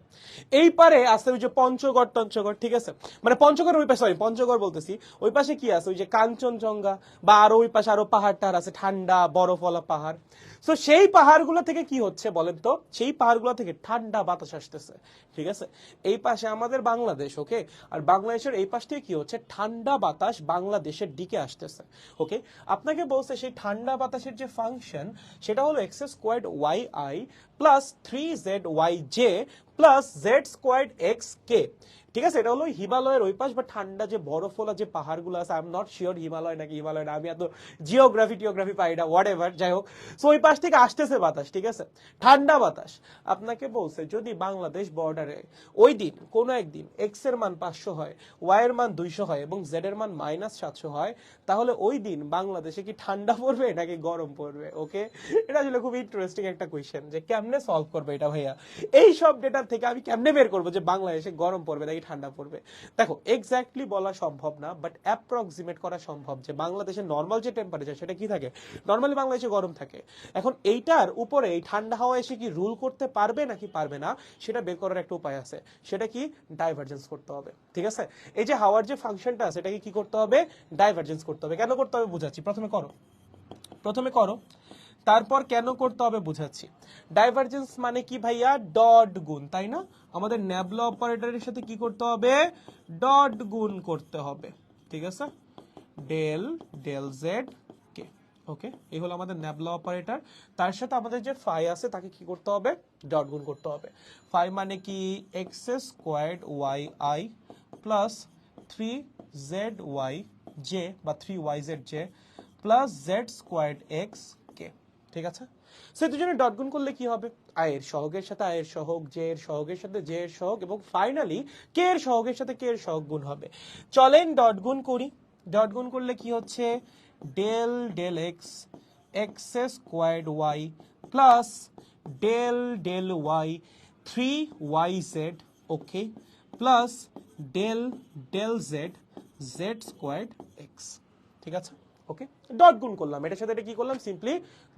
A: এই পারে আছে ওই যে পঞ্চগড় টঞ্চগড়। ঠিক আছে, মানে পঞ্চগড় ওই পাশে, সরি পঞ্চগড় বলতেছি, ওই পাশে কি আছে? ওই যে কাঞ্চনজঙ্ঘা, বা আরো ওই পাশে আরো পাহাড় টাহাড় আছে, ঠান্ডা বরফওয়ালা পাহাড়। সো সেই পাহাড়গুলো থেকে কি হচ্ছে বলেন তো? সেই পাহাড়গুলো থেকে ঠান্ডা বাতাস আসতেছে। ঠিক আছে, এই পাশে আমাদের বাংলাদেশ, ওকে, আর বাংলাদেশের এই পাশ থেকে কি হচ্ছে? ঠান্ডা বাতাস বাংলাদেশের দিকে আসতেছে। ওকে, আপনাকে বলছে সেই ঠান্ডা বাতাসের যে ফাংশন, সেটা হলো X squared Y I plus 3ZYJ plus Z squared X K. ঠিক আছে, এটা হলো হিমালয়ের ওই পাশ বা ঠান্ডা যে বরফওয়ালা যে পাহাড়গুলো আছে, I am not sure Himalaya নাকি হিমালয় না, আমি এত জিওগ্রাফি পাই না, হোয়াট এভার, যাই হোক। সো ওই পাশ থেকে আসতেছে বাতাস, ঠিক আছে, ঠান্ডা বাতাস। আপনাকে বলছে যদি বাংলাদেশ বর্ডারে ওই দিন কোনো একদিন এক্স এর মান 500 হয়, ওয়াই এর মান 200 হয়, এবং জেড এর মান -700 হয়, তাহলে ওই দিন বাংলাদেশে কি ঠান্ডা পড়বে নাকি গরম পড়বে? ওকে, এটা আসলে খুব ইন্টারেস্টিং একটা কোয়েশ্চেন, যে কেমনে সলভ করবে এটা ভাইয়া? এই সব ডেটা থেকে আমি কেমনে বের করবো যে বাংলাদেশে গরম পড়বে নাকি নাকি ঠান্ডা পড়বে। দেখো এক্স্যাক্টলি বলা সম্ভব না, বাট অ্যাপ্রক্সিমেট করা সম্ভব যে বাংলাদেশের নর্মাল যে টেম্পারেচার সেটা কি থাকে, নর্মালি বাংলাদেশে গরম থাকে। এখন এইটার উপরে এই ঠান্ডা হাওয়া এসে কি রুল করতে পারবে নাকি পারবে না সেটা বের করার একটা উপায় আছে, সেটা কি ডাইভারজেন্স করতে হবে। ঠিক আছে, এই যে হাওয়ার যে ফাংশনটা আছে এটাকে কি করতে হবে, ডাইভারজেন্স করতে হবে। কেন করতে হবে বুঝাচ্ছি, প্রথমে করো তারপর কেন করতে হবে বুঝাচ্ছি। ডাইভারজেন্স মানে কি ভাইয়া, ডট গুণ, তাই না? আমাদের ন্যাবলা অপারেটরের সাথে কি করতে হবে, ডট গুণ করতে হবে। ঠিক আছে, ডেল ডেল জেড কে, ওকে, এই হলো আমাদের ন্যাবলা অপারেটর। তার সাথে আমাদের যে ফাই আছে তাকে কি করতে হবে, ডট গুণ করতে হবে। ফাই মানে কি, X squared Y I plus 3zy J বা 3yz J plus Z squared X K. ঠিক আছে, সে দুজনে ডট গুণ করলে কি হবে, আই এর সহগের সাথে আই এর সহগ, জে এর সহগের সাথে জে এর সহগ, এবং ফাইনালি কে এর সহগের সাথে কে এর সহগ গুণ হবে। চলেন ডট গুণ করি। ডট গুণ করলে কি হচ্ছে, del del X X squared Y plus del del Y 3yz, okay, plus del del Z Z squared X. ঠিক আছে, ওকে, ডট গুণ করলাম, এটার সাথে এটা কি করলাম, সিম্পলি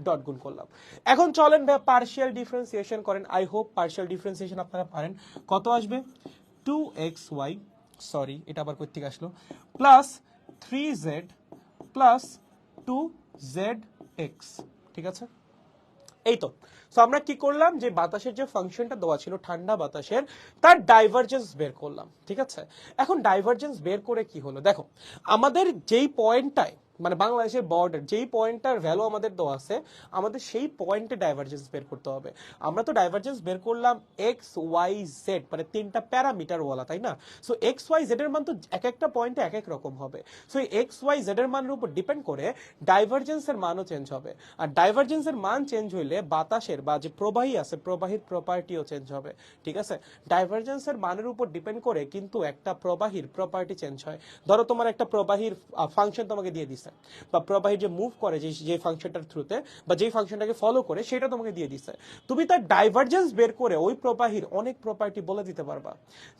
A: ডট গুণ করলাম। এখন চলেন ভাই পার্শিয়াল ডিফারেন্সিয়েশন করেন। আই হোপ পার্শিয়াল ডিফারেন্সিয়েশন আপনারা পারেন। কত আসবে, 2xy, সরি এটা আবার কোথা থেকে আসলো, প্লাস 3z প্লাস 2zx। ঠিক আছে, এই তো। সো আমরা কি করলাম, যে বাতাসের যে ফাংশনটা দেওয়া ছিল ঠান্ডা বাতাসের, তার ডাইভারজেন্স বের করলাম। ঠিক আছে, এখন ডাইভারজেন্স বের করে কি হলো, দেখো আমাদের যেই পয়েন্টটায় মানে বাংলাদেশের বর্ডার যেই পয়েন্টটার ভ্যালু আমাদের দেওয়া আছে, আমাদের সেই পয়েন্টে ডাইভারজেন্স বের করতে হবে। আমরা তো ডাইভারজেন্স বের করলাম এক্স ওয়াই জেড, মানে তিনটা প্যারামিটার ওয়ালা, তাই না? সো এক্স ওয়াই জেড এর মান তো এক একটা পয়েন্টে এক এক রকম হবে। সো এই এক্স ওয়াই জেড এর মানের উপর ডিপেন্ড করে ডাইভারজেন্সের মানও চেঞ্জ হবে। আর ডাইভারজেন্সের মান চেঞ্জ হইলে বাতাসের বা যে প্রবাহী আছে প্রবাহীর প্রপার্টিও চেঞ্জ হবে। ঠিক আছে, ডাইভারজেন্সের মানের উপর ডিপেন্ড করে কিন্তু একটা প্রবাহীর প্রপার্টি চেঞ্জ হয়। ধরো তোমার একটা প্রবাহীর ফাংশন তোমাকে দিয়ে দিছে, বা প্রবাহী যে মুভ করে যে ফাংশনটার থ্রুতে বা যে ফাংশনটাকে ফলো করে সেটা তোমাকে দিয়ে দিছে, তুমি তার ডাইভারজেন্স বের করে ওই প্রবাহীর অনেক প্রপার্টি বলে দিতে পারবা।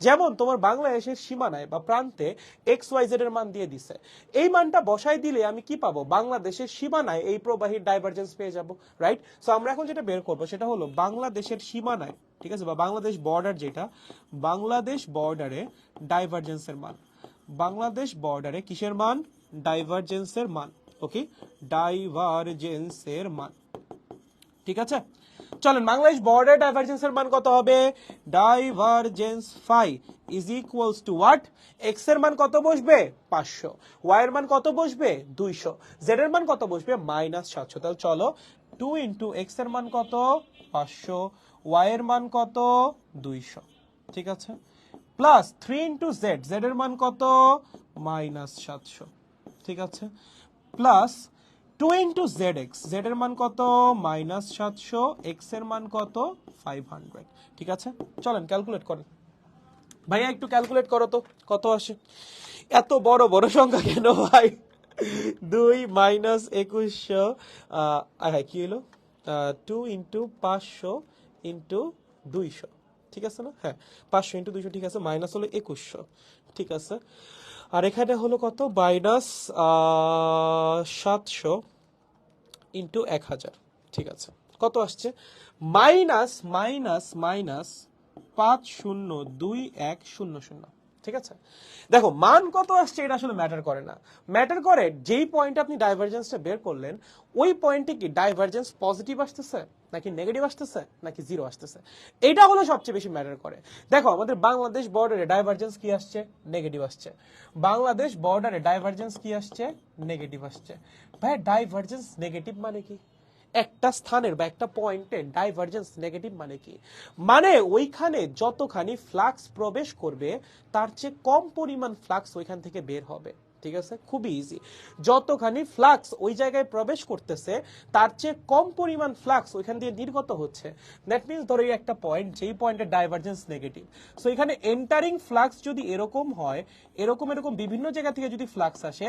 A: যেমন তোমার বাংলাদেশের সীমানায় বা প্রান্তে এক্স ওয়াই জেড এর মান দিয়ে দিছে, এই মানটা বসাই দিলে আমি কি পাবো, বাংলাদেশের সীমানায় এই প্রবাহীর ডাইভারজেন্স পেয়ে যাবো, রাইট? সো আমরা এখন যেটা বের করবো সেটা হলো বাংলাদেশের সীমানায়, ঠিক আছে, বা বাংলাদেশ বর্ডার, যেটা বাংলাদেশ বর্ডারে ডাইভারজেন্সের মান, বাংলাদেশ বর্ডারে কিসের মান, ডাইভারজেন্সের মান, ওকে, ডাইভারজেন্সের মান। ঠিক আছে, চলেন বাংলাদেশ বর্ডার ডাইভারজেন্সের মান কত হবে, divergence phi is equals to what, X এর মান কত বসবে 500, ওয়াই এর মান কত বসবে 200, জেড এর মান কত বসবে -700। তাহলে চলো 2 ইন্টু এক্স এর মান কত 500, ওয়াই এর মান কত 200। ঠিক আছে, প্লাস 3 ইন্টু জেড, জেড এর মান কত -700। ঠিক আছে, plus 2 into Z x, Z এর মান কত -700, এক্স এর মান কত 500। ঠিক আছে, চলেন ক্যালকুলেট করেন। ভাইয়া একটু ক্যালকুলেট করো তো কত আসে, এত বড় বড় সংখ্যা কেন ভাই, 2 -2100, হ্যাঁ কি হলো, 2 ইন্টু 500 ইন্টু 200, ঠিক আছে না, হ্যাঁ 500 ইন্টু 200, ঠিক আছে, মাইনাস হলো 2100। ঠিক আছে, আর এখানে হলো কত, -700 ইন্টু 1000। ঠিক আছে, কত আসছে, -502100। ঠিক আছে, দেখো মান কত আসছে এটা আসলে ম্যাটার করে না, ম্যাটার করে যেই পয়েন্টে আপনি ডাইভারজেন্সটা বের করলেন ওই পয়েন্টে কি ডাইভারজেন্স পজিটিভ আসতেছে নাকি নেগেটিভ আসতেছে নাকি জিরো আসতেছে, এটা হলো সবচেয়ে বেশি ম্যাটার করে। দেখো আমাদের বাংলাদেশ বর্ডারে ডাইভারজেন্স কি আসছে, নেগেটিভ আসছে। বাংলাদেশ বর্ডারে ডাইভারজেন্স কি আসছে, নেগেটিভ আসছে। ভাই ডাইভারজেন্স নেগেটিভ মানে কি, একটা স্থানের বা একটা পয়েন্টে ডাইভারজেন্স নেগেটিভ মানে কি, মানে ওইখানে যতখানি ফ্লাক্স প্রবেশ করবে তার চেয়ে কম পরিমাণ ফ্লাক্স ওইখান থেকে বের হবে। ঠিক আছে, খুবই ইজি, যতখানি ফ্লাক্স ওই জায়গায় প্রবেশ করতেছে তার চেয়ে কম পরিমাণ ফ্লাক্স ওইখান দিয়ে নির্গত হচ্ছে। দ্যাট মিনস ধরো এই একটা পয়েন্ট, যেই পয়েন্টের ডাইভারজেন্স নেগেটিভ, সো এখানে এন্টারিং ফ্লাক্স যদি এরকম হয়, এরকম এরকম বিভিন্ন জায়গা থেকে যদি ফ্লাক্স আসে,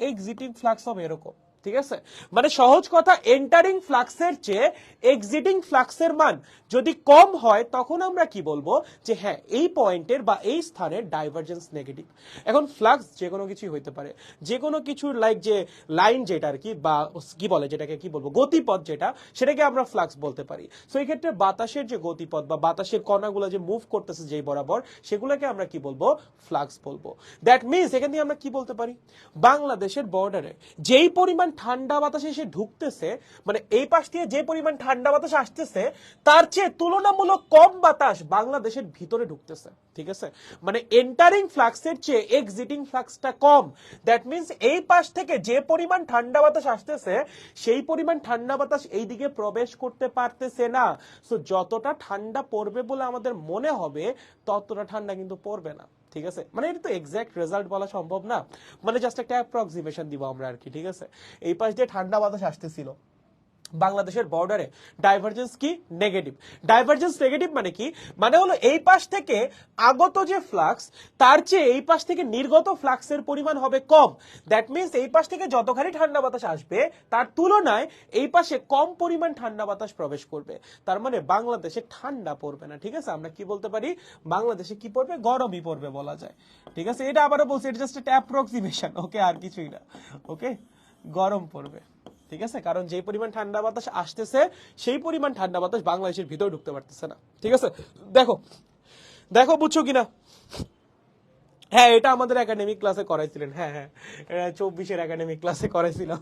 A: এক্সিটিং ফ্লাক্স হবে এরকম। ঠিক আছে, মানে সহজ কথা, এন্টারিং ফ্লাক্সের চেয়ে এক্সিটিং ফ্লাক্সের মান যদি কম হয় তখন আমরা কি বলবো যে হ্যাঁ এই পয়েন্টের বা এই স্থানের ডাইভারজেন্স নেগেটিভ। এখন ফ্লাক্স যে কোনো কিছুই হইতে পারে, যে কোনো কিছুর লাইক যে লাইন যেটা আর কি, বা কি বলে যেটাকে কি বলবো গতিপথ যেটা, সেটাকে আমরা ফ্লাক্স বলতে পারি। সো এই ক্ষেত্রে বাতাসের যে গতিপথ বা বাতাসের কণাগুলো যে মুভ করতেছে যেই বরাবর, সেগুলোকে আমরা কি বলবো, ফ্লাক্স বলবো। দ্যাট মিনস এখান থেকে আমরা কি বলতে পারি, বাংলাদেশের বর্ডারে যেই পরিমাণ ঠান্ডা বাতাস এসে ঢুকতেছে, মানে এই পাশ দিয়ে যে পরিমাণ ঠান্ডা বাতাস আসতেছে তার চেয়ে তুলনামূলক কম বাতাস বাংলাদেশের ভিতরে ঢুকতেছে। ঠিক আছে, মানে এন্টারিং ফ্লাক্সের চেয়ে এক্সিটিং ফ্লাক্সটা কম। দ্যাট মিনস এই পাশ থেকে যে পরিমাণ ঠান্ডা বাতাস আসতেছে সেই পরিমাণ ঠান্ডা বাতাস এইদিকে প্রবেশ করতে পারতেছে না। সো যতটা ঠান্ডা পড়বে বলে আমাদের মনে হবে ততটা ঠান্ডা কিন্তু পড়বে না। ঠিক আছে, মানে এটা তো এক্সাক্ট রেজাল্ট বলা সম্ভব না, মানে জাস্ট একটা অ্যাপ্রক্সিমেশন দিব আমরা আর কি। ঠিক আছে, এই পাশ দিয়ে ঠান্ডা বাতাস আসতেছিল বাংলাদেশের বর্ডারে, ডাইভারজেন্স কি নেগেটিভ। ডাইভারজেন্স নেগেটিভ মানে কি, মানে হলো এই পাশ থেকে আগত যে ফ্লাক্স তার চেয়ে এই পাশ থেকে নির্গত ফ্লাক্সের পরিমাণ হবে কম। দ্যাট মিনস এই পাশ থেকে যতখানি ঠান্ডা বাতাস আসবে তার তুলনায় এই পাশে কম পরিমাণ ঠান্ডা বাতাস প্রবেশ করবে, তার মানে বাংলাদেশে ঠান্ডা পড়বে না। ঠিক আছে, আমরা কি বলতে পারি, বাংলাদেশে কি পড়বে, গরমই পড়বে বলা যায়। ঠিক আছে, এটা আবারও বলছি, এটা জাস্ট একটা অ্যাপ্রক্সিমেশন, ওকে, আর কিছুই না। ওকে, গরম পড়বে। ঠিক আছে, কারণ যে পরিমাণ ঠান্ডা বাতাস আসতেছে সেই পরিমাণ ঠান্ডা বাতাস বাংলাদেশের ভিতরে ঢুকতে পারতেছে না। ঠিক আছে, দেখো দেখো বুঝছো কিনা। হ্যাঁ, এটা আমাদের একাডেমিক ক্লাসে করাইছিলেন। হ্যাঁ হ্যাঁ, 24-এর একাডেমিক ক্লাসে করাইছিলাম।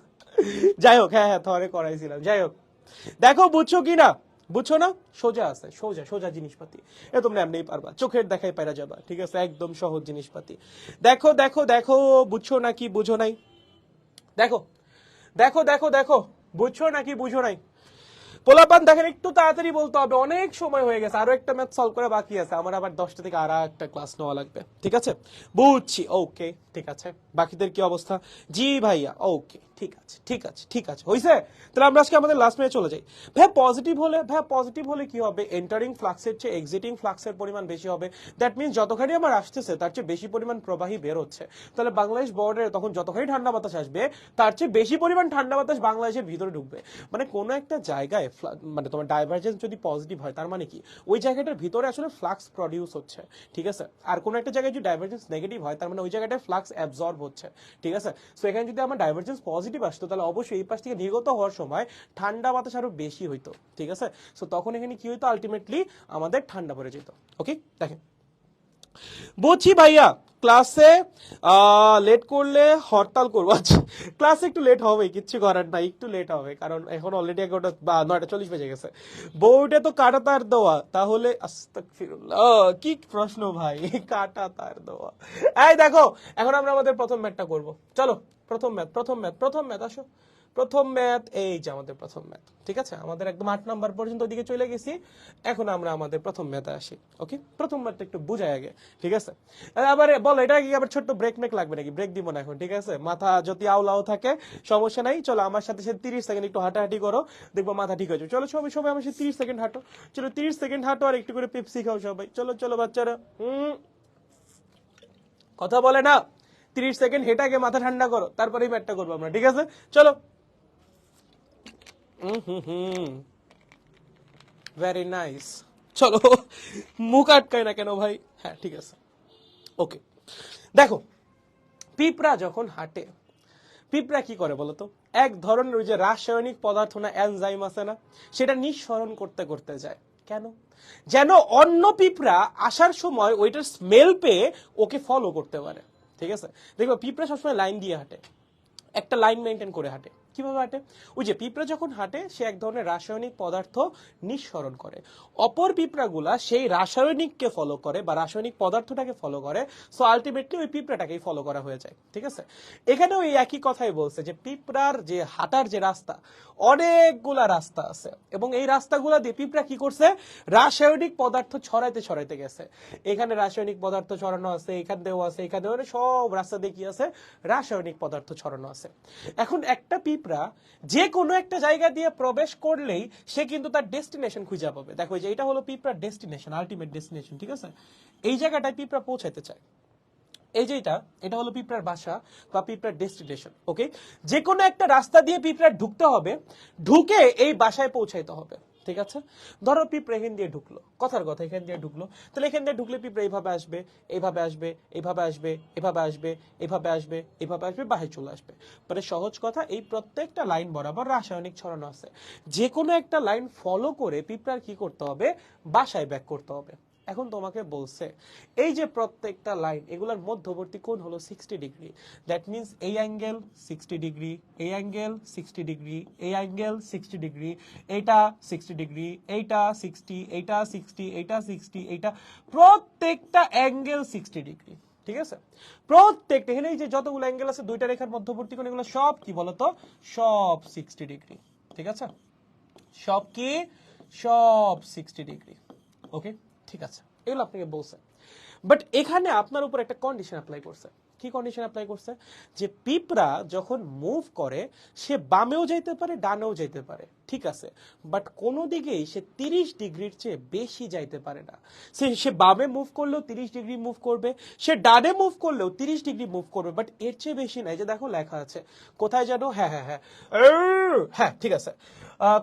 A: যাই হোক, হ্যাঁ হ্যাঁ, থরে করাইছিলাম। যাই হোক, দেখো বুঝছো কিনা, বুঝছো না, সোজা আছে, সোজা সোজা জিনিসপাতি, এ তোমরা এমনি পারবা, চোখের দেখাই পাইরা যাবা। ঠিক আছে, একদম সহজ জিনিসপাতি। দেখো দেখো দেখো, বুঝছো নাকি বুঝো নাই, দেখো দেখো দেখো দেখো, বুঝছো নাকি বুঝো নাই। পোলাপান দেখেন, একটু তাড়াতাড়ি বলতে হবে, অনেক সময় হয়ে গেছে, আরো একটা ম্যাথ সলভ করা বাকি আছে আমার, আবার 10টা থেকে আর একটা ক্লাস নেওয়া লাগবে। ঠিক আছে, বুঝছি, ওকে ঠিক আছে। বাকিদের কি অবস্থা? জি ভাইয়া, ওকে ঠিক আছে ঠিক আছে ঠিক আছে, হইছে। তাহলে আমরা আজকে আমাদের লাস্ট ম্যাচে চলে যাই। ভাই পজিটিভ হলে কি হবে, এন্টারিং ফ্লাক্সের চেয়ে এক্সিটিং ফ্লাক্সের পরিমাণ বেশি হবে। দ্যাট মিনস যতখানি আমার আসতেছে তার চেয়ে বেশি পরিমাণ প্রবাহী বের হচ্ছে। তাহলে বাংলাদেশ বর্ডারে তখন যতখানি ঠান্ডা বাতাস আসবে তার চেয়ে বেশি পরিমাণ ঠান্ডা বাতাস বাংলাদেশের ভিতরে ঢুকবে। মানে কোনো একটা জায়গায় মানে তোমার ডাইভারজেন্স যদি পজিটিভ হয় তার মানে কি, ওই জায়গাটার ভিতরে আসলে ফ্লাক্স প্রডিউস হচ্ছে। ঠিক আছে, আর কোনো একটা জায়গায় যদি ডাইভারজেন্স নেগেটিভ হয় তার মানে ওই জায়গাটায় ফ্লাক্স অ্যাবজর্ব হচ্ছে। ঠিক আছে, সো এখানে যদি আমার ডাইভারজেন্স পজিটিভ আসতো তাহলে অবশ্যই এই পাশ থেকে নির্গত হওয়ার সময় ঠান্ডা বাতাস আরো বেশি হইতো। ঠিক আছে, সো তখন এখানে কি হইতো, আলটিমেটলি আমাদের ঠান্ডা পড়ে যেত। ওকে, দেখেন বুঝছি ভাইয়া, ক্লাসে লেট করলে হরতাল করবো। আচ্ছা, ক্লাসে একটু লেট হবে, কিচ্ছু করার নাই, একটু লেট হবে, কারণ এখন অলরেডি 11টা বা 9:40 বেজে গেছে। বোর্ডে তো কাটা তার দেওয়া, তাহলে আস্তাগফিরুল্লাহ, কি প্রশ্ন ভাই, কাটা তার দেওয়া। এই দেখো, এখন আমরা আমাদের প্রথম ম্যাথটা করব, চলো। প্রথম ম্যাথ আসো। প্রথম ম্যাথ, এই যে আমাদের প্রথম ম্যাথ। ঠিক আছে, আমাদের একদম 8 নাম্বার পর্যন্ত ওদিকে চলে গেছি, এখন আমরা আমাদের প্রথম ম্যাথে আসি। ওকে, প্রথম ম্যাথটা একটু বুঝাই আগে। ঠিক আছে, আবার বল, এটা কি আবার ছোট্ট ব্রেক মেক লাগবে নাকি? ব্রেক দিব না এখন। ঠিক আছে, মাথা যদি আউলাও থাকে সমস্যা নাই, চলো আমার সাথে 30 সেকেন্ড একটু হাঁটাহাঁটি করো, দেখবো মাথা ঠিক হয়ে যাবে। চলো সবাই সবাই আমার সাথে 30 সেকেন্ড হাঁটো, চলো 30 সেকেন্ড হাঁটো, আর একটু করে পেপসি খাও সবাই, চলো চলো বাচ্চারা। কথা বলে না, 30 সেকেন্ড হেঁটে আগে মাথা ঠান্ডা করো, তারপরেই ম্যাথটা করবো আমরা। ঠিক আছে, চলো। ভেরি নাইস, চলো। মুখ আটকায় না কেন ভাই? হ্যাঁ ঠিক আছে, ওকে। দেখো, পিঁপড়া যখন হাঁটে, পিঁপড়া কি করে বলতো, এক ধরনের ওই যে রাসায়নিক পদার্থ না, এনজাইম আছে না, সেটা নিঃসরণ করতে করতে যায়। কেন? যেন অন্য পিঁপড়া আসার সময় ওইটার স্মেল পেয়ে ওকে ফলো করতে পারে। ঠিক আছে, দেখো পিঁপড়া সবসময় লাইন দিয়ে হাঁটে, একটা লাইন মেনটেন করে হাঁটে। কিভাবে হাঁটে? ওই যে পিঁপড়া যখন হাঁটে সে এক ধরনের রাসায়নিক পদার্থ নিঃসরণ করে, অপর পিঁপড়াগুলা সেই রাসায়নিককে ফলো করে বা রাসায়নিক পদার্থটাকে ফলো করে। সো আলটিমেটলি ওই পিঁপড়াটাকেই ফলো করা হয়ে যায়। ঠিক আছে, এখানেও এই একই কথাই বলছে যে পিঁপড়ার যে হাঁটার যে রাস্তা, অনেকগুলা রাস্তা আছে, এবং এই রাস্তাগুলা দিয়ে পিঁপড়া কি করছে, রাসায়নিক পদার্থ ছড়াইতে ছড়াইতে গেছে। এখানে রাসায়নিক পদার্থ ছড়ানো আছে, এখানেও আছে, এখানেও, সব রাস্তা দিয়ে কি আছে, রাসায়নিক পদার্থ ছড়ানো আছে। এখন একটা পিঁপড়া যে কোনো একটা জায়গা দিয়ে প্রবেশ করলেই সে কিন্তু তার ডেস্টিনেশন খুঁজে পাবে। দেখো যে এটা হলো পিঁপড়ার ডেস্টিনেশন, আলটিমেট ডেস্টিনেশন। ঠিক আছে, এই জায়গাটায় পিঁপড়া পৌঁছাইতে চায়। এই যে এটা হলো পিঁপড়ার বাসা বা পিঁপড়ার ডেস্টিনেশন। ওকে, যে কোনো একটা রাস্তা দিয়ে পিঁপড়ার ঢুকতে হবে, ঢুকে এই বাসায় পৌঁছাইতে হবে। ঠিক আছে, ধরো পিঁপড়া এখান দিয়ে ঢুকলো, কথার কথা এখান দিয়ে ঢুকলো, তাহলে এখান দিয়ে ঢুকলে পিঁপড়া এইভাবে আসবে, এইভাবে আসবে, এইভাবে আসবে, এভাবে আসবে, এভাবে আসবে, এভাবে আসবে, বাসায় চলে আসবে। মানে সহজ কথা, এই প্রত্যেকটা লাইন বরাবর রাসায়নিক ছড়ানো আছে। যে কোনো একটা লাইন ফলো করে পিঁপড়ার কি করতে হবে, বাসায় ব্যাক করতে হবে। এখন তোমাকে বলছে এই যে প্রত্যেকটা লাইন, এগুলোর মধ্যবর্তী কোণ হলো 60 ডিগ্রি। দ্যাট মিন্স এই অ্যাঙ্গেল 60 ডিগ্রি, এই অ্যাঙ্গেল 60 ডিগ্রি, এই অ্যাঙ্গেল 60 ডিগ্রি, এইটা 60 ডিগ্রি, এইটা 60, এইটা 60, এইটা 60, এইটা প্রত্যেকটা অ্যাঙ্গেল 60 ডিগ্রি। ঠিক আছে, প্রত্যেকটা এখানে এই যে যতগুলো অ্যাঙ্গেল আছে দুইটা রেখার মধ্যবর্তী কোণ, এগুলো সব কি বলতো, সব 60 ডিগ্রি। ঠিক আছে, সব কি, সব 60 ডিগ্রি। ওকে, ঠিক আছে, এগুলো আপনাকে বলছে। বাট এখানে আপনার উপর একটা কন্ডিশন অ্যাপ্লাই করছে। কি কন্ডিশন অ্যাপ্লাই করছে, যে পিঁপড়া যখন মুভ করে সে বামেও যাইতে পারে ডানেও যাইতে পারে, ঠিক আছে, বাট কোনো দিকেই সে 30 ডিগ্রির চেয়ে বেশি যাইতে পারে না। সে বামে মুভ করলেও 30 ডিগ্রি মুভ করবে, সে ডানে মুভ করলেও 30 ডিগ্রি মুভ করবে, বাট এর চেয়ে বেশি নাই। যে দেখো লেখা আছে কোথায় জানো, হ্যাঁ হ্যাঁ হ্যাঁ হ্যাঁ, ঠিক আছে,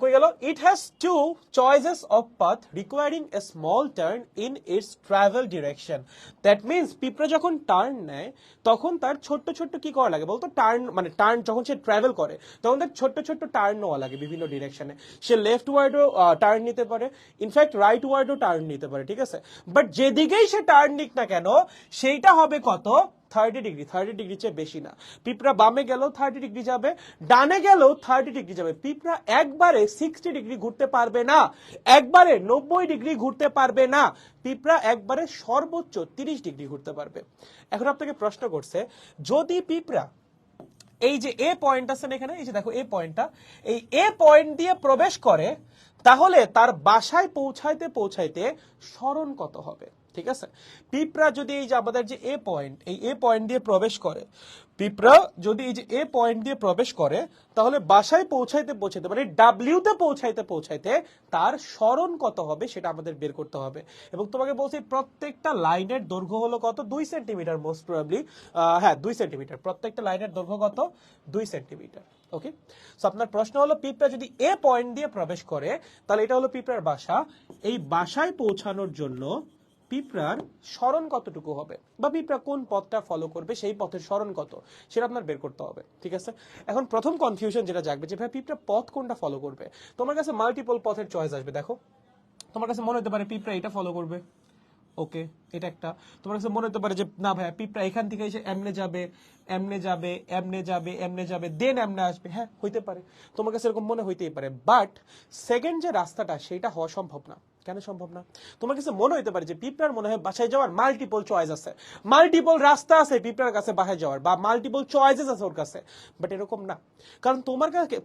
A: কই গেল, it has to choices of path recurring a small turn in it's travel direction. That means পিঁপড়া যখন টার্ন নেয় তখন তার ছোট্ট ছোট্ট কি করা লাগে বলতো, টার্ন, মানে টার্ন যখন সে ট্রাভেল করে তখন তার ছোট্ট ছোট্ট টার্ন নেওয়া লাগে বিভিন্ন ডিরেকশনে। সে লেফট ওয়ার্ডও টার্ন নিতে পারে, ইনফ্যাক্ট রাইট ওয়ার্ডও টার্ন নিতে পারে। ঠিক আছে, বাট যেদিকেই সে টার্ন নিক না কেন সেইটা হবে কত, 30 ডিগ্রি। 30 ডিগ্রি চেয়ে বেশি না। পিঁপড়া বামে গেলেও 30 ডিগ্রি যাবে, ডানে গেলেও 30 ডিগ্রি যাবে। পিঁপড়া একবারে 60 ডিগ্রি ঘুরতে পারবে না, একবারে 90 ডিগ্রি ঘুরতে পারবে না। পিঁপড়া একবারে সর্বোচ্চ 30 ডিগ্রি ঘুরতে পারবে। এখন আপনাকে প্রশ্ন করছে, যদি পিঁপড়া এই যে এ পয়েন্ট আছে না এখানে, এই যে দেখো এ পয়েন্টটা, এই এ পয়েন্ট দিয়ে প্রবেশ করে, তাহলে তার বাসায় পৌঁছাইতে পৌঁছাইতে সরণ কত হবে? ঠিক আছে, পিঁপড়া যদি এই যে আমাদের যে এ পয়েন্ট, এই এ পয়েন্ট দিয়ে প্রবেশ করে, পিঁপড়া যদি এই যে এ পয়েন্ট দিয়ে প্রবেশ করে, তাহলে বাসায় পৌঁছাইতে পৌঁছাইতে মানে ডাব্লিউতে পৌঁছাইতে পৌঁছাইতে তার সরণ কত হবে সেটা আমাদের বের করতে হবে। এবং তোমাকে বলছি প্রত্যেকটা লাইনের দৈর্ঘ্য হলো কত, 2 সেন্টিমিটার মোস্ট প্রবাবলি, হ্যাঁ 2 সেন্টিমিটার। প্রত্যেকটা লাইনের দৈর্ঘ্য কত, 2 সেন্টিমিটার। ওকে, সো আপনার প্রশ্ন হলো পিঁপড়া যদি এ পয়েন্ট দিয়ে প্রবেশ করে, তাহলে এটা হলো পিঁপড়ার বাসা, এই বাসায় পৌঁছানোর জন্য পিঁপড়ার সরণ কতটুকু হবে, বা পিঁপড়া কোন পথটা ফলো করবে, সেই পথের সরণ কত সেটা আপনার বের করতে হবে। ঠিক আছে, এখন প্রথম কনফিউশন যেটা জাগবে যে ভাই পিঁপড়া পথ কোনটা ফলো করবে। তোমার কাছে মাল্টিপল পথের চয়েস আসবে। দেখো তোমার কাছে মনে হতে পারে পিঁপড়া এটা ফলো করবে, ওকে, এটা একটা। তোমার কাছে মনে হতে পারে যে না ভাইয়া পিঁপড়া এখান থেকে এসে এমনে যাবে, এমনে যাবে, এমনে যাবে, এমনে যাবে, দেন এমনে আসবে। হ্যাঁ, হইতে পারে, তোমার কাছে এরকম মনে হইতেই পারে, বাট সেকেন্ড যে রাস্তাটা সেটা হওয়া সম্ভব না। কেন সম্ভব না? তোমার কাছে মনে হইতে পারে যে পিঁপড়ার মনে হয় বাসায় যাওয়ার মাল্টিপল চয়েস আছে, মাল্টিপল রাস্তা আছে পিঁপড়ার কাছে বাসায় যাওয়ার, বা মাল্টিপল চয়েসেস আছে ওর কাছে, বাট এরকম না। কারণ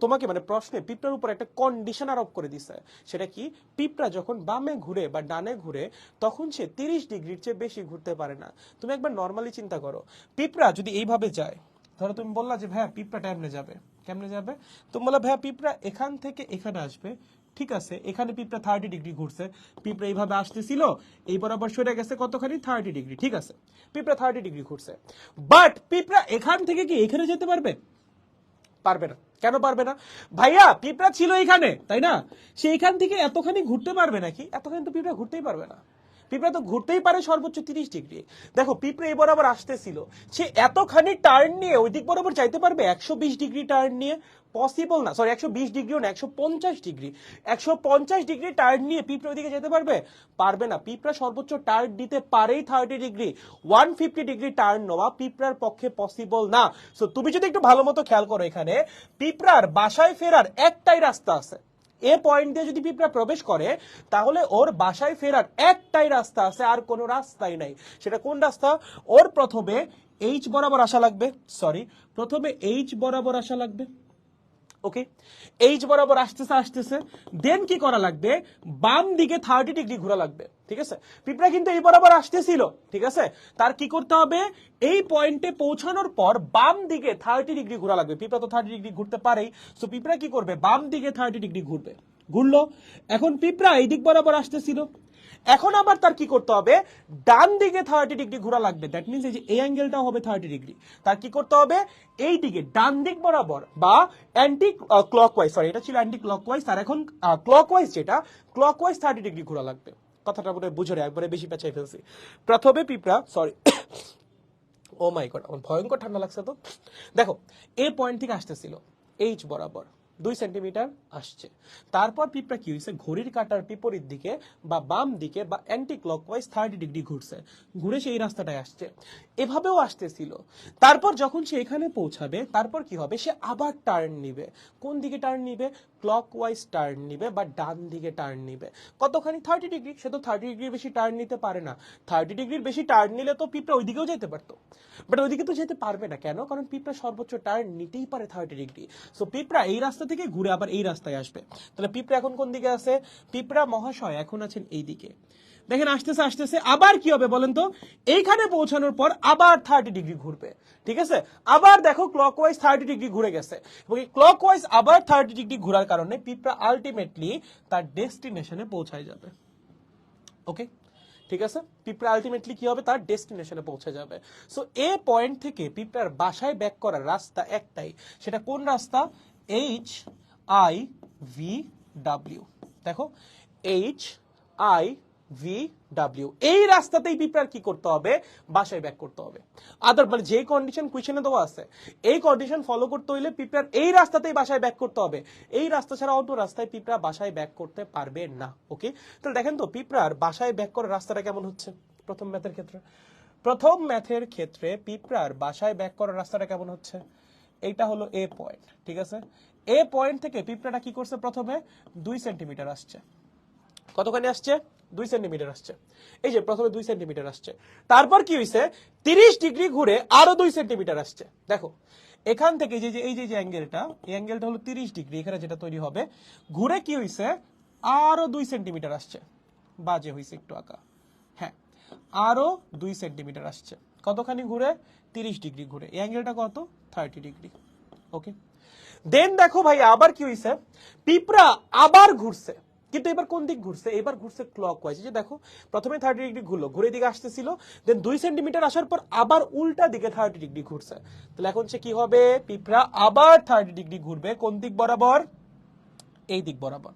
A: তোমাকে মানে প্রশ্নে পিঁপড়ার উপর একটা কন্ডিশন আরোপ করে দিছে। সেটা কি, পিঁপড়া যখন বামে ঘুরে বা ডানে ঘুরে তখন সে 30 ডিগ্রির চেয়ে বেশি ঘুরতে পারে না। তুমি একবার নর্মালি চিন্তা করো, পিঁপড়া যদি এইভাবে যায়, ধরো তুমি বললা যে ভাইয়া পিঁপড়াটা এমনে যাবে, কেমনে যাবে? তুমি বললা ভাইয়া পিঁপড়া এখান থেকে এখানে আসবে, ঠিক আছে, এখানে পিঁপড়া 30 ডিগ্রি ঘুরছে, পিঁপড়া এইভাবে আসতেছিল, এই বরাবর সরে গেছে কতখানি, 30 ডিগ্রি, ঠিক আছে, পিঁপড়া 30 ডিগ্রি ঘুরছে। বাট পিঁপড়া এখান থেকে কি এখানে যেতে পারবে? পারবে না। কেন পারবে না? ভাইয়া পিঁপড়া ছিল এখানে, তাই না? সে এখান থেকে এতখানি ঘুরতে পারবে নাকি? এতখানি তো পিঁপড়া ঘুরতেই পারবে না। পিঁপড়া তো ঘুরতেই পারে সর্বোচ্চ 30 ডিগ্রি। দেখো পিঁপড়া এই বরাবর আসতেছিল, সে এতখানি টার্ন নিয়ে ওই দিক বরাবর যাইতে পারবে 120 ডিগ্রি টার্ন নিয়ে? পসিবল না। সরি, 120 ডিগ্রিও না, 150 ডিগ্রি। 150 ডিগ্রি টার্ন নিয়ে পিঁপড়া ওইদিকে যেতে পারবে? পারবে না। পিঁপড়া সর্বোচ্চ টার্ন দিতে পারেই 30 ডিগ্রি। 150 ডিগ্রি টার্ন নেওয়া পিঁপড়ার পক্ষে পসিবল না। সো তুমি যদি একটু ভালো মতো খেয়াল করো, এখানে পিঁপড়ার বাসায় ফেরার একটাই রাস্তা আছে। এ পয়েন্ট দিয়ে যদি পিঁপড়া প্রবেশ করে তাহলে ওর বাসায় ফেরার একটাই রাস্তা আছে, আর কোনো রাস্তাই নাই। সেটা কোন রাস্তা? ওর প্রথমে এইচ বরাবর আসা লাগবে, সরি, প্রথমে এইচ বরাবর আসা লাগবে। ওকে, এইচ বরাবর আসতেছে আসতেছে, দেন কি করা লাগবে, বাম দিকে 30 ডিগ্রি ঘোরা লাগবে। ঠিক আছে, পিঁপড়া কিন্তু এই বরাবর আসতেছিল, ঠিক আছে, তার কি করতে হবে, এই পয়েন্টে পৌঁছানোর পর বাম দিকে 30 ডিগ্রি ঘোরা লাগবে। পিঁপড়া তো 30 ডিগ্রি ঘুরতে পারেই, সো পিঁপড়া কি করবে, বাম দিকে 30 ডিগ্রি ঘুরবে। ঘুরলো, এখন পিঁপড়া এই দিক বরাবর আসতেছিল, এখন আবার তার কি করতে হবে, ডান দিকে 30 ডিগ্রি ঘোরা লাগবে। দ্যাট মিন্স এই যে এই অ্যাঙ্গেলটা হবে 30 ডিগ্রি, তার কি করতে হবে, এই দিকে ডান দিক বরাবর বা অ্যান্টি ক্লকওয়াইজ, সরি এটা ছিল অ্যান্টি ক্লকওয়াইজ, তার এখন ক্লকওয়াইজ, যেটা ক্লকওয়াইজ 30 ডিগ্রি ঘোরা লাগবে। কথাটা বলে বুঝে রে, একবারে বেশি পেঁচাই ফেলছি। প্রথমে পিঁপড়া, সরি ও মাই গড, আমার ভয়ঙ্কর ঠান্ডা লাগছে তো। দেখো এই পয়েন্ট থেকে আসতেছিল এইচ বরাবর 2 সেন্টিমিটার আসছে, তারপর পিঁপড়া কি হয়েছে, ঘড়ির কাঁটার বিপরীত দিকে বা বাম দিকে বা অ্যান্টি ক্লকওয়াইজ 30 ডিগ্রি ঘুরছে, ঘুরে সেই রাস্তাটায় আসছে, এভাবেও আসতেছিল। তারপর যখন সে এখানে পৌঁছাবে, তারপর কি হবে, সে আবার টার্ন নিবে। কোন দিকে টার্ন নিবে, ক্লকওয়াইজ টার্ন নিবে বা ডান দিকে টার্ন নিবে। কতখানি, 30 ডিগ্রি। সে তো 30 ডিগ্রির বেশি টার্ন নিতে পারে না। 30 ডিগ্রির বেশি টার্ন নিলে তো পিঁপড়া ওইদিকেও যেতে পারতো, বাট ওইদিকে তো যেতে পারবে না। কেন, কারণ পিঁপড়া সর্বোচ্চ টার্ন নিতেই পারে 30 ডিগ্রি। সো পিঁপড়া এই রাস্তা থেকে ঘুরে আবার এই রাস্তায় আসবে। তাহলে পিঁপড়া এখন কোন দিকে আছে, পিঁপড়া মহাশয় এখন আছেন এই দিকে। দেখেন আসতেছে আসতেছে, আবার কি হবে বলেন তো, এইখানে পৌঁছানোর পর আবার 30 ডিগ্রি ঘুরবে। ঠিক আছে, আবার দেখো ক্লকওয়াইজ 30 ডিগ্রি ঘুরে গেছে, এবং এই ক্লকওয়াইজ আবার 30 ডিগ্রি ঘোরার কারণে পিঁপড়া আলটিমেটলি তার ডেস্টিনেশনে পৌঁছায় যাবে। ওকে, ঠিক আছে, পিঁপড়া আলটিমেটলি কি হবে, তার ডেস্টিনেশনে পৌঁছে যাবে। সো এ পয়েন্ট থেকে পিঁপড়ার বাসায় ব্যাক করার রাস্তা একটাই, সেটা কোন রাস্তা, HIVW। দেখো HIVW, এই রাস্তাতেই পিঁপড়ার কি করতে হবে, বাসায় ব্যাক করতে হবে। আদার মানে যে কন্ডিশন কুয়েশনে দেওয়া আছে, এই কন্ডিশন ফলো করতে হইলে পিঁপড়ার এই রাস্তাতেই বাসায় ব্যাক করতে হবে। এই রাস্তা ছাড়া অন্য রাস্তায় পিঁপড়া বাসায় ব্যাক করতে পারবে না। ওকে, তাহলে দেখেন তো পিঁপড়ার বাসায় ব্যাক করার রাস্তাটা কেমন হচ্ছে প্রথম ম্যাথের ক্ষেত্রে। প্রথম ম্যাথের ক্ষেত্রে পিঁপড়ার বাসায় ব্যাক করার রাস্তাটা কেমন হচ্ছে, এইটা হলো এ পয়েন্ট। ঠিক আছে, এ পয়েন্ট থেকে পিঁপড়াটা কি করছে, প্রথমে 2 সেন্টিমিটার আসছে। কতখানি আসছে, 2 সেন্টিমিটার আসছে। এই যে প্রথমে 2 সেন্টিমিটার আসছে, তারপর কি হয়েছে, 30 ডিগ্রি ঘুরে আরো 2 সেন্টিমিটার আসছে। দেখো এখান থেকে এই যে অ্যাঙ্গেলটা, এই অ্যাঙ্গেলটা হলো 30 ডিগ্রি, এখানে যেটা তৈরি হবে, ঘুরে কি হয়েছে, আরো 2 সেন্টিমিটার আসছে। বাজে হয়েছে একটু আঁকা, হ্যাঁ, আরো 2 সেন্টিমিটার আসছে। কতখানি ঘুরে, 30 ডিগ্রি ঘুরে। এই অ্যাঙ্গেলটা কত, 30 ডিগ্রি। ওকে, দেন দেখো ভাই আবার কি হয়েছে, পিঁপড়া আবার ঘুরছে, কিন্তু এবার কোন দিক ঘুরছে, এবার ঘুরছে ক্লকওয়াইজ। যে দেখো প্রথমে 30 ডিগ্রি ঘুরলো, ঘুরে দিকে আসতেছিল, দেন 2 সেন্টিমিটার আসার পর আবার উল্টা দিকে 30 ডিগ্রি ঘুরছে। তাহলে এখন সে কি হবে, পিঁপড়া আবার 30 ডিগ্রি ঘুরবে, কোন দিক বরাবর, এই দিক বরাবর।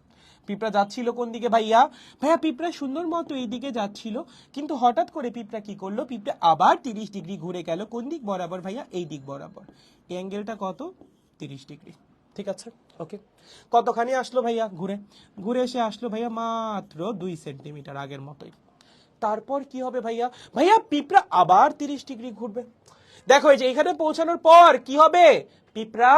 A: পিঁপড়া যাচ্ছিল কোন দিকে ভাইয়া, ভাইয়া পিঁপড়া সুন্দর মতো এই দিকে যাচ্ছিল, কিন্তু হঠাৎ করে পিঁপড়া কি করলো, পিঁপড়া আবার 30 ডিগ্রি ঘুরে গেল, কোন দিক বরাবর ভাইয়া, এই দিক বরাবর। এই অ্যাঙ্গেলটা কত, 30 ডিগ্রি। ঠিক আছে, ওকে, কতখানি আসলো ভাইয়া, ঘুরে ঘুরে এসে আসলো ভাইয়া মাত্র 2 সেন্টিমিটার, আগের মতোই। তারপর কি হবে ভাইয়া, ভাইয়া পিঁপড়া আবার 30 ডিগ্রি ঘুরবে। দেখো এই যে এখানে পৌঁছানোর পর কি হবে, পিঁপড়া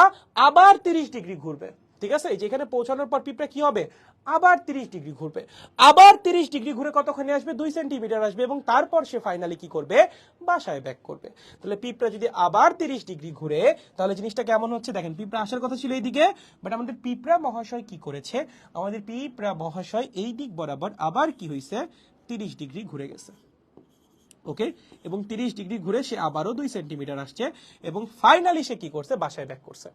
A: আবার 30 ডিগ্রি ঘুরবে। ঠিক আছে, এই যে এখানে পৌঁছানোর পর পিঁপড়া কি হবে, আবার 30 ডিগ্রি ঘুরবে, আবার 30 ডিগ্রি ঘুরে কতখানি আসবে, 2 সেন্টিমিটার আসবে, এবং তারপর সে ফাইনালি কি করবে, বাসায় ব্যাক করবে। তাহলে পিঁপড়া যদি আবার 30 ডিগ্রি ঘুরে, তাহলে জিনিসটা কেমন হচ্ছে, দেখেন পিঁপড়া আসার কথা ছিল এইদিকে, বাট আমাদের পিঁপড়া মহাশয় কি করেছে, আমাদের পিঁপড়া মহাশয় এই দিক বরাবর আবার কি হয়েছে, 30 ডিগ্রি ঘুরে গেছে। ওকে, এবং 30 ডিগ্রি ঘুরে সে আবারও 2 সেন্টিমিটার আসছে, এবং ফাইনালি সে কি করছে, বাসায় ব্যাক করছে।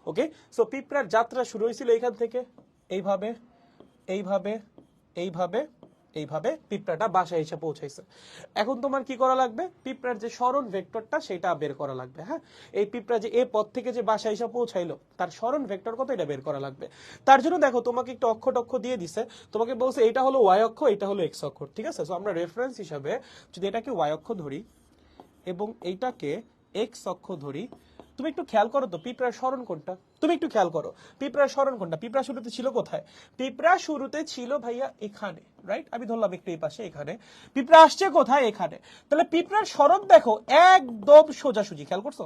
A: ওকে, সো পিঁপড়ার যাত্রা শুরু হয়েছিল এইখান থেকে, এইভাবে এইভাবে এইভাবে এইভাবে পিঁপড়াটা বাসায় এসে পৌঁছাইছে। এখন তোমার কি করা লাগবে, পিঁপড়ার যে সরণ ভেক্টরটা সেটা বের করা লাগবে। হ্যাঁ, এই পিঁপড়া যে এই পথ থেকে যে বাসায় এসে পৌঁছাইলো, তার সরণ ভেক্টর কত, এটা বের করা লাগবে। তার জন্য দেখো তোমাকে একটু অক্ষ টক্ষ দিয়ে দিছে, তোমাকে বলছে এটা হলো ওয়াই অক্ষ, এটা হলো এক্স অক্ষ। ঠিক আছে, সো আমরা রেফারেন্স হিসাবে যদি এটাকে ওয়াই অক্ষ ধরি এবং এইটাকে এক্স অক্ষ ধরি, তুমি একটু খেয়াল করো তো পিঁপড়ার সরণ কোনটা, তুমি একটু খেয়াল করো পিঁপড়ার সরণ কোনটা। পিঁপড়া শুরুতে ছিল কোথায়, পিঁপড়া শুরুতে ছিল ভাইয়া এখানে, রাইট, আমি ধরলাম একটু এই পাশে, এখানে পিঁপড়া আসছে কোথায়, এখানে। তাহলে পিঁপড়ার সরণ দেখো একদম সোজাসুজি, খেয়াল করছো,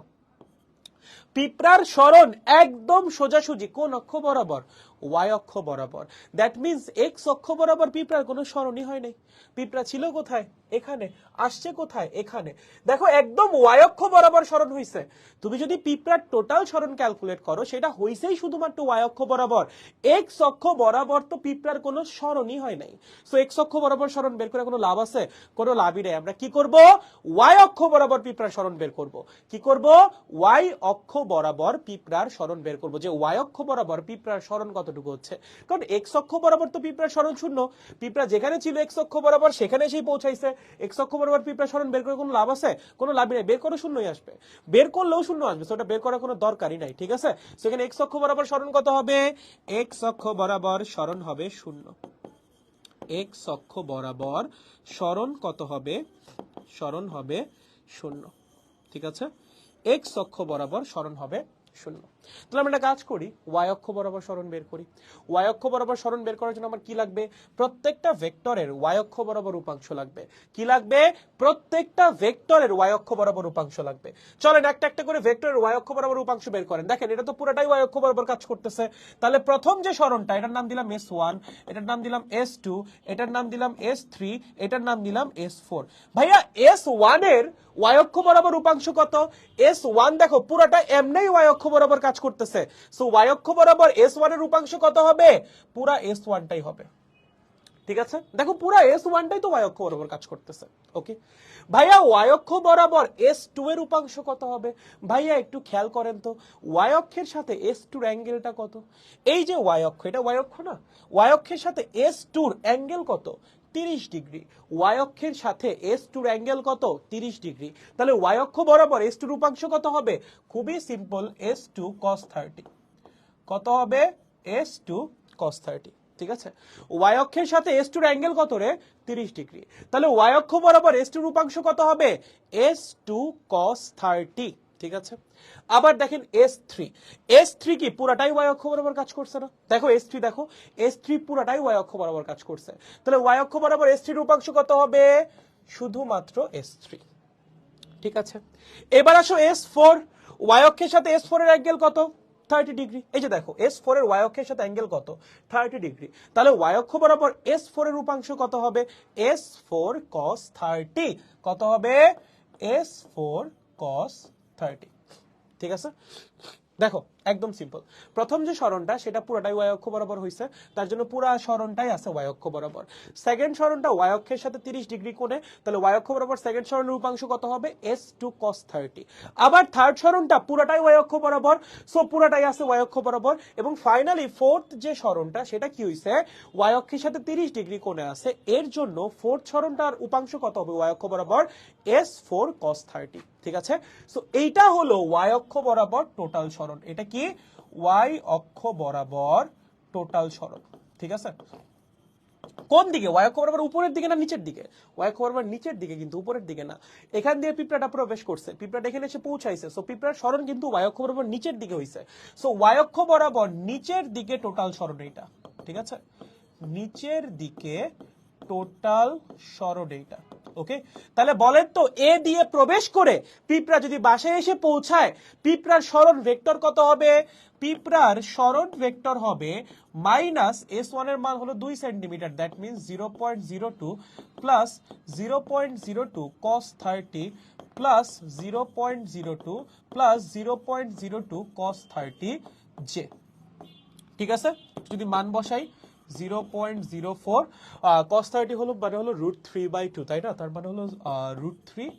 A: পিঁপড়ার সরণ একদম সোজাসুজি কোন অক্ষ বরাবর, ওয়াই অক্ষ বরাবর। দ্যাট মিন্স এক্স অক্ষ বরাবর পিঁপড়ার কোনো সরণই হয় নাই। পিঁপড়া ছিল কোথায়, এখানে, আসছে কোথায়, এখানে। দেখো একদম ওয়াই অক্ষ বরাবর সরণ হইছে। তুমি যদি পিঁপড়ার টোটাল সরণ ক্যালকুলেট করো, সেটা হইছেই শুধুমাত্র ওয়াই অক্ষ বরাবর। এক্স অক্ষ বরাবর তো পিঁপড়ার কোনো সরণই হয় নাই। সো এক্স অক্ষ বরাবর সরণ বের করে কোনো লাভ আছে, কোনো লাভই নেই। আমরা কি করব, ওয়াই অক্ষ বরাবর পিঁপড়ার সরণ বের করব। কি করব, ওয়াই অক্ষ বরাবর পিঁপড়ার সরণ বের করব, যে ওয়াই অক্ষ বরাবর পিঁপড়ার সরণ কত কতটুকু হচ্ছে, কারণ এক্স অক্ষ বরাবর তো পিঁপড়ার সরণ শূন্য, পিঁপড়া যেখানে ছিল এক্স অক্ষ বরাবর সেখানে এসেই পৌঁছাইছে, এক্স অক্ষ বরাবর পিঁপড়ার সরণ বের করে কোনো লাভ আছে? কোনো লাভই নাই, বের করে শূন্যই আসবে, বের করলেও শূন্য আসবে, ওটা বের করার কোনো দরকারই নাই, ঠিক আছে? সেখানে এক্স অক্ষ বরাবর সরণ কত হবে? এক্স অক্ষ বরাবর সরণ হবে শূন্য, এক্স অক্ষ বরাবর সরণ কত হবে? সরণ হবে শূন্য, ঠিক আছে? এক্স অক্ষ বরাবর সরণ হবে শূন্য। তাহলে আমরা একটা কাজ করি, ওয়াই অক্ষ বরাবর সরণ বের করি। ওয়াই অক্ষ বরাবর সরণ বের করার জন্য আমার কি লাগবে? প্রত্যেকটা ভেক্টরের ওয়াই অক্ষ বরাবর উপাংশ লাগবে। কি লাগবে? প্রত্যেকটা ভেক্টরের ওয়াই অক্ষ বরাবর উপাংশ লাগবে। চলেন একটা একটা করে ভেক্টরের ওয়াই অক্ষ বরাবর উপাংশ বের করেন। দেখেন এটা তো পুরোটাই ওয়াই অক্ষ বরাবর কাজ করতেছে। তাহলে প্রথম যে সরণটা, এটার নাম দিলাম S1, এটার নাম দিলাম S2, এটার নাম দিলাম S3, এটার নাম দিলাম S4। ভাইয়া S1 এর ওয়াই অক্ষ বরাবর উপাংশ কত? S1 দেখো পুরোটা এমনি ওয়াই অক্ষ বরাবর কাজ করতেছে, সো ওয়াই অক্ষ বরাবর S1 এর উপাংশ কত হবে? পুরা S1 টাই হবে, ঠিক আছে? দেখো পুরা S1 টাই তো ওয়াই অক্ষ বরাবর কাজ করতেছে। ওকে ভাইয়া, ওয়াই অক্ষ বরাবর S2 এর উপাংশ কত হবে? ভাইয়া একটু খেয়াল করেন তো, ওয়াই অক্ষের সাথে S2 এর অ্যাঙ্গেলটা কত? এই যে ওয়াই অক্ষ, এটা ওয়াই অক্ষ না? ওয়াই অক্ষের সাথে S2 এর অ্যাঙ্গেল কত? 30 ডিগ্রি। ওয়াই অক্ষের সাথে S2 এর অ্যাঙ্গেল কত? 30 ডিগ্রি। তাহলে ওয়াই অক্ষ বরাবর S2 এর উপাংশ কত হবে? খুবই সিম্পল, S2 cos 30। কত হবে? S2 cos 30, ঠিক আছে? ওয়াই অক্ষের সাথে S2 এর অ্যাঙ্গেল কত রে? 30 ডিগ্রি। তাহলে ওয়াই অক্ষ বরাবর S2 এর উপাংশ কত হবে? S2 cos 30, ঠিক আছে? আবার দেখেন S3, S3 কি পুরাটাই ওয়াই অক্ষ বরাবর কাজ করছে না? দেখো S3, দেখো S3 পুরাটাই ওয়াই অক্ষ বরাবর কাজ করছে। তাহলে ওয়াই অক্ষ বরাবর S3 এর উপাংশ কত হবে? শুধুমাত্র S3, ঠিক আছে? এবার আসো S4, ওয়াই অক্ষের সাথে S4 এর অ্যাঙ্গেল কত? 30 ডিগ্রি। এই যে দেখো S4 এর ওয়াই অক্ষের সাথে অ্যাঙ্গেল কত? 30 ডিগ্রি। তাহলে ওয়াই অক্ষ বরাবর S4 এর উপাংশ কত হবে? S4 cos 30। কত হবে? S4 cos 30, ঠিক আছে? দেখো একদম সিম্পল, প্রথম যে সরণটা সেটা পুরোটাই ওয়াই অক্ষ বরাবর হইছে, তার জন্য পুরা সরণটাই আছে ওয়াই অক্ষ বরাবর। সেকেন্ড সরণটা ওয়াই অক্ষের সাথে 30 ডিগ্রি কোণে, তাহলে ওয়াই অক্ষ বরাবর সেকেন্ড সরণের উপাংশ কত হবে? S2 cos 30। আবার থার্ড সরণটা পুরোটাই ওয়াই অক্ষ বরাবর, সো পুরোটাই আছে ওয়াই অক্ষ বরাবর। এবং ফাইনালি ফোর্থ যে সরণটা সেটা কি হইছে? ওয়াই অক্ষের সাথে 30 ডিগ্রি কোণে আছে, এর জন্য ফোর্থ সরণটার উপাংশ কত হবে ওয়াই অক্ষ বরাবর? S4 cos 30, ঠিক আছে? সো এইটা হলো ওয়াই অক্ষ বরাবর টোটাল সরণ। এটা কি? ওয়াই অক্ষ বরাবর টোটাল সরণ, ঠিক আছে? কোন দিকে? ওয়াই অক্ষ বরাবর উপরের দিকে না নিচের দিকে? ওয়াই অক্ষ বরাবর নিচের দিকে, কিন্তু উপরের দিকে না। এখান দিয়ে পিঁপড়াটা প্রবেশ করছে, পিঁপড়াটা এখানে এসে পৌঁছাইছে, সো পিঁপড়ার সরণ কিন্তু ওয়াই অক্ষ বরাবর নিচের দিকে হইছে। সো ওয়াই অক্ষ বরাবর নিচের দিকে টোটাল সরণ এইটা, ঠিক আছে? নিচের দিকে টোটাল সরণ এইটা। ওকে, তাহলে বলেন তো এ দিয়ে প্রবেশ করে পিঁপড়া যদি বাসায় এসে পৌঁছায়, পিঁপড়ার সরণ ভেক্টর কত হবে? পিঁপড়ার সরণ ভেক্টর হবে মাইনাস S1 এর মান হলো 2 centimetre, that means 0.02 plus 0.02 cos 30 plus 0.02 plus 0.02 cos 30 J, ঠিক আছে? যদি মান বসাই 0.04 cos 30 হলো মানে হলো √3/2, তাই না? তার মানে হলো √3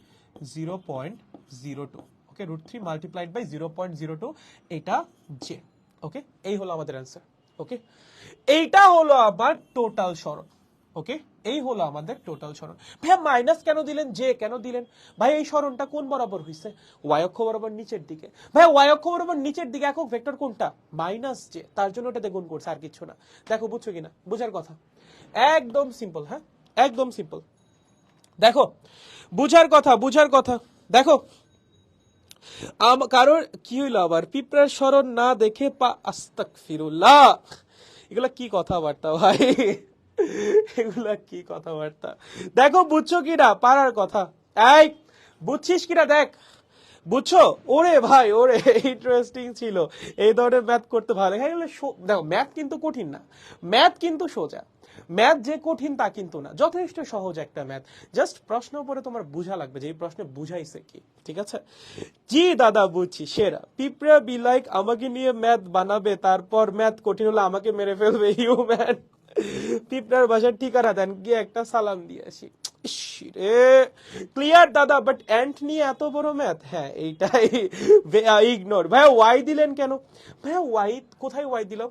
A: 0.02। ওকে, √3 মাল্টিপ্লাইড বাই 0.02, এটা জে। ওকে, এই হলো আমাদের অ্যান্সার। ওকে, এইটা হলো আবার টোটাল সরণ। ওকে, এই হলো আমাদের টোটাল সরণ। ভাইয়া মাইনাস কেন দিলেন, জে কেন দিলেন? ভাই এই সরণটা কোন বরাবর হইছে? ওয়াই অক্ষ বরাবর নিচের দিকে। ভাই ওয়াই অক্ষ বরাবর নিচের দিকে একক ভেক্টর কোনটা? মাইনাস জে, তার জন্য ওটাতে গুণ করছে, আর কিছু না। দেখো বুঝছো কিনা? বুঝার কথা, একদম সিম্পল। হ্যাঁ, একদম সিম্পল। দেখো বুঝার কথা, বুঝার কথা। দেখো কারোর কি হইলো আবার? পিঁপড়ার সরণ না দেখে আস্তাগফিরুল্লাহ, এগুলা কি কথাবার্তা ভাই? এগুলা কি কথাবার্তা? দেখো বুঝছো কিনা পারার কথা? এই বুঝছিস কিনা দেখ, বুঝছো? ওরে ভাই ওরে, ইন্টারেস্টিং ছিল, এই ধরনের ম্যাথ করতে ভালো। হ্যাঁ, দেখো ম্যাথ কিন্তু কঠিন না, ম্যাথ কিন্তু সোজা। ম্যাথ যে কঠিন তা কিন্তু না, যথেষ্ট সহজ একটা ম্যাথ। জাস্ট প্রশ্ন পরে তোমার বুঝা লাগবে যে এই প্রশ্নে বুঝাইছে কি, ঠিক আছে? জি দাদা বুঝছি, সেরা। পিঁপড়া বি লাইক আমাকে নিয়ে ম্যাথ বানাবে, তারপর ম্যাথ কঠিন হলে আমাকে মেরে ফেলবে। ইউ ম্যান, পিঁপড়ার বাসার ঠিকানা দেন, গিয়ে একটা সালাম দিয়ে আসি। ক্লিয়ার দাদা, বাট অ্যান্ট নিয়ে এত বড় ম্যাথ? হ্যাঁ এইটাই ইগনোর। ভাইয়া ওয়াই দিলেন কেন? ভাইয়া ওয়াই কোথায় ওয়াই দিলাম?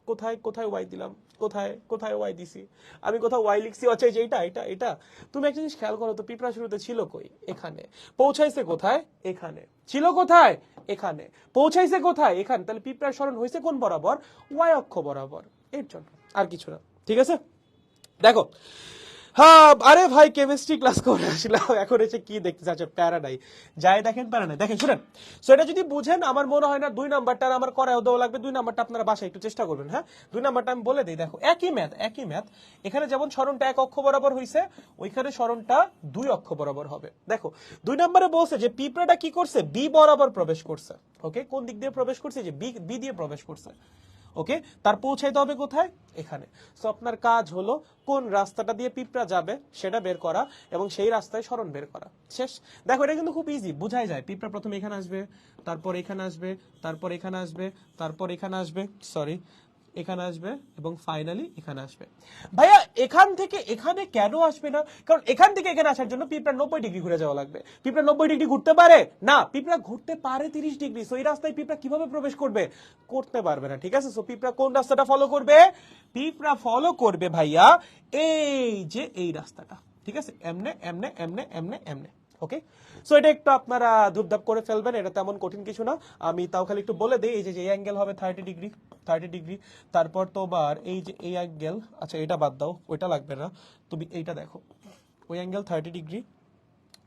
A: কোথায় কোথায় ওয়াই দিলাম, কোথায় কোথায় ওয়াই দিছি, আমি কোথাও ওয়াই লিখছি, আচ্ছা এই যে এটা এটা এটা। তুমি একটা জিনিস খেয়াল করো তো, পিঁপড়া শুরুতে ছিল কই? এখানে। পৌঁছাইছে কোথায়? এখানে। ছিল কোথায়? এখানে। পৌঁছাইছে কোথায়? এখানে। তাহলে পিঁপড়ার সরণ হয়েছে কোন বরাবর? ওয়াই অক্ষ বরাবর। এর জন্য আর কিছু না, ঠিক আছে? দেখো, হ্যাঁ আরে ভাই কেমিস্ট্রি ক্লাস করে আসলাম, এখন এসে কি দেখতে চাচ্ছ? প্যারা নাই, যাই দেখেন প্যারা নাই। দেখেন শুনেন, সো এটা যদি বুঝেন, আমার মনে হয় না 2 নাম্বারটা আমার করাও দেওয়া লাগবে। 2 নাম্বারটা আপনারা বাসায় একটু চেষ্টা করবেন। হ্যাঁ, 2 নাম্বারটা আমি বলে দিই। দেখো একই ম্যাথ, একই ম্যাথ। এখানে যেমন সরণটা 1 অক্ষ বরাবর হইছে, ওইখানে সরণটা 2 অক্ষ বরাবর হবে। দেখো 2 নম্বরে বলছে যে পিঁপড়াটা কি করছে? বি বরাবর প্রবেশ করছে। ওকে, কোন দিক দিয়ে প্রবেশ করছে? যে বি দিয়ে প্রবেশ করছে। ওকে, তার পৌঁছাইতে হবে কোথায়? এখানে। সো আপনার কাজ হলো কোন রাস্তাটা দিয়ে পিঁপড়া যাবে সেটা বের করা এবং সেই রাস্তায় সরণ বের করা। শেষ। দেখো এটা কিন্তু খুব ইজি, বুঝাই যায়। পিঁপড়া প্রথমে এখানে আসবে, তারপর এখানে আসবে, তারপর এখানে আসবে, তারপর এখানে আসবে, সরি এখানে আসবে এবং ফাইনালি এখানে আসবে। ভাইয়া এখান থেকে এখানে কেন আসবে না? কারণ এখান থেকে এখানে আসার জন্য পিঁপড়া 90 ডিগ্রি ঘুরে যাওয়া লাগবে। পিঁপড়া 90 ডিগ্রি ঘুরতে পারে না, পিঁপড়া ঘুরতে পারে 30 ডিগ্রি। সো এই রাস্তায় পিঁপড়া কিভাবে প্রবেশ করবে? করতে পারবে না, ঠিক আছে? সো পিঁপড়া কোন রাস্তাটা ফলো করবে? পিঁপড়া ফলো করবে ভাইয়া এই যে এই রাস্তাটা, ঠিক আছে? এমনে এমনে এমনে এমনে এমনে। ওকে, সো এটা একটু আপনারা ধুপধাপ করে ফেলবেন, এটা তেমন কঠিন কিছু না। আমি তাও খালি একটু বলে দিই, এই যে এই অ্যাঙ্গেল হবে 30 ডিগ্রি, 30 ডিগ্রি। তারপর তোমার এই যে এই অ্যাঙ্গেল, আচ্ছা এটা বাদ দাও, ওইটা লাগবে না, তুমি এইটা দেখো, ওই অ্যাঙ্গেল 30 ডিগ্রি।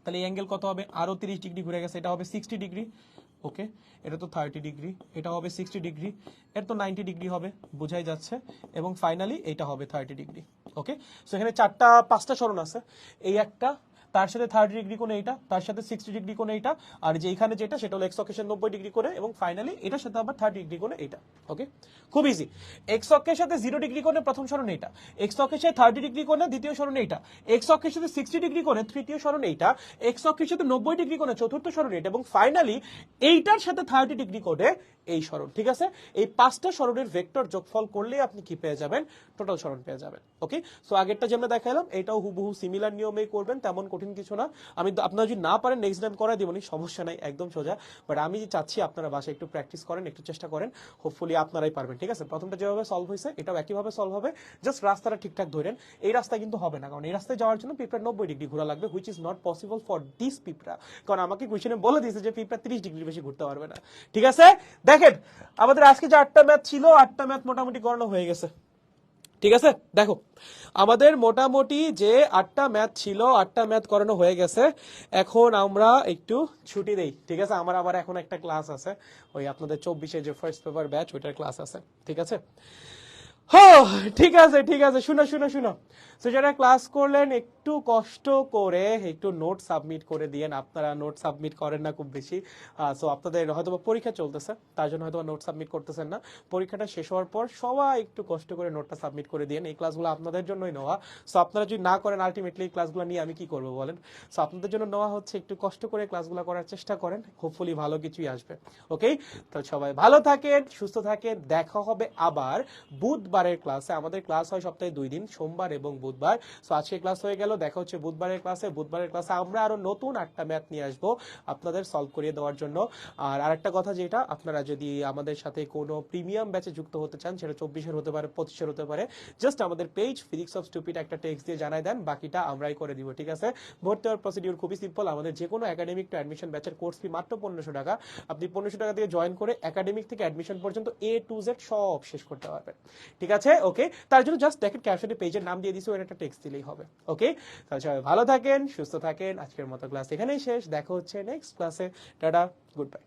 A: তাহলে এই অ্যাঙ্গেল কত হবে? আরো 30 ডিগ্রি ঘুরে গেছে, এটা হবে 60 ডিগ্রি। ওকে, এটা তো 30 ডিগ্রি, এটা হবে 60 ডিগ্রি, এর তো 90 ডিগ্রি হবে, বোঝাই যাচ্ছে। এবং ফাইনালি এটা হবে 30 ডিগ্রি। ওকে, সো এখানে 5টা সরণ আছে। এই একটা, তার সাথে 30 ডিগ্রি কোণে এইটা, তার সাথে 60 ডিগ্রি কোণে এইটা, আর যে এখানে যেটা সেটা হলো এক্স অক্ষের 90 ডিগ্রি করে, এবং ফাইনালি এটার সাথে আবার 30 ডিগ্রি কোণে এইটা। ওকে, খুব ইজি। এক্স অক্ষের সাথে 0 ডিগ্রি কোণে প্রথম সরণ এইটা, এক্স অক্ষের সাথে 30 ডিগ্রি কোণে দ্বিতীয় সরণ এইটা, এক্স অক্ষের সাথে 60 ডিগ্রি কোণে তৃতীয় সরণ এইটা, এক্স অক্ষের সাথে 90 ডিগ্রি কোণে চতুর্থ সরণ এইটা, এবং ফাইনালি এইটার সাথে 30 ডিগ্রি কোণে এই সরণ। ঠিক আছে, এই 5টা সরণের ভেক্টর যোগফল করলে আপনি কি পেয়ে যাবেন? টোটাল সরণ পেয়ে যাবেন। ওকে, সো আগেরটা যেমন দেখাইলাম এটাও হুবহু সিমিলার নিয়মেই করবেন, তেমন কঠিন কিছু না। আমি আপনারা যদি না পারেন নেক্সট টাইম করাই দিবনি, সমস্যা নাই, একদম সোজা। বাট আমি চাচ্ছি আপনারা বাসায় একটু প্র্যাকটিস করেন, একটু চেষ্টা করেন, হোপফুলি আপনারাই পারবেন। ঠিক আছে, প্রথমটা যেভাবে সলভ হয়েছে এটাও একইভাবে সলভ হবে, জাস্ট রাস্তাটা ঠিকঠাক ধরেন। এই রাস্তা কিন্তু হবে না, কারণ এই রাস্তায় যাওয়ার জন্য পিঁপড়া 90 ডিগ্রি ঘোরা লাগবে, which is not possible for this পিঁপড়া। কারণ আমাকে কোয়েশ্চনে বলে দিয়েছে যে পিঁপড়া 30 ডিগ্রি বেশি ঘুরতে পারবে না। ঠিক আছে, দেখেন আমাদের আজকে যে 8টা ম্যাথ ছিল, 8টা ম্যাথ মোটামুটি করানো হয়ে গেছে। ঠিক আছে, দেখো আমাদের মোটামুটি যে 8টা ম্যাথ ছিল, 8টা ম্যাথ করানো হয়ে গেছে। এখন আমরা একটু ছুটি দেই। ঠিক আছে, আমার আবার এখন একটা ক্লাস আছে, ওই আপনাদের 24-এ যে ফার্স্ট পেপার ব্যাচ, ওইটার ক্লাস আছে। ঠিক আছে, ঠিক আছে ঠিক আছে, শুনো শুনো শুনো। তো যারা ক্লাস করলেন একটু কষ্ট করে একটু নোট সাবমিট করে দিয়েন। আপনারা নোট সাবমিট করেন না খুব বেশি, সো আপনাদের হয়তো পরীক্ষা চলতেছে, তার জন্য হয়তো নোট সাবমিট করতেছেন না। পরীক্ষাটা শেষ হওয়ার পর সবাই একটু কষ্ট করে নোটটা সাবমিট করে দিয়েন। এই ক্লাসগুলো আপনাদের জন্যই নেওয়া। সো আপনারা যদি না করেন, আলটিমেটলি ক্লাসগুলো নিয়ে আমি কি করবো বলেন? সো আপনাদের জন্য নেওয়া হচ্ছে, একটু কষ্ট করে ক্লাসগুলো করার চেষ্টা করেন, হোপফুলি ভালো কিছুই আসবে। ওকে, তো সবাই ভালো থাকেন, সুস্থ থাকেন, দেখা হবে আবার বুধবারের ক্লাসে। আমাদের ক্লাস হয় সপ্তাহে 2 দিন, সোমবার এবং বুধবার। সো আজকে ক্লাস হয়ে গেল, দেখা হচ্ছে বুধবারের ক্লাসে। বুধবারের ক্লাসে আমরা আরো নতুন 8টা ম্যাথ নিয়ে আসবো আপনাদের সলভ করিয়ে দেওয়ার জন্য। আর আরেকটা কথা, যেটা আপনারা যদি আমাদের সাথে কোনো প্রিমিয়াম ব্যাচে যুক্ত হতে চান, সেটা 24-এর হতে পারে, 25-এর হতে পারে, জাস্ট আমাদের পেজ ফিজিক্স অফ স্টুপিড একটা টেক্সট দিয়ে জানাই দেন, বাকিটা আমরাই করে দিব। ঠিক আছে, ভর্তি হওয়ার প্রসিডিউর খুবই সিম্পল। আমাদের যে কোনো একাডেমিক টু অ্যাডমিশন ব্যাচের কোর্স ফি মাত্র 1500 টাকা। আপনি 1500 টাকা দিয়ে জয়েন করে একাডেমিক থেকে অ্যাডমিশন পর্যন্ত A to Z সব শেষ করতে পারবেন। ঠিক আছে, ওকে, তার জন্য জাস্ট দেখেন ক্যাপশনে পেজের নাম দিয়ে দিছি, ওর একটা টেক্সট দিলেই হবে। ওকে, তাহলে সবাই ভালো থাকেন, সুস্থ থাকেন। আজকের মতো ক্লাস এখানেই শেষ, দেখা হচ্ছে নেক্সট ক্লাসে। Tata, good bye.